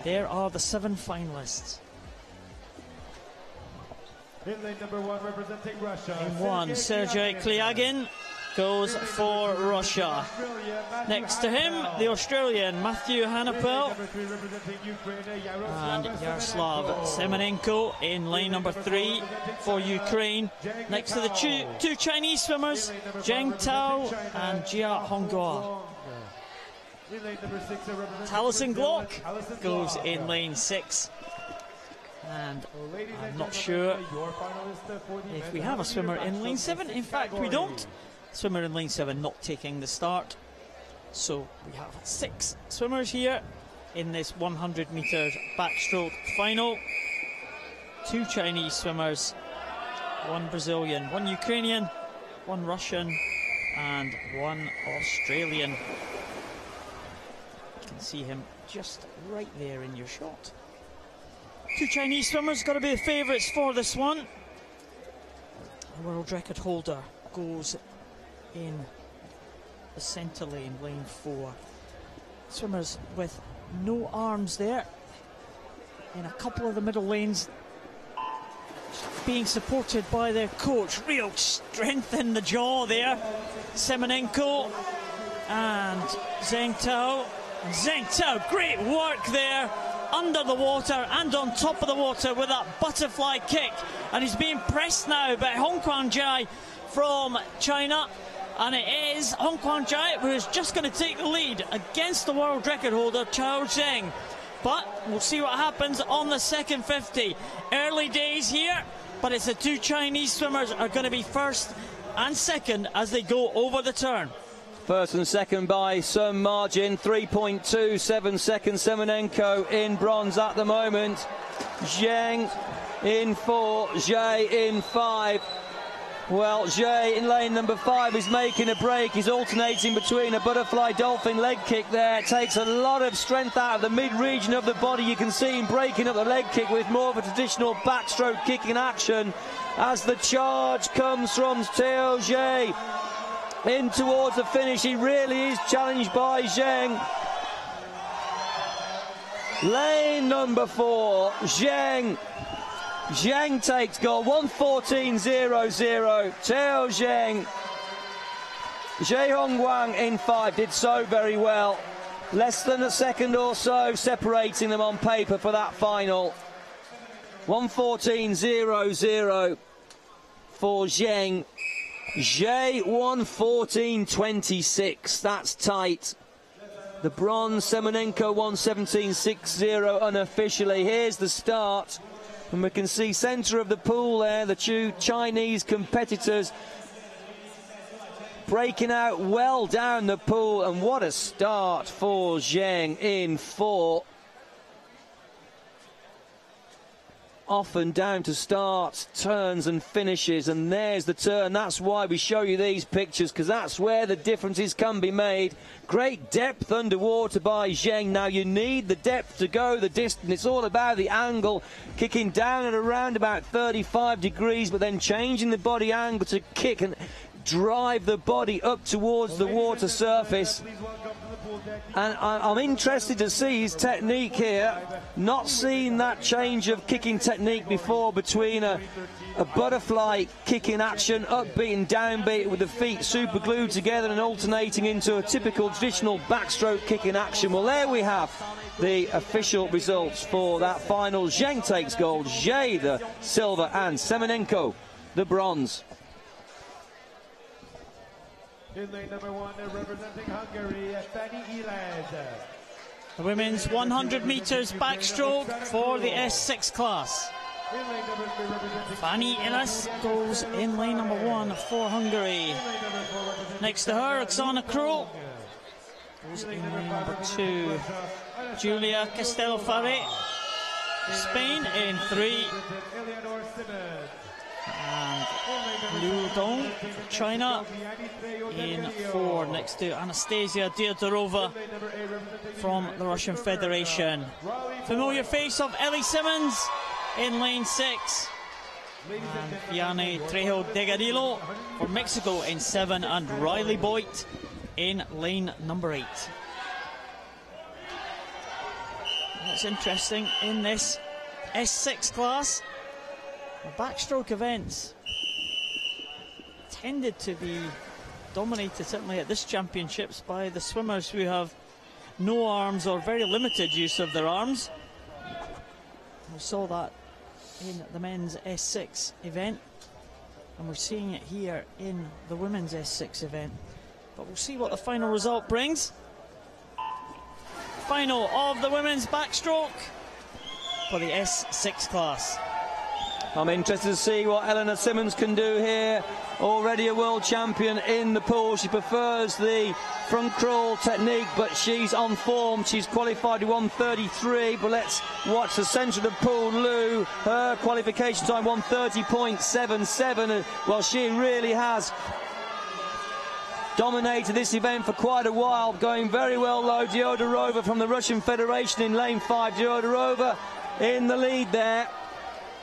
There are the 7 finalists. In lane number 1, representing Russia. In 1, Sergei Klyagin goes for Russia. Next to him, the Australian Matthew Hanapel and Yaroslav Semenenko in lane number 3 for Ukraine. Next to the two Chinese swimmers, Zheng Tao and Jia Hongguo. Taliesin Glock goes in lane 6. And I'm not sure if we have a swimmer in lane 7. In fact, we don't. Swimmer in lane 7 not taking the start. So we have 6 swimmers here in this 100 metres backstroke final. 2 Chinese swimmers, 1 Brazilian, 1 Ukrainian, 1 Russian and 1 Australian. You can see him just right there in your shot. 2 Chinese swimmers got to be the favourites for this one. The world record holder goes in the centre lane, lane 4. Swimmers with no arms there. In a couple of the middle lanes, being supported by their coach. Real strength in the jaw there. Semenenko and Zheng Tao. Zheng Tao, great work there. Under the water and on top of the water with that butterfly kick, and he's being pressed now by Hong Kuang-Jai from China, and it is Hong Kuang-Jai who is just going to take the lead against the world record holder Chao Zheng. But we'll see what happens on the second 50. Early days here, but it's the 2 Chinese swimmers are going to be first and second as they go over the turn. First and second by some margin, 3.27 seconds. Semenenko in bronze at the moment. Zheng in 4, Zhai in 5. Well, Jay in lane number 5 is making a break. He's alternating between a butterfly dolphin leg kick there. It takes a lot of strength out of the mid-region of the body. You can see him breaking up the leg kick with more of a traditional backstroke kicking action as the charge comes from Teo Jay in towards the finish. He really is challenged by Zheng. Lane number 4, Zheng. Zheng takes goal, 1:14.00. Teo Zheng. Zhehong Wang in 5 did so very well. Less than a second or so separating them on paper for that final. 1:14.00 for Zheng. Zhe 1:14.26. That's tight. The bronze, Semenenko 1:17.60 unofficially. Here's the start. And we can see centre of the pool there, the two Chinese competitors breaking out well down the pool. And what a start for Zheng in 4. Off and down to start, turns and finishes, and there's the turn. That's why we show you these pictures, because that's where the differences can be made. Great depth underwater by Zheng. Now you need the depth to go the distance. It's all about the angle, kicking down at around about 35 degrees, but then changing the body angle to kick and drive the body up towards the water surface. And I'm interested to see his technique here. Not seen that change of kicking technique before between a butterfly kicking action, upbeat and downbeat with the feet super glued together and alternating into a typical traditional backstroke kicking action. Well, there we have the official results for that final. Zheng takes gold, Zhe the silver, and Semenenko the bronze. In lane number 1, representing Hungary, Fanny Ilaz. The women's 100 metres backstroke for the S6 class. Fanny Ilaz goes in lane number 1 for Hungary. Next to her, Oksana Kroll goes in lane number 2. Julia Castello-Farre, Spain in 3. And Liu Dong, China, in 4, next to Anastasia Diodorova from the Russian Federation. Familiar face of Ellie Simmons in lane 6. And Vianney Trejo Delgadillo for Mexico in 7, and Riley Boyd in lane number 8. What's interesting in this S6 class, the backstroke events tended to be dominated, certainly at this championships, by the swimmers who have no arms or very limited use of their arms. We saw that in the men's S6 event, and we're seeing it here in the women's S6 event. But we'll see what the final result brings. Final of the women's backstroke for the S6 class. I'm interested to see what Eleanor Simmons can do here. Already a world champion in the pool. She prefers the front crawl technique, but she's on form. She's qualified to 1:33, but let's watch the centre of the pool. Lou, her qualification time 1:30.77. Well, she really has dominated this event for quite a while, going very well low. Diodorova from the Russian Federation in lane 5. Diodorova in the lead there.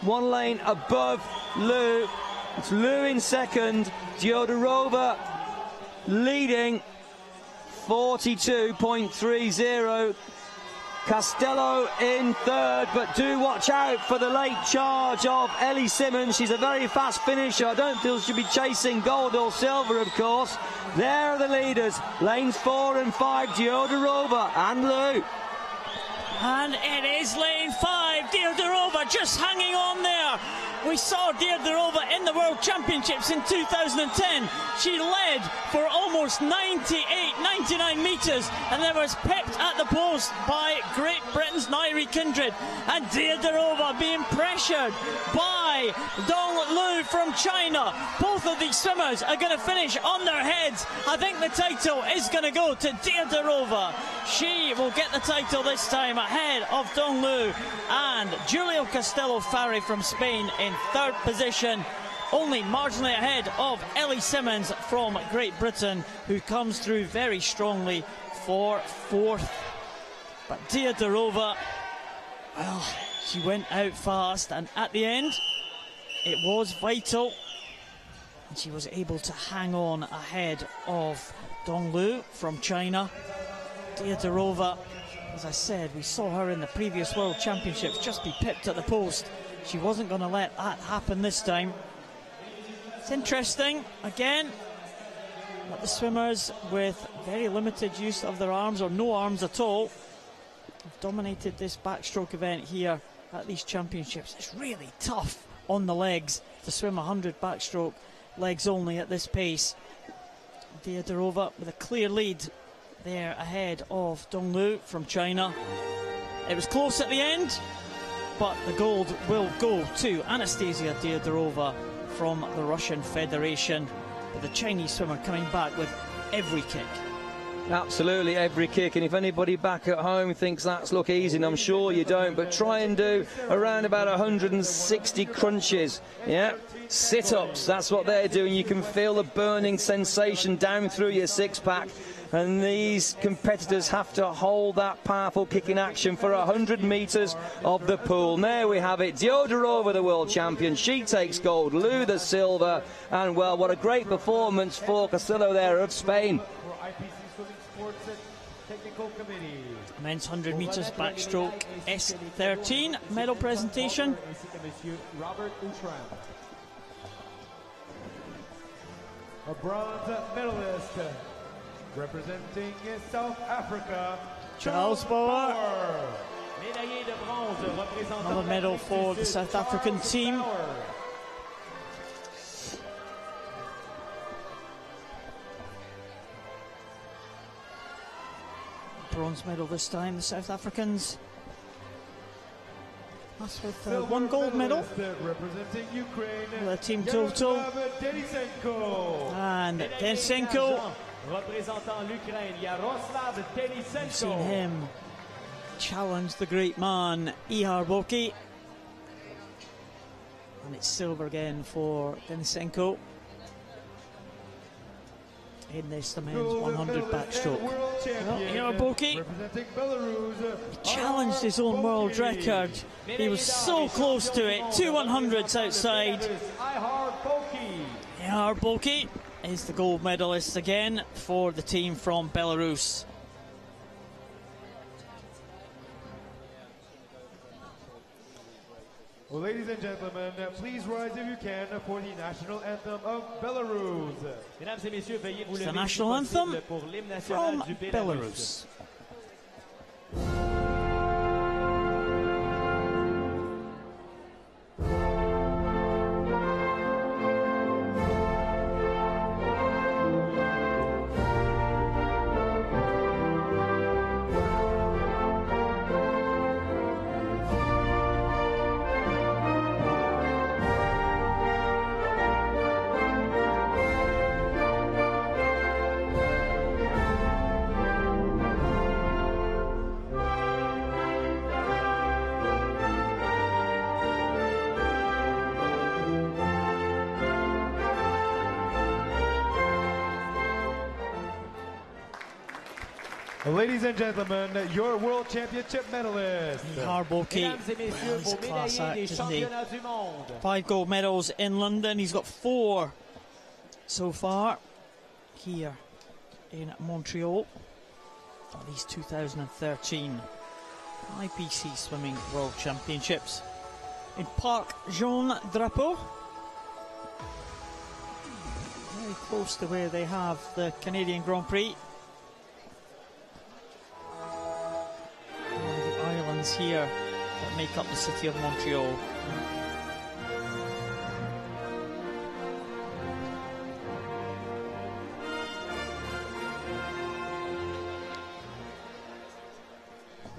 One lane above Lou. It's Lou in second. Diodorova leading 42.30. Castello in third, but do watch out for the late charge of Ellie Simmons. She's a very fast finisher. I don't feel she'll be chasing gold or silver, of course. There are the leaders. Lanes 4 and 5, Diodorova and Lou. And it is lane 5, Diodorova just hanging on there. We saw Diodorova in the World Championships in 2010. She led for almost 99 metres, and then was pipped at the post by Great Britain's Nairi Kindred. And Diodorova being pressured by Dong Lu from China. Both of these swimmers are going to finish on their heads. I think the title is going to go to Diodorova. She will get the title this time, ahead of Dong Lu and Julio Castello-Farre from Spain in third position. only marginally ahead of Ellie Simmons from Great Britain, who comes through very strongly for 4th. But Diadarova, well, she went out fast, and at the end it was vital, and she was able to hang on ahead of Donglu from China. Diadarova, as I said, we saw her in the previous World Championships just be pipped at the post. She wasn't going to let that happen this time. It's interesting, again, that the swimmers with very limited use of their arms, or no arms at all, have dominated this backstroke event here at these championships. It's really tough on the legs to swim 100 backstroke, legs only at this pace. Diadarova with a clear lead there ahead of Donglu from China. It was close at the end, but the gold will go to Anastasia Diadarova from the Russian Federation, with the Chinese swimmer coming back with every kick. Absolutely every kick, and if anybody back at home thinks that's look easy, and I'm sure you don't, but try and do around about 160 crunches, yeah, sit-ups, that's what they're doing. You can feel the burning sensation down through your six-pack, and these competitors have to hold that powerful kicking action for 100 metres of the pool. And there we have it, Diadarova, the world champion. She takes gold, Lou the silver, and well, what a great performance for Castillo there of Spain. Men's 100 metres backstroke S13 medal presentation. A bronze medalist representing South Africa, Charles Bauer. Another medal for the South African team. Bronze medal this time, the South Africans. That's with one gold medal. Representing Ukraine, the team total. And Denisenko. We've seen him challenge the great man, Ihar Boki. And it's silver again for Denisenko in this, the men's 100 backstroke. Well, Ihar Boki challenged his own world record. He was so close to it. 2 100s outside. Ihar Boki is the gold medalist again for the team from Belarus. Well, ladies and gentlemen, please rise if you can for the national anthem of Belarus. It's the national anthem from Belarus. Ladies and gentlemen, your World Championship medalist. Ihar Boki, well, he's a class act, isn't he? 5 gold medals in London. He's got 4 so far here in Montreal at these 2013 IPC Swimming World Championships in Parc Jean Drapeau. Very close to where they have the Canadian Grand Prix. Here that make up the city of Montreal.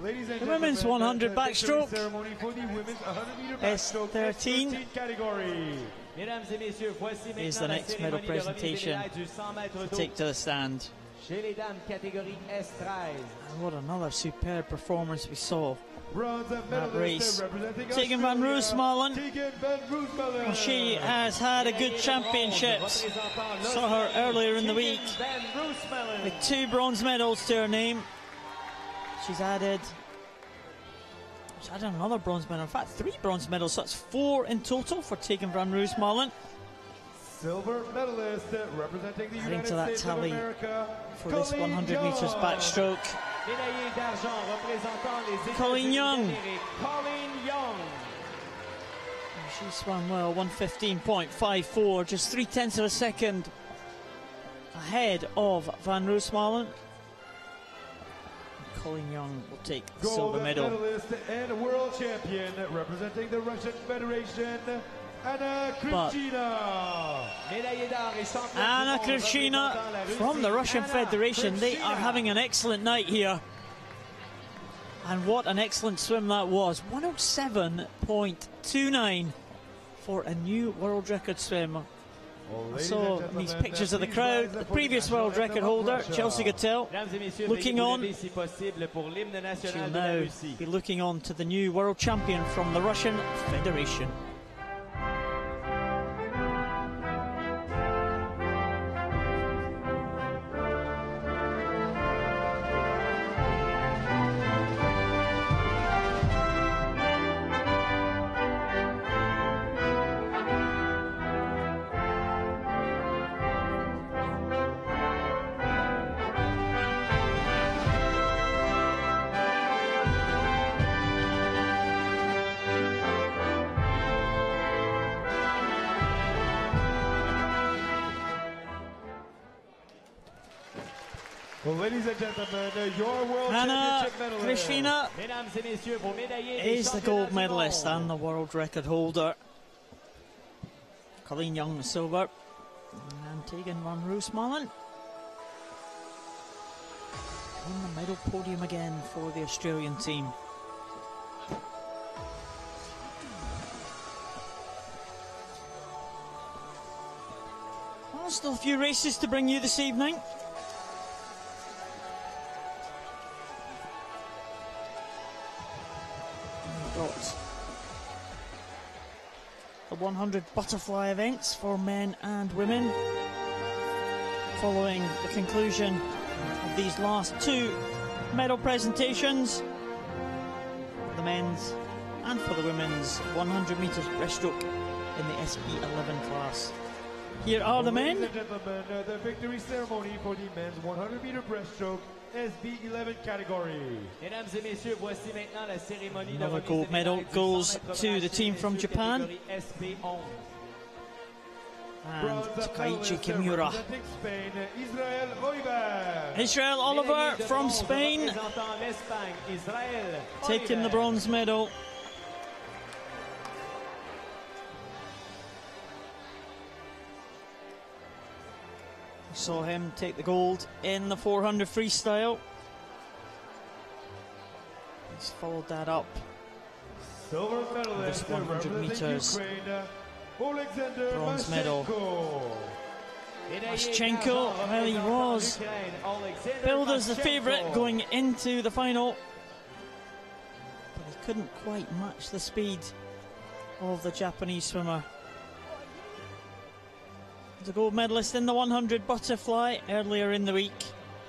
The women's 100 backstroke, S13 is the next medal presentation to take to the stand. Chez les dames, catégorie S13. And what another superb performance we saw. Bronze That race. medalist representing Tegan van Australia, Roosmalen. Tegan van Roosmalen. Well, she has had a good championships. Saw her earlier in the week with 2 bronze medals to her name. She's added another bronze medal. In fact, 3 bronze medals. So that's 4 in total for Tegan van Roosmalen. Silver medalist representing the Adding United to that States tally of America for this 100 meters backstroke. Médaillée d'argent représentant les Colleen États-Unis Young. d'Amérique, Colleen Young. She swam well, 1:15.54, just 0.3 of a second ahead of Van Roosmalen. Colleen Young will take the silver medal. Gold medalist and world champion representing the Russian Federation, Anna Krivchina. Anna Krivchina from the Russian Federation. They are having an excellent night here. And what an excellent swim that was. 107.29 for a new world record swim. I saw these pictures of the crowd. The previous world record holder, Chelsea Gattel, looking on. She'll now be looking on to the new world champion from the Russian Federation. Ladies and gentlemen, your world Anna championship medalist. Krivchina is the gold medalist and the world record holder. Colleen Young, silver. And Tegan van Roosmalen on the medal podium again for the Australian team. Well, still a few races to bring you this evening. The 100 butterfly events for men and women. Following the conclusion of these last 2 medal presentations, for the men's and for the women's 100 metres breaststroke in the SB11 class. Here are the men. Ladies and gentlemen, the victory ceremony for the men's 100 meter breaststroke SB11 category. Mesdames et messieurs, voici maintenant la cérémonie de Another remise gold des medal médailles du goes 100 mètres to the team places, from messieurs, Japan. catégorie SB11. And Bronze Takaichi medalist Kimura. representing Spain, Israel Oliver. Israel Oliver Médaillée de from bronze Spain, représentant l'Espagne, Israël taking the Oliver. bronze medal. Saw him take the gold in the 400 freestyle. He's followed that up. Silver medalist This 100 representing meters. Ukraine, Alexander Bronze medal. Maschenko. Maschenko, well, he was billed as the favourite going into the final, but he couldn't quite match the speed of the Japanese swimmer. The gold medalist in the 100 butterfly earlier in the week.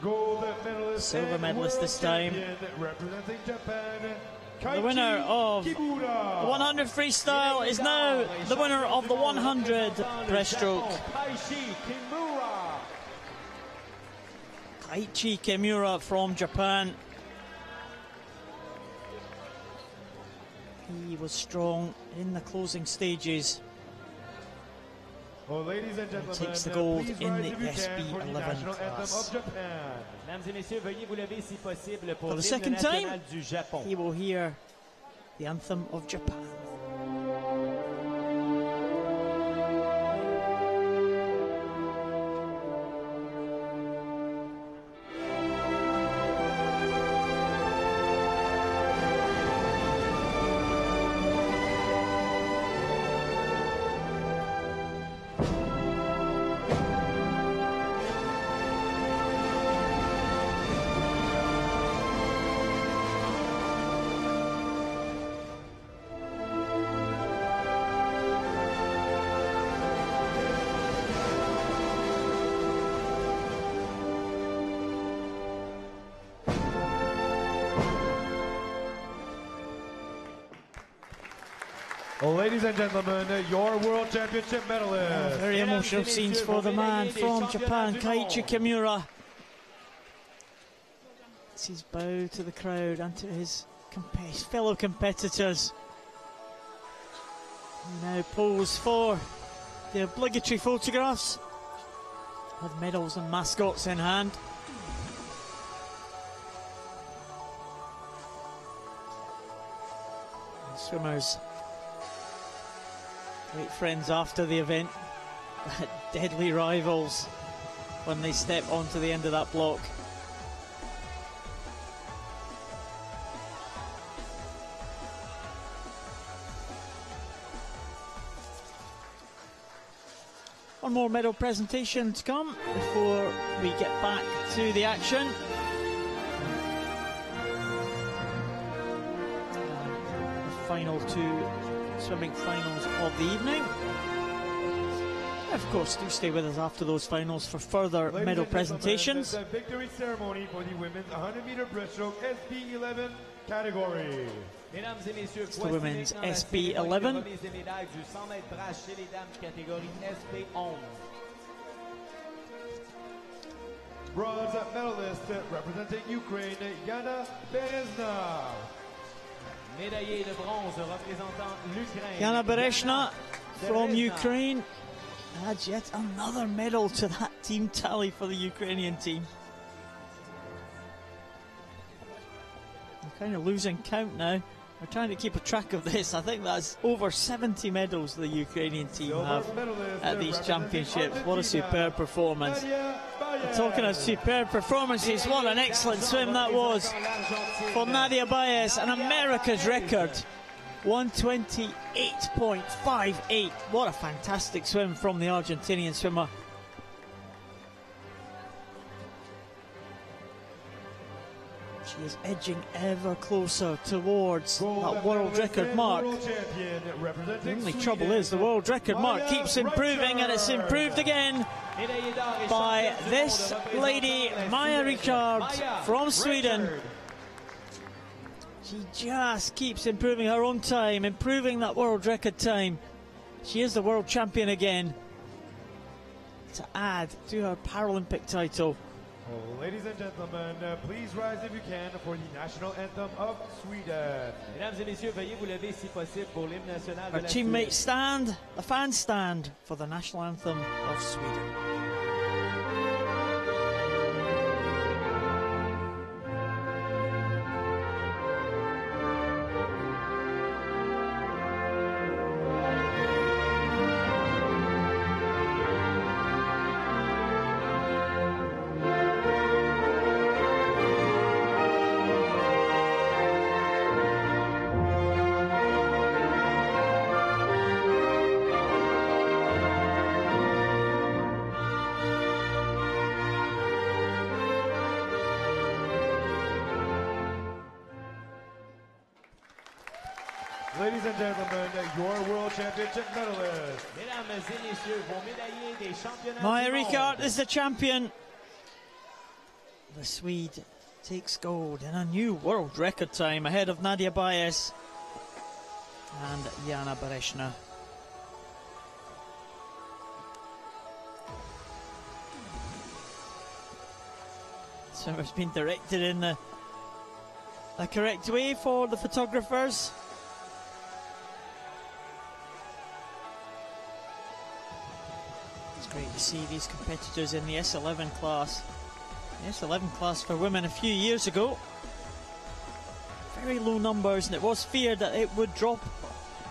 Gold medalist Silver and medalist world this time. champion representing Japan, The winner of the 100 freestyle is now the winner of the 100 breaststroke. Kaichi Kimura from Japan. He was strong in the closing stages. Well, ladies and gentlemen, Takes the gold please in rise the if you can for the SB11 national anthem class. of Japan. Mesdames et messieurs, veuillez vous lever si possible pour For the l'hymne second time, national du Japon. he will hear the anthem of Japan. Ladies and gentlemen, your World Championship medalist. Very emotional scenes for the man from Japan, Kaiichi Kimura. It's his bow to the crowd and to his fellow competitors. He now pose for the obligatory photographs with medals and mascots in hand. And swimmers, great friends after the event, deadly rivals when they step onto the end of that block. One more medal presentation to come before we get back to the action. The final two swimming finals of the evening. Of course, do stay with us after those finals for further medal presentations. The victory ceremony for the women's 100-meter breaststroke SB11 category. It's the women's SB11. Bronze medalist representing Ukraine, Yana Berezna. Médaillé de bronze représentant l'Ukraine. Yana Berezna from Ukraine adds yet another medal to that team tally for the Ukrainian team. I'm kind of losing count now. We're trying to keep a track of this. I think that's over 70 medals the Ukrainian team have at these championships. What a superb performance. Talking of superb performances, what an excellent swim that was for Nadia Baez, an America's record. 128.58. What a fantastic swim from the Argentinian swimmer. She is edging ever closer towards that world record mark. The only trouble is the world record mark keeps improving, and it's improved again by this lady, Maja Ricard from Sweden. She just keeps improving her own time, improving that world record time. She is the world champion again to add to her Paralympic title. Ladies and gentlemen, please rise if you can for the national anthem of Sweden. Mesdames et messieurs, veuillez vous lever si possible pour l'hymne national de Our la teammates stand, the fans stand for the national anthem of Sweden. Ladies and gentlemen, your World Championship medalist. Mesdames et messieurs, vos médaillés des championnats Maja du monde. Ricard is the champion. The Swede takes gold in a new world record time ahead of Nadia Baez and Yana Berezna. Swimmer's been directed in the correct way for the photographers. Great to see these competitors in the S11 class. The S11 class for women a few years ago. Very low numbers, and it was feared that it would drop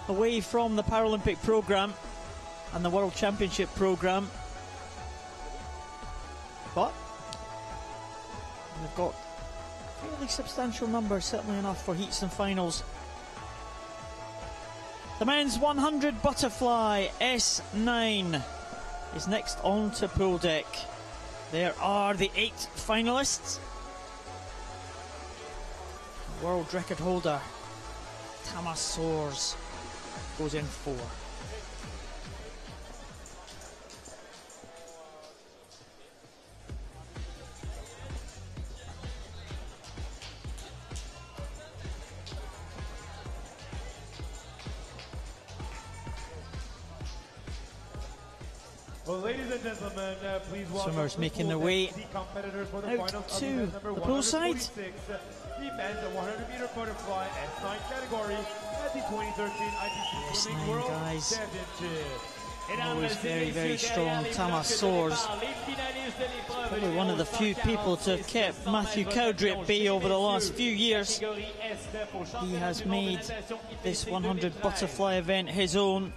away from the Paralympic programme and the World Championship programme. But we've got fairly substantial numbers, certainly enough for heats and finals. The men's 100 butterfly S9 is next on to pool deck. There are the 8 finalists. World record holder Tamas Soares goes in 4. Well, ladies and gentlemen, please welcome swimmers making their way the competitors for the out finals to of the pool side. 146, the men's 100-meter butterfly S9 category at the 2013 IPC Swimming S9 World guys. Championship. Always very, very strong. Thomas Soares, probably one of the few people to have kept Matthew Cowdrey at bay over the last few years. He has made this 100 butterfly event his own.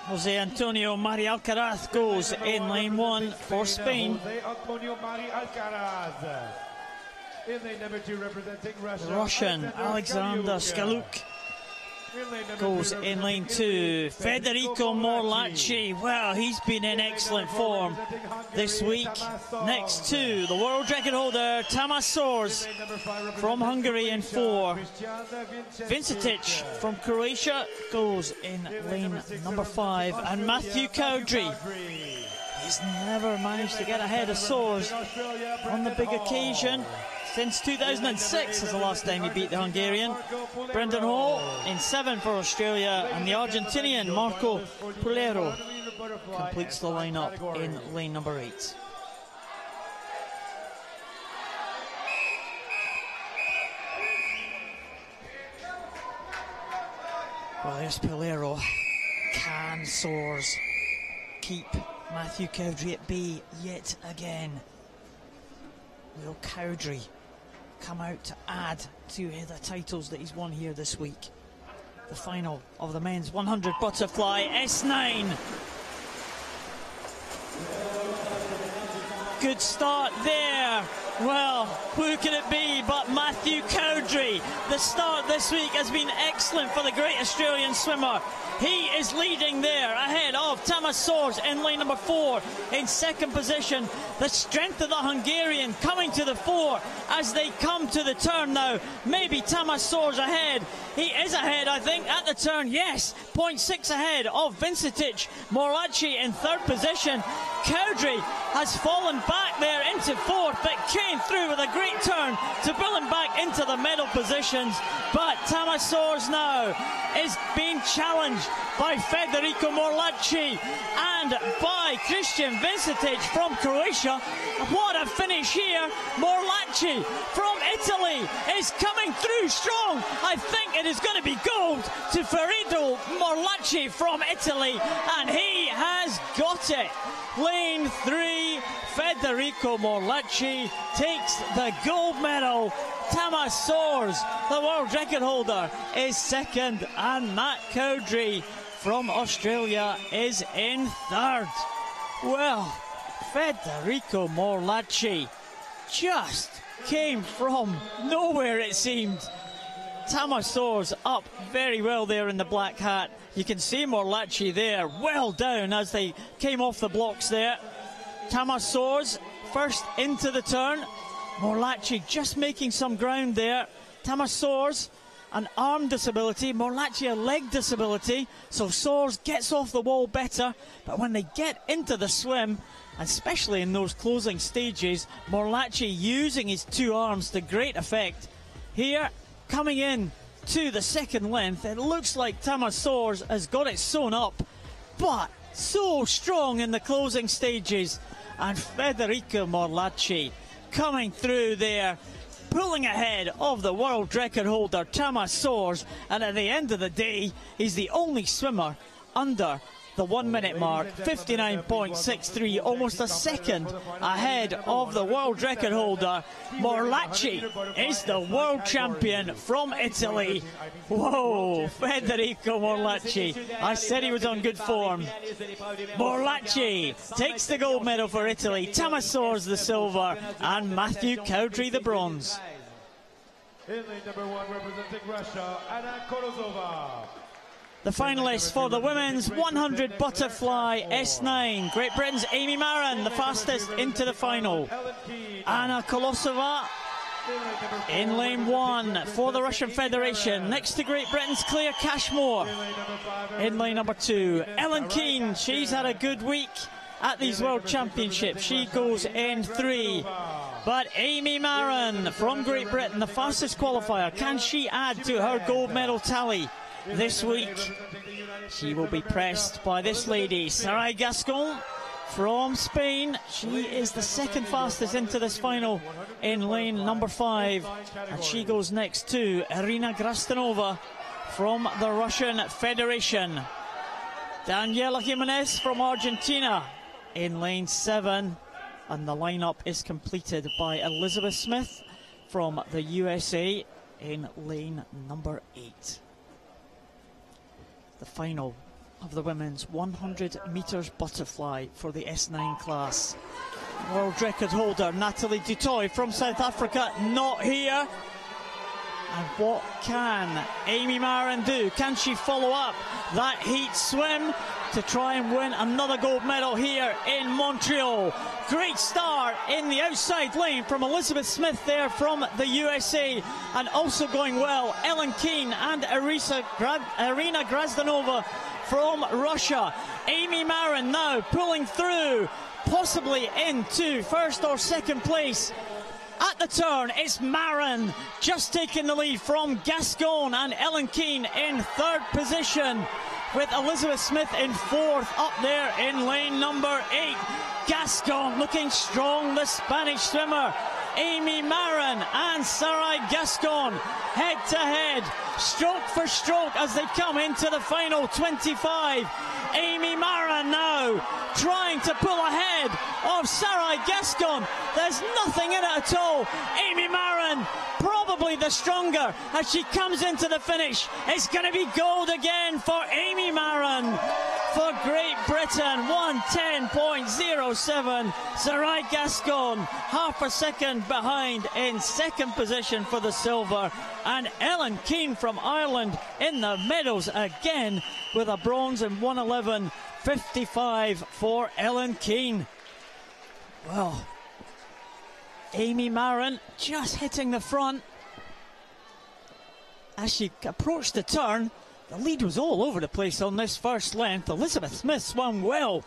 Jose Antonio Mari Alcaraz goes in lane 1 for Spain. Jose Antonio Mari Alcaraz. In lane number 2, representing Russia, The Russian Alexander Skaluk goes in lane 2. Federico Morlacci, well, he's been in excellent form this week. Next to the world record holder Tamas Soares from Hungary in 4. Vincetic from Croatia goes in lane number 5. And Matthew Cowdrey, he's never managed to get ahead of Soares on the big occasion. Since 2006 is the last time he beat the Hungarian. Brendan Hall in 7 for Australia, and the Argentinian Marco Pulero completes the lineup in lane number 8. Well, there's Pulero. Can Soares keep Matthew Cowdrey at bay yet again? Will Cowdrey come out to add to the titles that he's won here this week? The final of the men's 100 butterfly S9. Good start there. Well, who can it be but Matthew Cowdrey? The start this week has been excellent for the great Australian swimmer. He is leading there ahead of Tamas Soares in lane number 4. In second position, the strength of the Hungarian coming to the fore as they come to the turn now. Maybe Tamas Soares ahead. He is ahead, I think, at the turn. Yes, 0.6 ahead of Vincetic. Morlacci in third position. Cowdrey has fallen back there into fourth, but came through with a great turn to pull him back into the medal positions. But Tamas Soares now is being challenged by Federico Morlacci and by Christian Vincetic from Croatia. What a finish here. Morlacci from Italy is coming through strong. I think it is going to be gold to Federico Morlacci from Italy, and he has got it. Lane 3, Federico Morlacci takes the gold medal. Tamas Soares, the world record holder, is second, and Matt Cowdrey from Australia is in third. Well, Federico Morlacci just came from nowhere, it seemed. Tamas Soares up very well there in the black hat. You can see Morlacci there, well down as they came off the blocks there. Tamas Soares first into the turn. Morlacci just making some ground there. Tamas Soares, an arm disability. Morlacci, a leg disability. So Soares gets off the wall better. But when they get into the swim, especially in those closing stages, Morlacci using his two arms to great effect. Here, coming in to the second length, it looks like Tamas Soares has got it sewn up, but so strong in the closing stages. And Federico Morlacci coming through there, pulling ahead of the world record holder Tamas Soares, and at the end of the day, he's the only swimmer under the 1 minute mark. 59.63, almost a second ahead of the world record holder. Morlacci is the world champion from Italy. Whoa, Federico Morlacci. I said he was on good form. Morlacci takes the gold medal for Italy. Tamas Soares the silver, and Matthew Cowdrey the bronze. In lane number 1, representing Russia, Anna Korozova. The finalists for the women's 100 butterfly S9. Great Britain's Amy Marin, the fastest into the final. Anna Kolosova in lane 1 for the Russian Federation. Next to Great Britain's Claire Cashmore in lane number 2. Ellen Keane, she's had a good week at these World Championships. She goes in 3. But Amy Marin from Great Britain, the fastest qualifier. Can she add to her gold medal tally this week? She will be pressed by this lady, Sarai Gascon from Spain. She is the second fastest into this final in lane number 5, and she goes next to Irina Grastanova from the Russian Federation. Daniela Jimenez from Argentina in lane 7, and the lineup is completed by Elizabeth Smith from the USA in lane number 8. The final of the women's 100 metres butterfly for the S9 class. World record holder Natalie Dutoy from South Africa not here. And what can Amy Marin do? Can she follow up that heat swim to try and win another gold medal here in Montreal? Great start in the outside lane from Elizabeth Smith there from the USA, and also going well Ellen Keane and Irina Grastanova from Russia. Amy Marin now pulling through, possibly into first or second place. At the turn, it's Marin just taking the lead from Gascon, and Ellen Keane in third position, with Elizabeth Smith in fourth up there in lane number 8. Gascon looking strong, the Spanish swimmer. Amy Marin and Sarai Gascon head to head, stroke for stroke as they come into the final 25. Amy Marin now trying to pull ahead of Sarai Gascon. There's nothing in it at all. Amy Marin probably the stronger as she comes into the finish. It's going to be gold again for Amy Marin. For Great Britain, 1:10.07. Sarai Gascon half a second behind in second position for the silver, and Ellen Keane from Ireland in the medals again with a bronze in 1:11.55 for Ellen Keane. Well, Amy Marin just hitting the front. As she approached the turn, the lead was all over the place on this first length. Elizabeth Smith swam well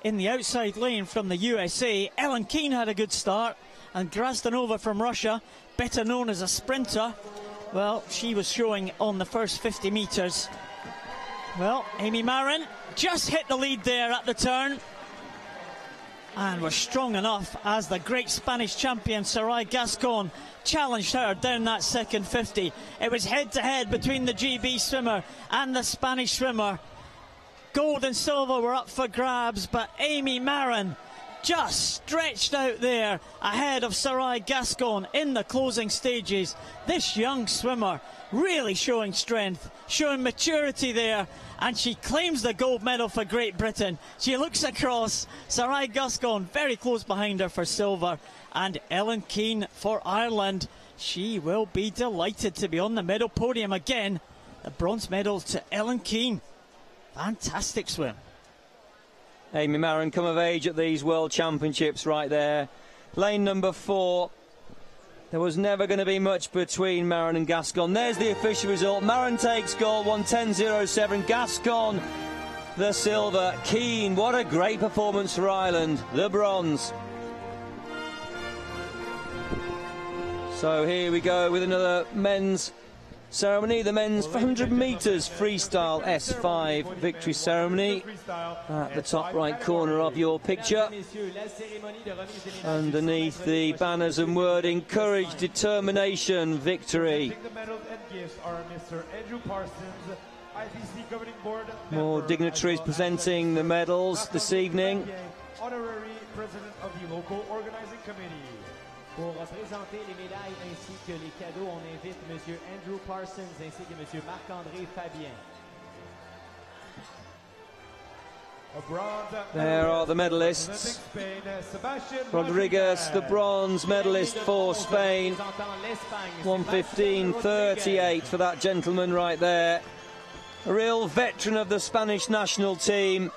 in the outside lane from the USA. Ellen Keane had a good start, and Grastanova from Russia, better known as a sprinter, well, she was showing on the first 50 metres. Well, Amy Marin just hit the lead there at the turn, and was strong enough as the great Spanish champion Sarai Gascon challenged her down that second 50. It was head-to-head between the GB swimmer and the Spanish swimmer. Gold and silver were up for grabs, but Amy Marin just stretched out there ahead of Sarai Gascon in the closing stages. This young swimmer really showing strength, showing maturity there, and she claims the gold medal for Great Britain. She looks across, Sarai Gascon very close behind her for silver, and Ellen Keane for Ireland. She will be delighted to be on the medal podium again. The bronze medal to Ellen Keane. Fantastic swim. Amy Marin come of age at these World Championships right there. Lane number 4. There was never going to be much between Marin and Gascon. There's the official result. Marin takes gold, 1:10.07. Gascon the silver. Keane, what a great performance for Ireland. The bronze. So here we go with another men's ceremony, the men's 100 metres freestyle S5 victory ceremony. At the top right corner of your picture, underneath the banners and wording, courage, determination, victory. More dignitaries presenting the medals this evening. Honorary President of the local organizing committee. Pour présenter les médailles ainsi que les cadeaux, on invite M. Andrew Parsons ainsi que M. Marc-André Fabien. There are the medalists. Rodriguez, the bronze medalist for Spain. 1:15.38 for that gentleman right there. A real veteran of the Spanish national team.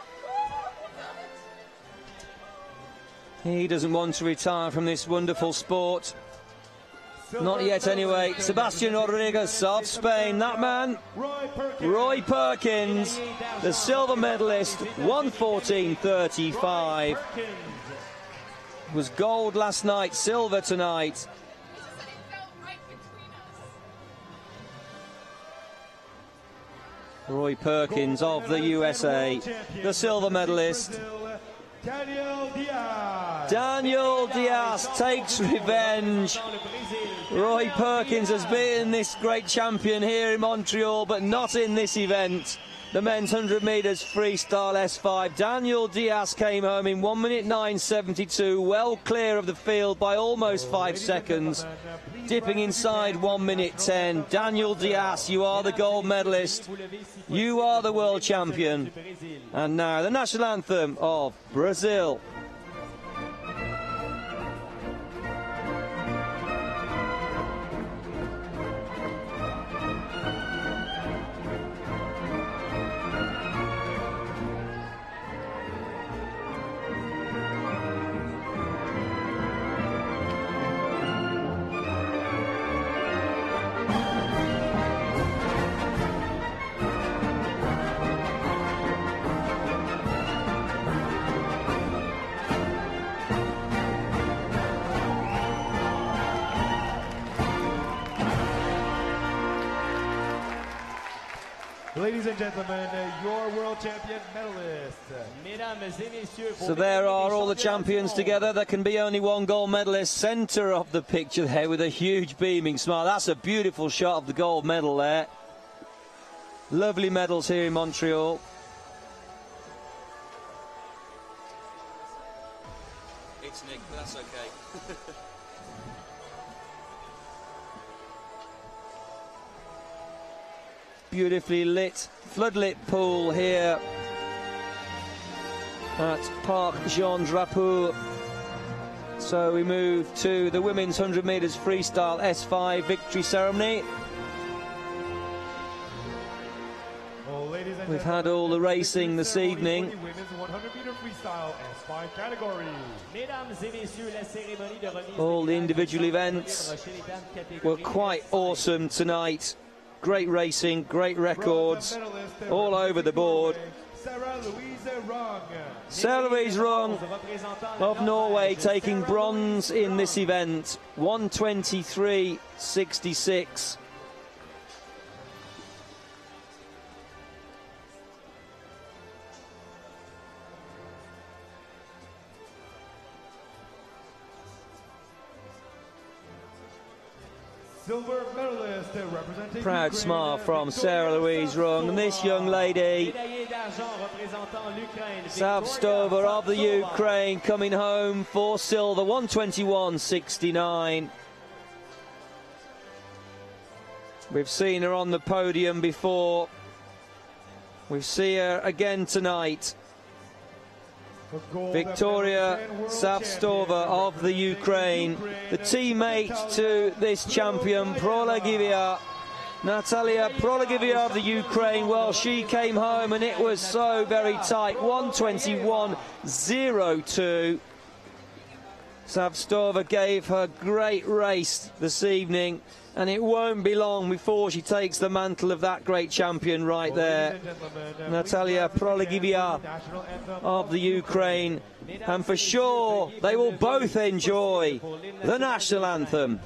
He doesn't want to retire from this wonderful sport. Not yet anyway. Sebastian Rodriguez of Spain, that man. Roy Perkins, the silver medalist, 1:14.35. Was gold last night, silver tonight. Roy Perkins of the USA, the silver medalist. Daniel Diaz takes revenge. Roy Perkins has beaten this great champion here in Montreal, but not in this event. The men's 100 metres freestyle S5. Daniel Diaz came home in 1 minute 9.72, well clear of the field by almost 5 seconds, dipping inside 1 minute 10. Daniel Diaz, you are the gold medalist. You are the world champion. And now the national anthem of Brazil. Ladies and gentlemen, your world champion medalist. So there are all the champions together. There can be only one gold medalist. Centre of the picture there with a huge beaming smile. That's a beautiful shot of the gold medal there. Lovely medals here in Montreal. It's Nick, but that's okay. Beautifully lit, floodlit pool here at Parc Jean Drapeau. So we move to the women's 100 metres freestyle S5 victory ceremony. We've had all the racing this evening. Women's 100-meter freestyle S5 category. All the individual events were quite awesome tonight. Great racing, great records, all over the board. Sarah Louise Rung of Norway taking bronze in this event, 1:23.66. Silver medalist representing Proud smile from Sarah Louise Rung, and this young lady, Savstova of the Ukraine, coming home for silver, 1:21.69. We've seen her on the podium before. We see her again tonight. Victoria Savstova of the Ukraine, the teammate to this champion, Prolagivia. Natalia Prolagivia of the Ukraine, well, she came home and it was so very tight, 1:21.02. Savstova gave her great race this evening, and it won't be long before she takes the mantle of that great champion right there. Natalia Prolagivia of the Ukraine, and for sure they will both enjoy the national anthem.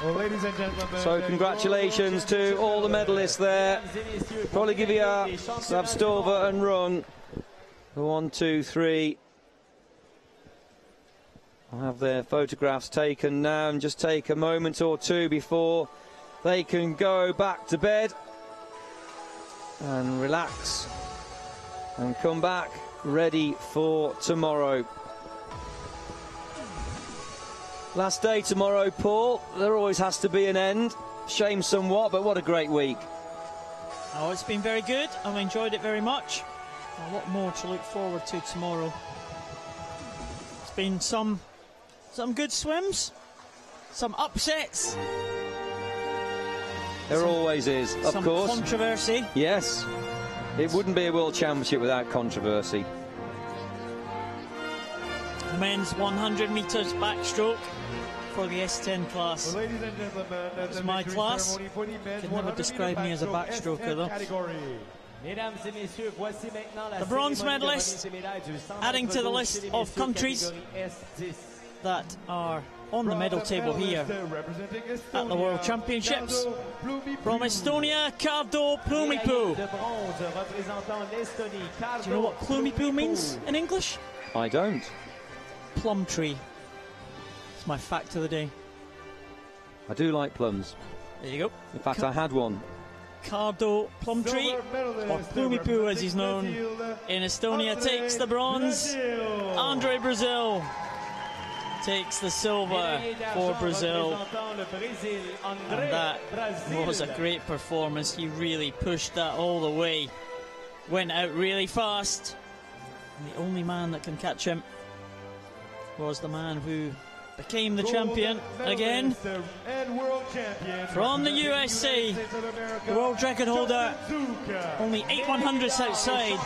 Well, ladies and gentlemen, so congratulations to all the medalists there. Prolagivia, Savstova and Rung. 1, 2, 3. I'll have their photographs taken now and just take a moment or two before they can go back to bed and relax and come back ready for tomorrow. Last day tomorrow, Paul. There always has to be an end. Shame somewhat, but what a great week. Oh, it's been very good. I've enjoyed it very much. A lot more to look forward to tomorrow. been some good swims, some upsets. There always is, of course. Some controversy. Yes. It wouldn't be a World Championship without controversy. The men's 100 metres backstroke for the S10 class. Well, ladies and gentlemen, this is my class. Could never describe me as a backstroker, though. The bronze medalists, adding to the list of countries that are on the medal table here at the World Championships. From Estonia, Cardo Plumipu. Do you know what Plumipu means in English? I don't. Plum tree. It's my fact of the day. I do like plums. There you go. In fact, I had one. Cardo Plumtree, or Plumipu as he's known in Estonia, takes the bronze. Andre Brazil takes the silver for Brazil. And that was a great performance. He really pushed that all the way. Went out really fast. And the only man that can catch him was the man who became the champion again. From the USA, the world record holder, only 8 100ths outside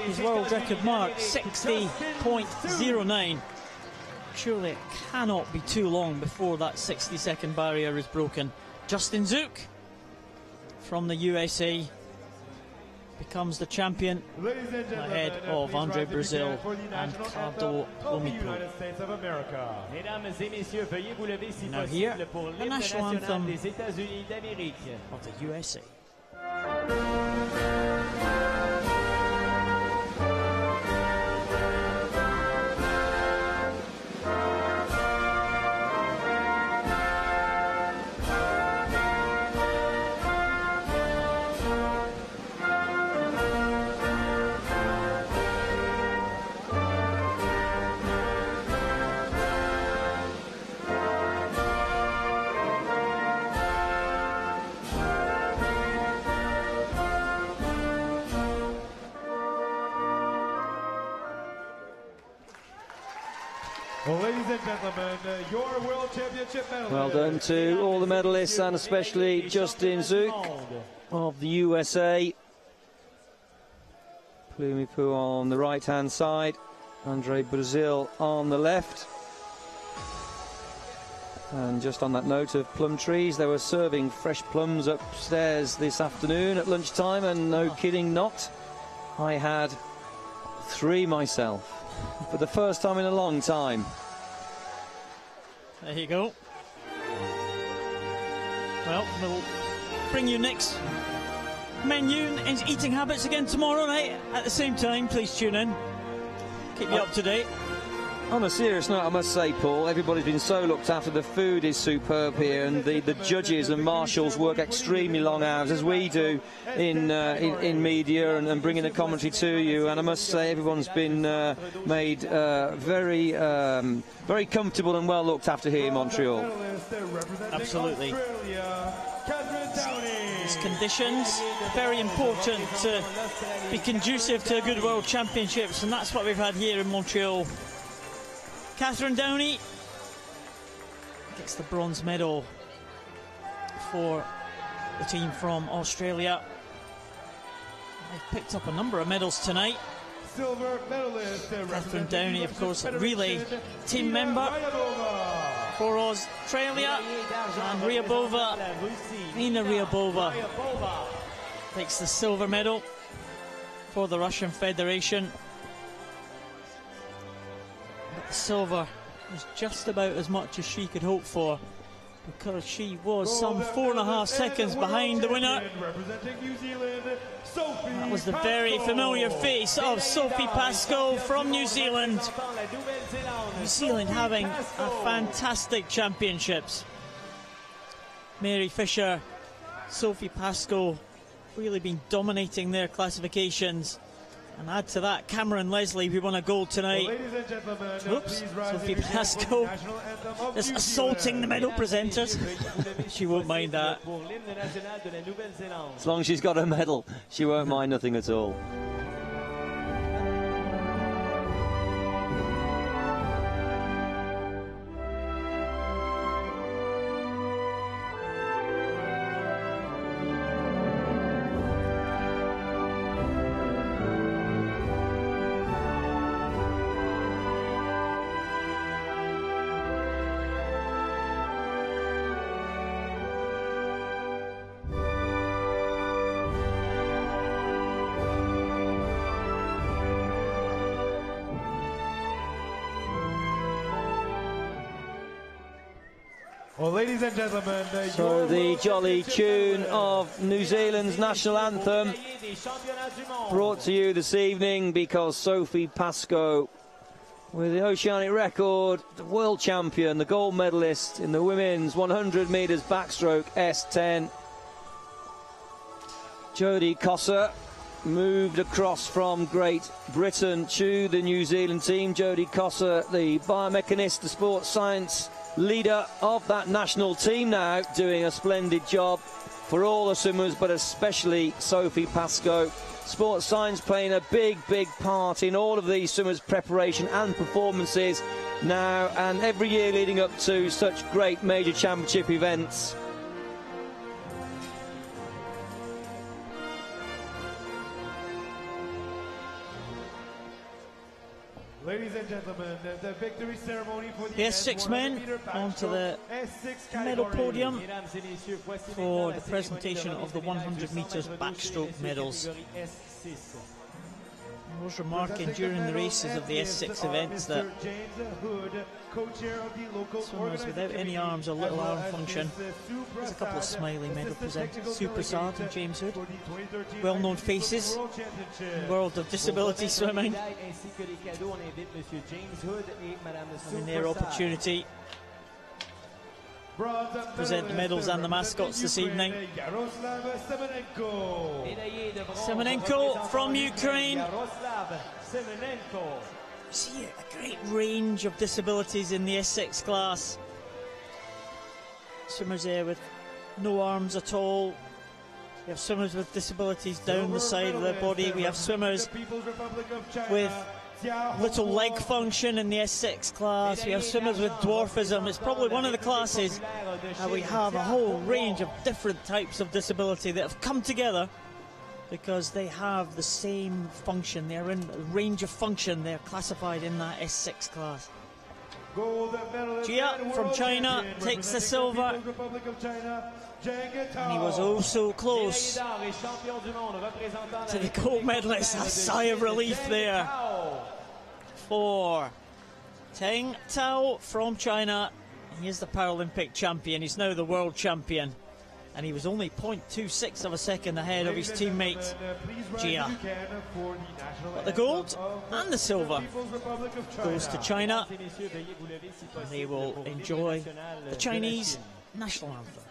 his world record mark, 60.09. Surely it cannot be too long before that 60-second barrier is broken. Justin Zook from the USA becomes the champion ahead of Andre Brazil and Cardo Plumipu. Now here, the national anthem of the USA. Well, ladies and gentlemen, your World Championship medalist. Well done to all the medalists and especially Justin Zook of the USA. Plumipu on the right-hand side, Andre Brazil on the left. And just on that note of plum trees, they were serving fresh plums upstairs this afternoon at lunchtime, and no kidding not, I had 3 myself. For the first time in a long time. There you go. Well, we'll bring you Nick's menu and his eating habits again tomorrow night at the same time. Please tune in. Keep you up to date. On a serious note, I must say, Paul, everybody's been so looked after. The food is superb here, and the judges and marshals work extremely long hours, as we do in media and bringing the commentary to you. And I must say, everyone's been made very comfortable and well looked after here in Montreal. Absolutely. These conditions, very important to be conducive to a good World Championships, and that's what we've had here in Montreal. Catherine Downey gets the bronze medal for the team from Australia. They've picked up a number of medals tonight. Silver medalist, Catherine Downey, of course, a relay team member for Australia. And Nina Ryabova takes the silver medal for the Russian Federation. Silver was just about as much as she could hope for, because she was some 4.5 seconds behind the winner. That was the very familiar face of Sophie Pascoe from New Zealand. New Zealand having a fantastic championships. Mary Fisher, Sophie Pascoe really been dominating their classifications. And add to that Cameron Leslie, who won a gold tonight. Well, ladies and gentlemen, oops, Sophie Pascoe is assaulting the medal presenters. She won't mind that. As long as she's got a medal, she won't mind nothing at all. Well, ladies and gentlemen, so the jolly tune of New Zealand's national anthem brought to you this evening because Sophie Pascoe, with the Oceanic record, the world champion, the gold medalist in the women's 100 metres backstroke S10. Jodie Cossar moved across from Great Britain to the New Zealand team. Jodie Cossar, the biomechanist, the sports science leader of that national team, now doing a splendid job for all the swimmers, but especially Sophie Pascoe. Sports science playing a big part in all of these swimmers' preparation and performances now and every year leading up to such great major championship events. Ladies and gentlemen, the victory ceremony for the S6 men onto the medal podium for the presentation of the 100 metres backstroke medals. I was remarking during the races of the S6 events that swimmers without any arms or little arm function, there's a couple of smiley medal presenters, Sue Prasad and James Hood, well-known faces in the world of disability swimming, having their opportunity to present the medals and the mascots this evening. Semenenko from Ukraine. See a great range of disabilities in the S6 class. Swimmers there with no arms at all. We have swimmers with disabilities down the side of their body. We have swimmers with little leg function in the S6 class. We have swimmers with dwarfism. It's probably one of the classes where we have a whole range of different types of disability that have come together because they have the same function. They're in a range of function. They're classified in that S6 class. Jia from China takes the silver. And he was also close to the gold medalist. A sigh of relief there for Teng Tao from China. He is the Paralympic champion. He's now the world champion. And he was only 0.26 of a second ahead of his teammate Jia. But the gold and the silver goes to China. And they will enjoy the Chinese national anthem.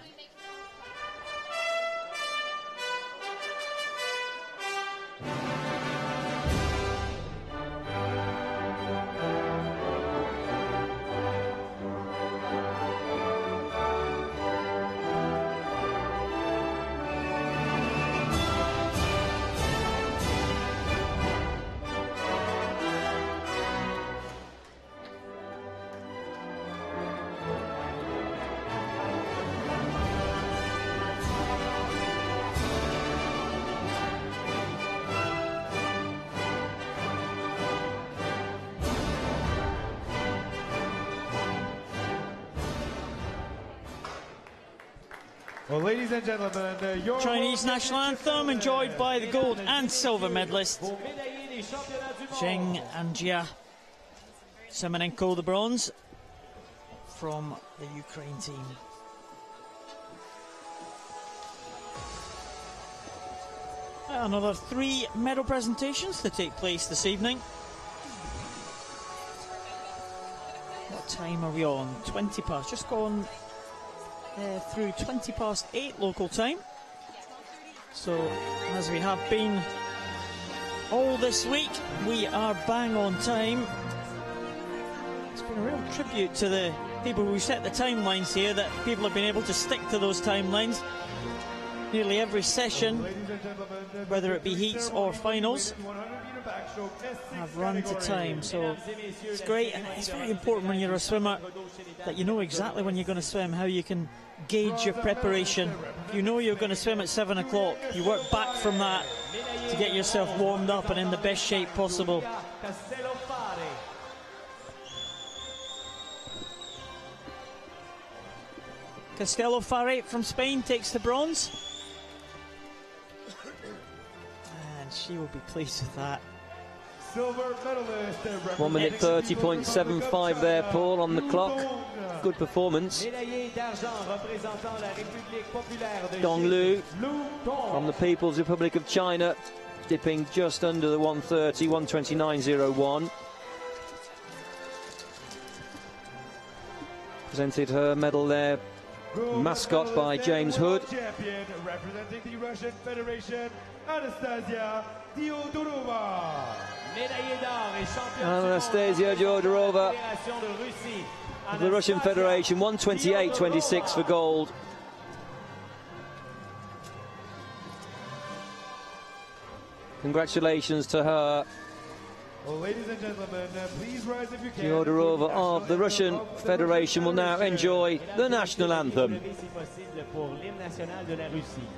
Well, ladies and gentlemen, your Chinese national anthem enjoyed by the gold and silver medalists Zheng and Jia. Semenenko the bronze from the Ukraine team. Another 3 medal presentations to take place this evening. What time are we on? 20 past, just gone through 20 past 8 local time. So, as we have been all this week, we are bang on time. It's been a real tribute to the people who set the timelines here, that people have been able to stick to those timelines. Nearly every session, whether it be heats or finals, have run to time, so it's great. And it's very important when you're a swimmer that you know exactly when you're going to swim, how you can gauge your preparation. If you know you're going to swim at 7 o'clock, you work back from that to get yourself warmed up and in the best shape possible. Castello-Fari from Spain takes the bronze. And she will be pleased with that. silver medalist. 1 minute 30.75 there, Paul, on the clock. good performance. Médaillé d'argent représentant la République populaire de Dong Chine, Lu Lu Dong. from the People's Republic of China, dipping just under the 130, 129.01. Presented her medal there, mascot by James Hood. Champion representing the Russian Federation, Anastasia Diodorova. Médaillé d'or et championne Anastasia du monde Diodorova de la Fédération de Russie. of the Russian Federation, 128.26 for gold. Congratulations to her. Well, ladies and gentlemen, please rise if you can. Diodorova of the Russian Federation will now enjoy the national anthem. Si possible pour l'hymne national de la Russie.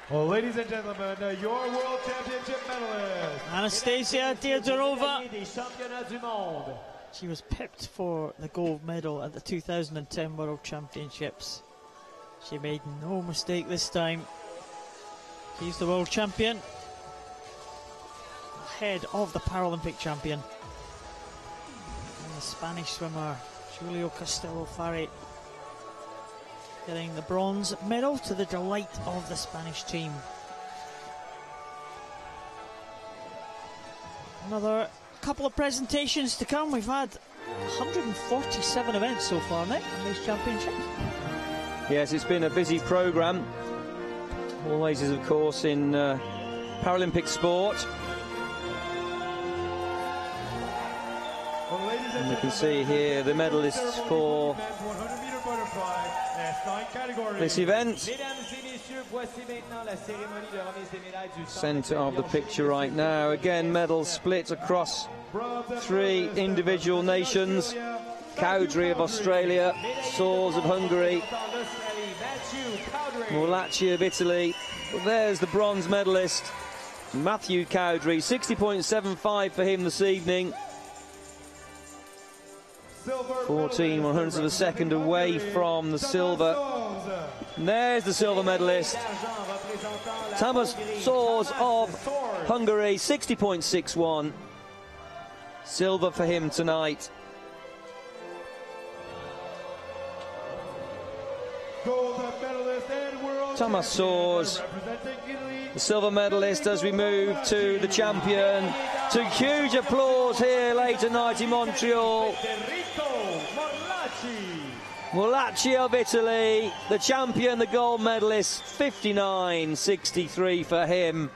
Well, ladies and gentlemen, your World Championship medalist, Anastasia Diodorova. Médaillé des championnats du monde. She was pipped for the gold medal at the 2010 World Championships. She made no mistake this time. She's the world champion, ahead of the Paralympic champion. And the Spanish swimmer, Julio Castello-Farri, getting the bronze medal to the delight of the Spanish team. Another couple of presentations to come. We've had 147 events so far, Nick, on these championships. Yes, it's been a busy programme. Always is, of course, in Paralympic sport. well, ladies And you can see here the medalists for 100-meter butterfly, S9 category. this event. Mesdames et messieurs, voici maintenant la cérémonie de remise des médailles du Centre of the picture right now. Again, medals split across three individual nations. Cowdrey of Australia, Soars of Hungary, Morlacci of Italy. Well, there's the bronze medalist, Matthew Cowdrey, 60.75 for him this evening. 14 100ths of a second away from the silver. And there's the silver medalist, Thomas Soars of Hungary, 60.61. Silver for him tonight. Thomas Soars, the silver medalist, as we move to the champion. To huge applause here late tonight in Montreal. Morlacci of Italy, the champion, the gold medalist, 59.63 for him.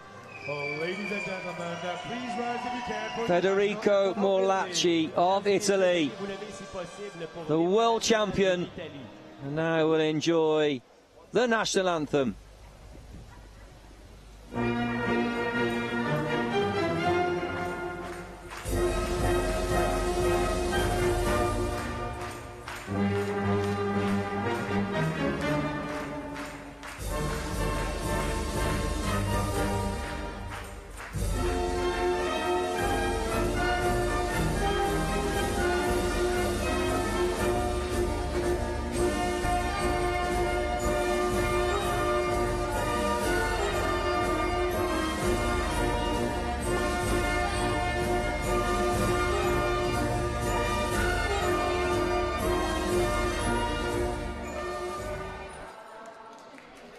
Ladies and gentlemen, please rise if you can for Federico Morlacci of Italy, the world champion, and now will enjoy the national anthem.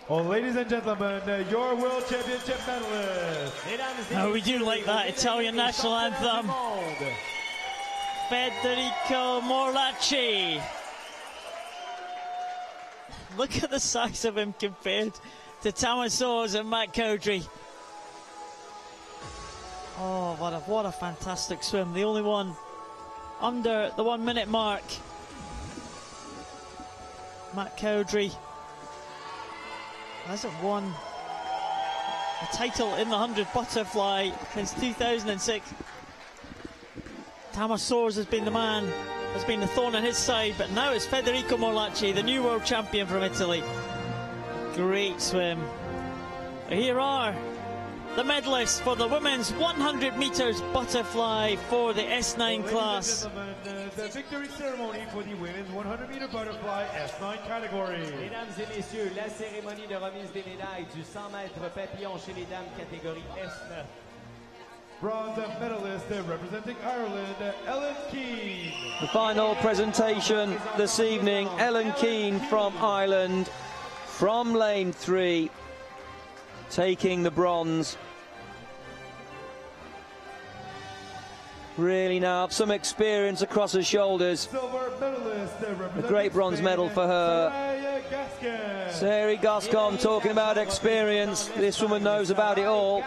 Well, ladies and gentlemen, your World Championship medalist. Oh, we do like that Italian national anthem. Federico Morlacci. Look at the size of him compared to Thomas Soars and Matt Cowdrey. Oh, what a fantastic swim. The only one under the 1 minute mark. Matt Cowdrey hasn't won a title in the 100 butterfly since 2006. Thomas Soares has been the man, has been the thorn on his side, but now it's Federico Morlacci, the new world champion from Italy. Great swim. Here are the medalists for the women's 100 metres butterfly for the S9 class. The victory ceremony for the women's 100-meter butterfly S9 category. Mesdames et messieurs, la cérémonie de remise des médailles du 100 mètres papillon chez les dames catégorie S9. Bronze medalist representing Ireland, Ellen Keane. The final presentation this evening, Ellen Keane from Ireland, from lane 3, taking the bronze. Really now some experience across her shoulders. Silver medalist A great bronze medal for her. Sarah Gascon talking about experience. This woman knows about it all.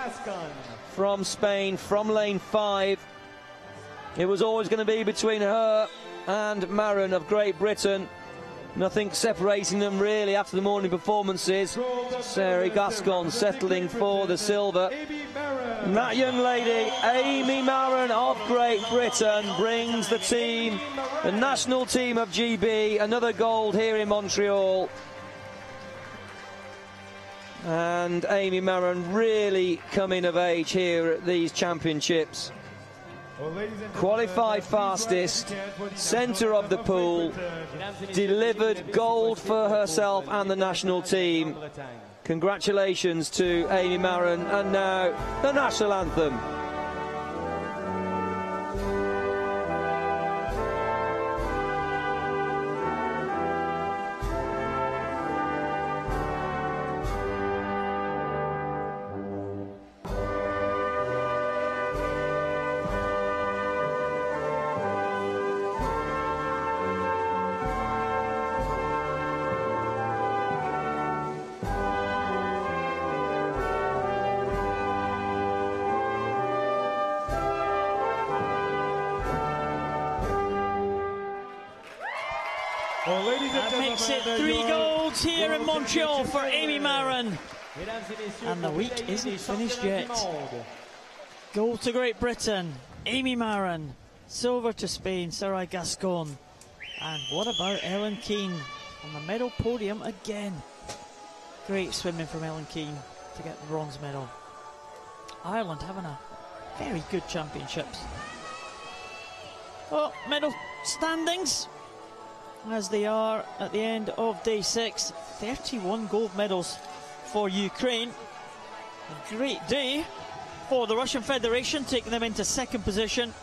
From Spain, from lane 5. It was always going to be between her and Maron of Great Britain. Nothing separating them really after the morning performances. Sarah Gascon settling for the silver. And that young lady, Amy Maron of Great Britain, brings the team, the national team of GB, another gold here in Montreal. And Amy Maron really coming of age here at these championships. Qualified fastest, centre of the pool, delivered gold for herself and the national team. Congratulations to Amy Maron, and now the national anthem. That makes it 3 golds here in Montreal for Amy Maron. And the week isn't finished yet. Gold to Great Britain, Amy Maron. Silver to Spain, Sarah Gascon. And what about Ellen Keane on the medal podium again? Great swimming from Ellen Keane to get the bronze medal. Ireland having a very good championships. Well, medal standings as they are at the end of day 6. 31 gold medals for Ukraine. A great day for the Russian Federation, taking them into 2nd position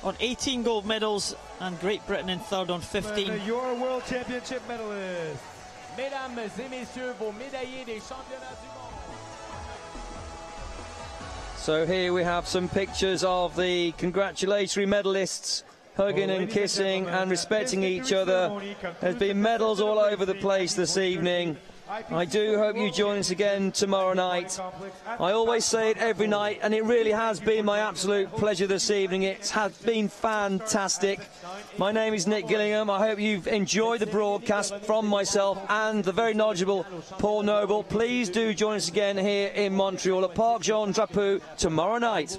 on 18 gold medals, and Great Britain in 3rd on 15. Your World Championship medalist. Mesdames et messieurs, vos médaillés des championnats du monde. So here we have some pictures of the congratulatory medalists hugging and kissing and respecting each other. There's been medals all over the place this evening. I do hope you join us again tomorrow night. I always say it every night, and it really has been my absolute pleasure this evening. It has been fantastic. My name is Nick Gillingham. I hope you've enjoyed the broadcast from myself and the very knowledgeable Paul Noble. Please do join us again here in Montreal at Parc Jean Drapeau tomorrow night.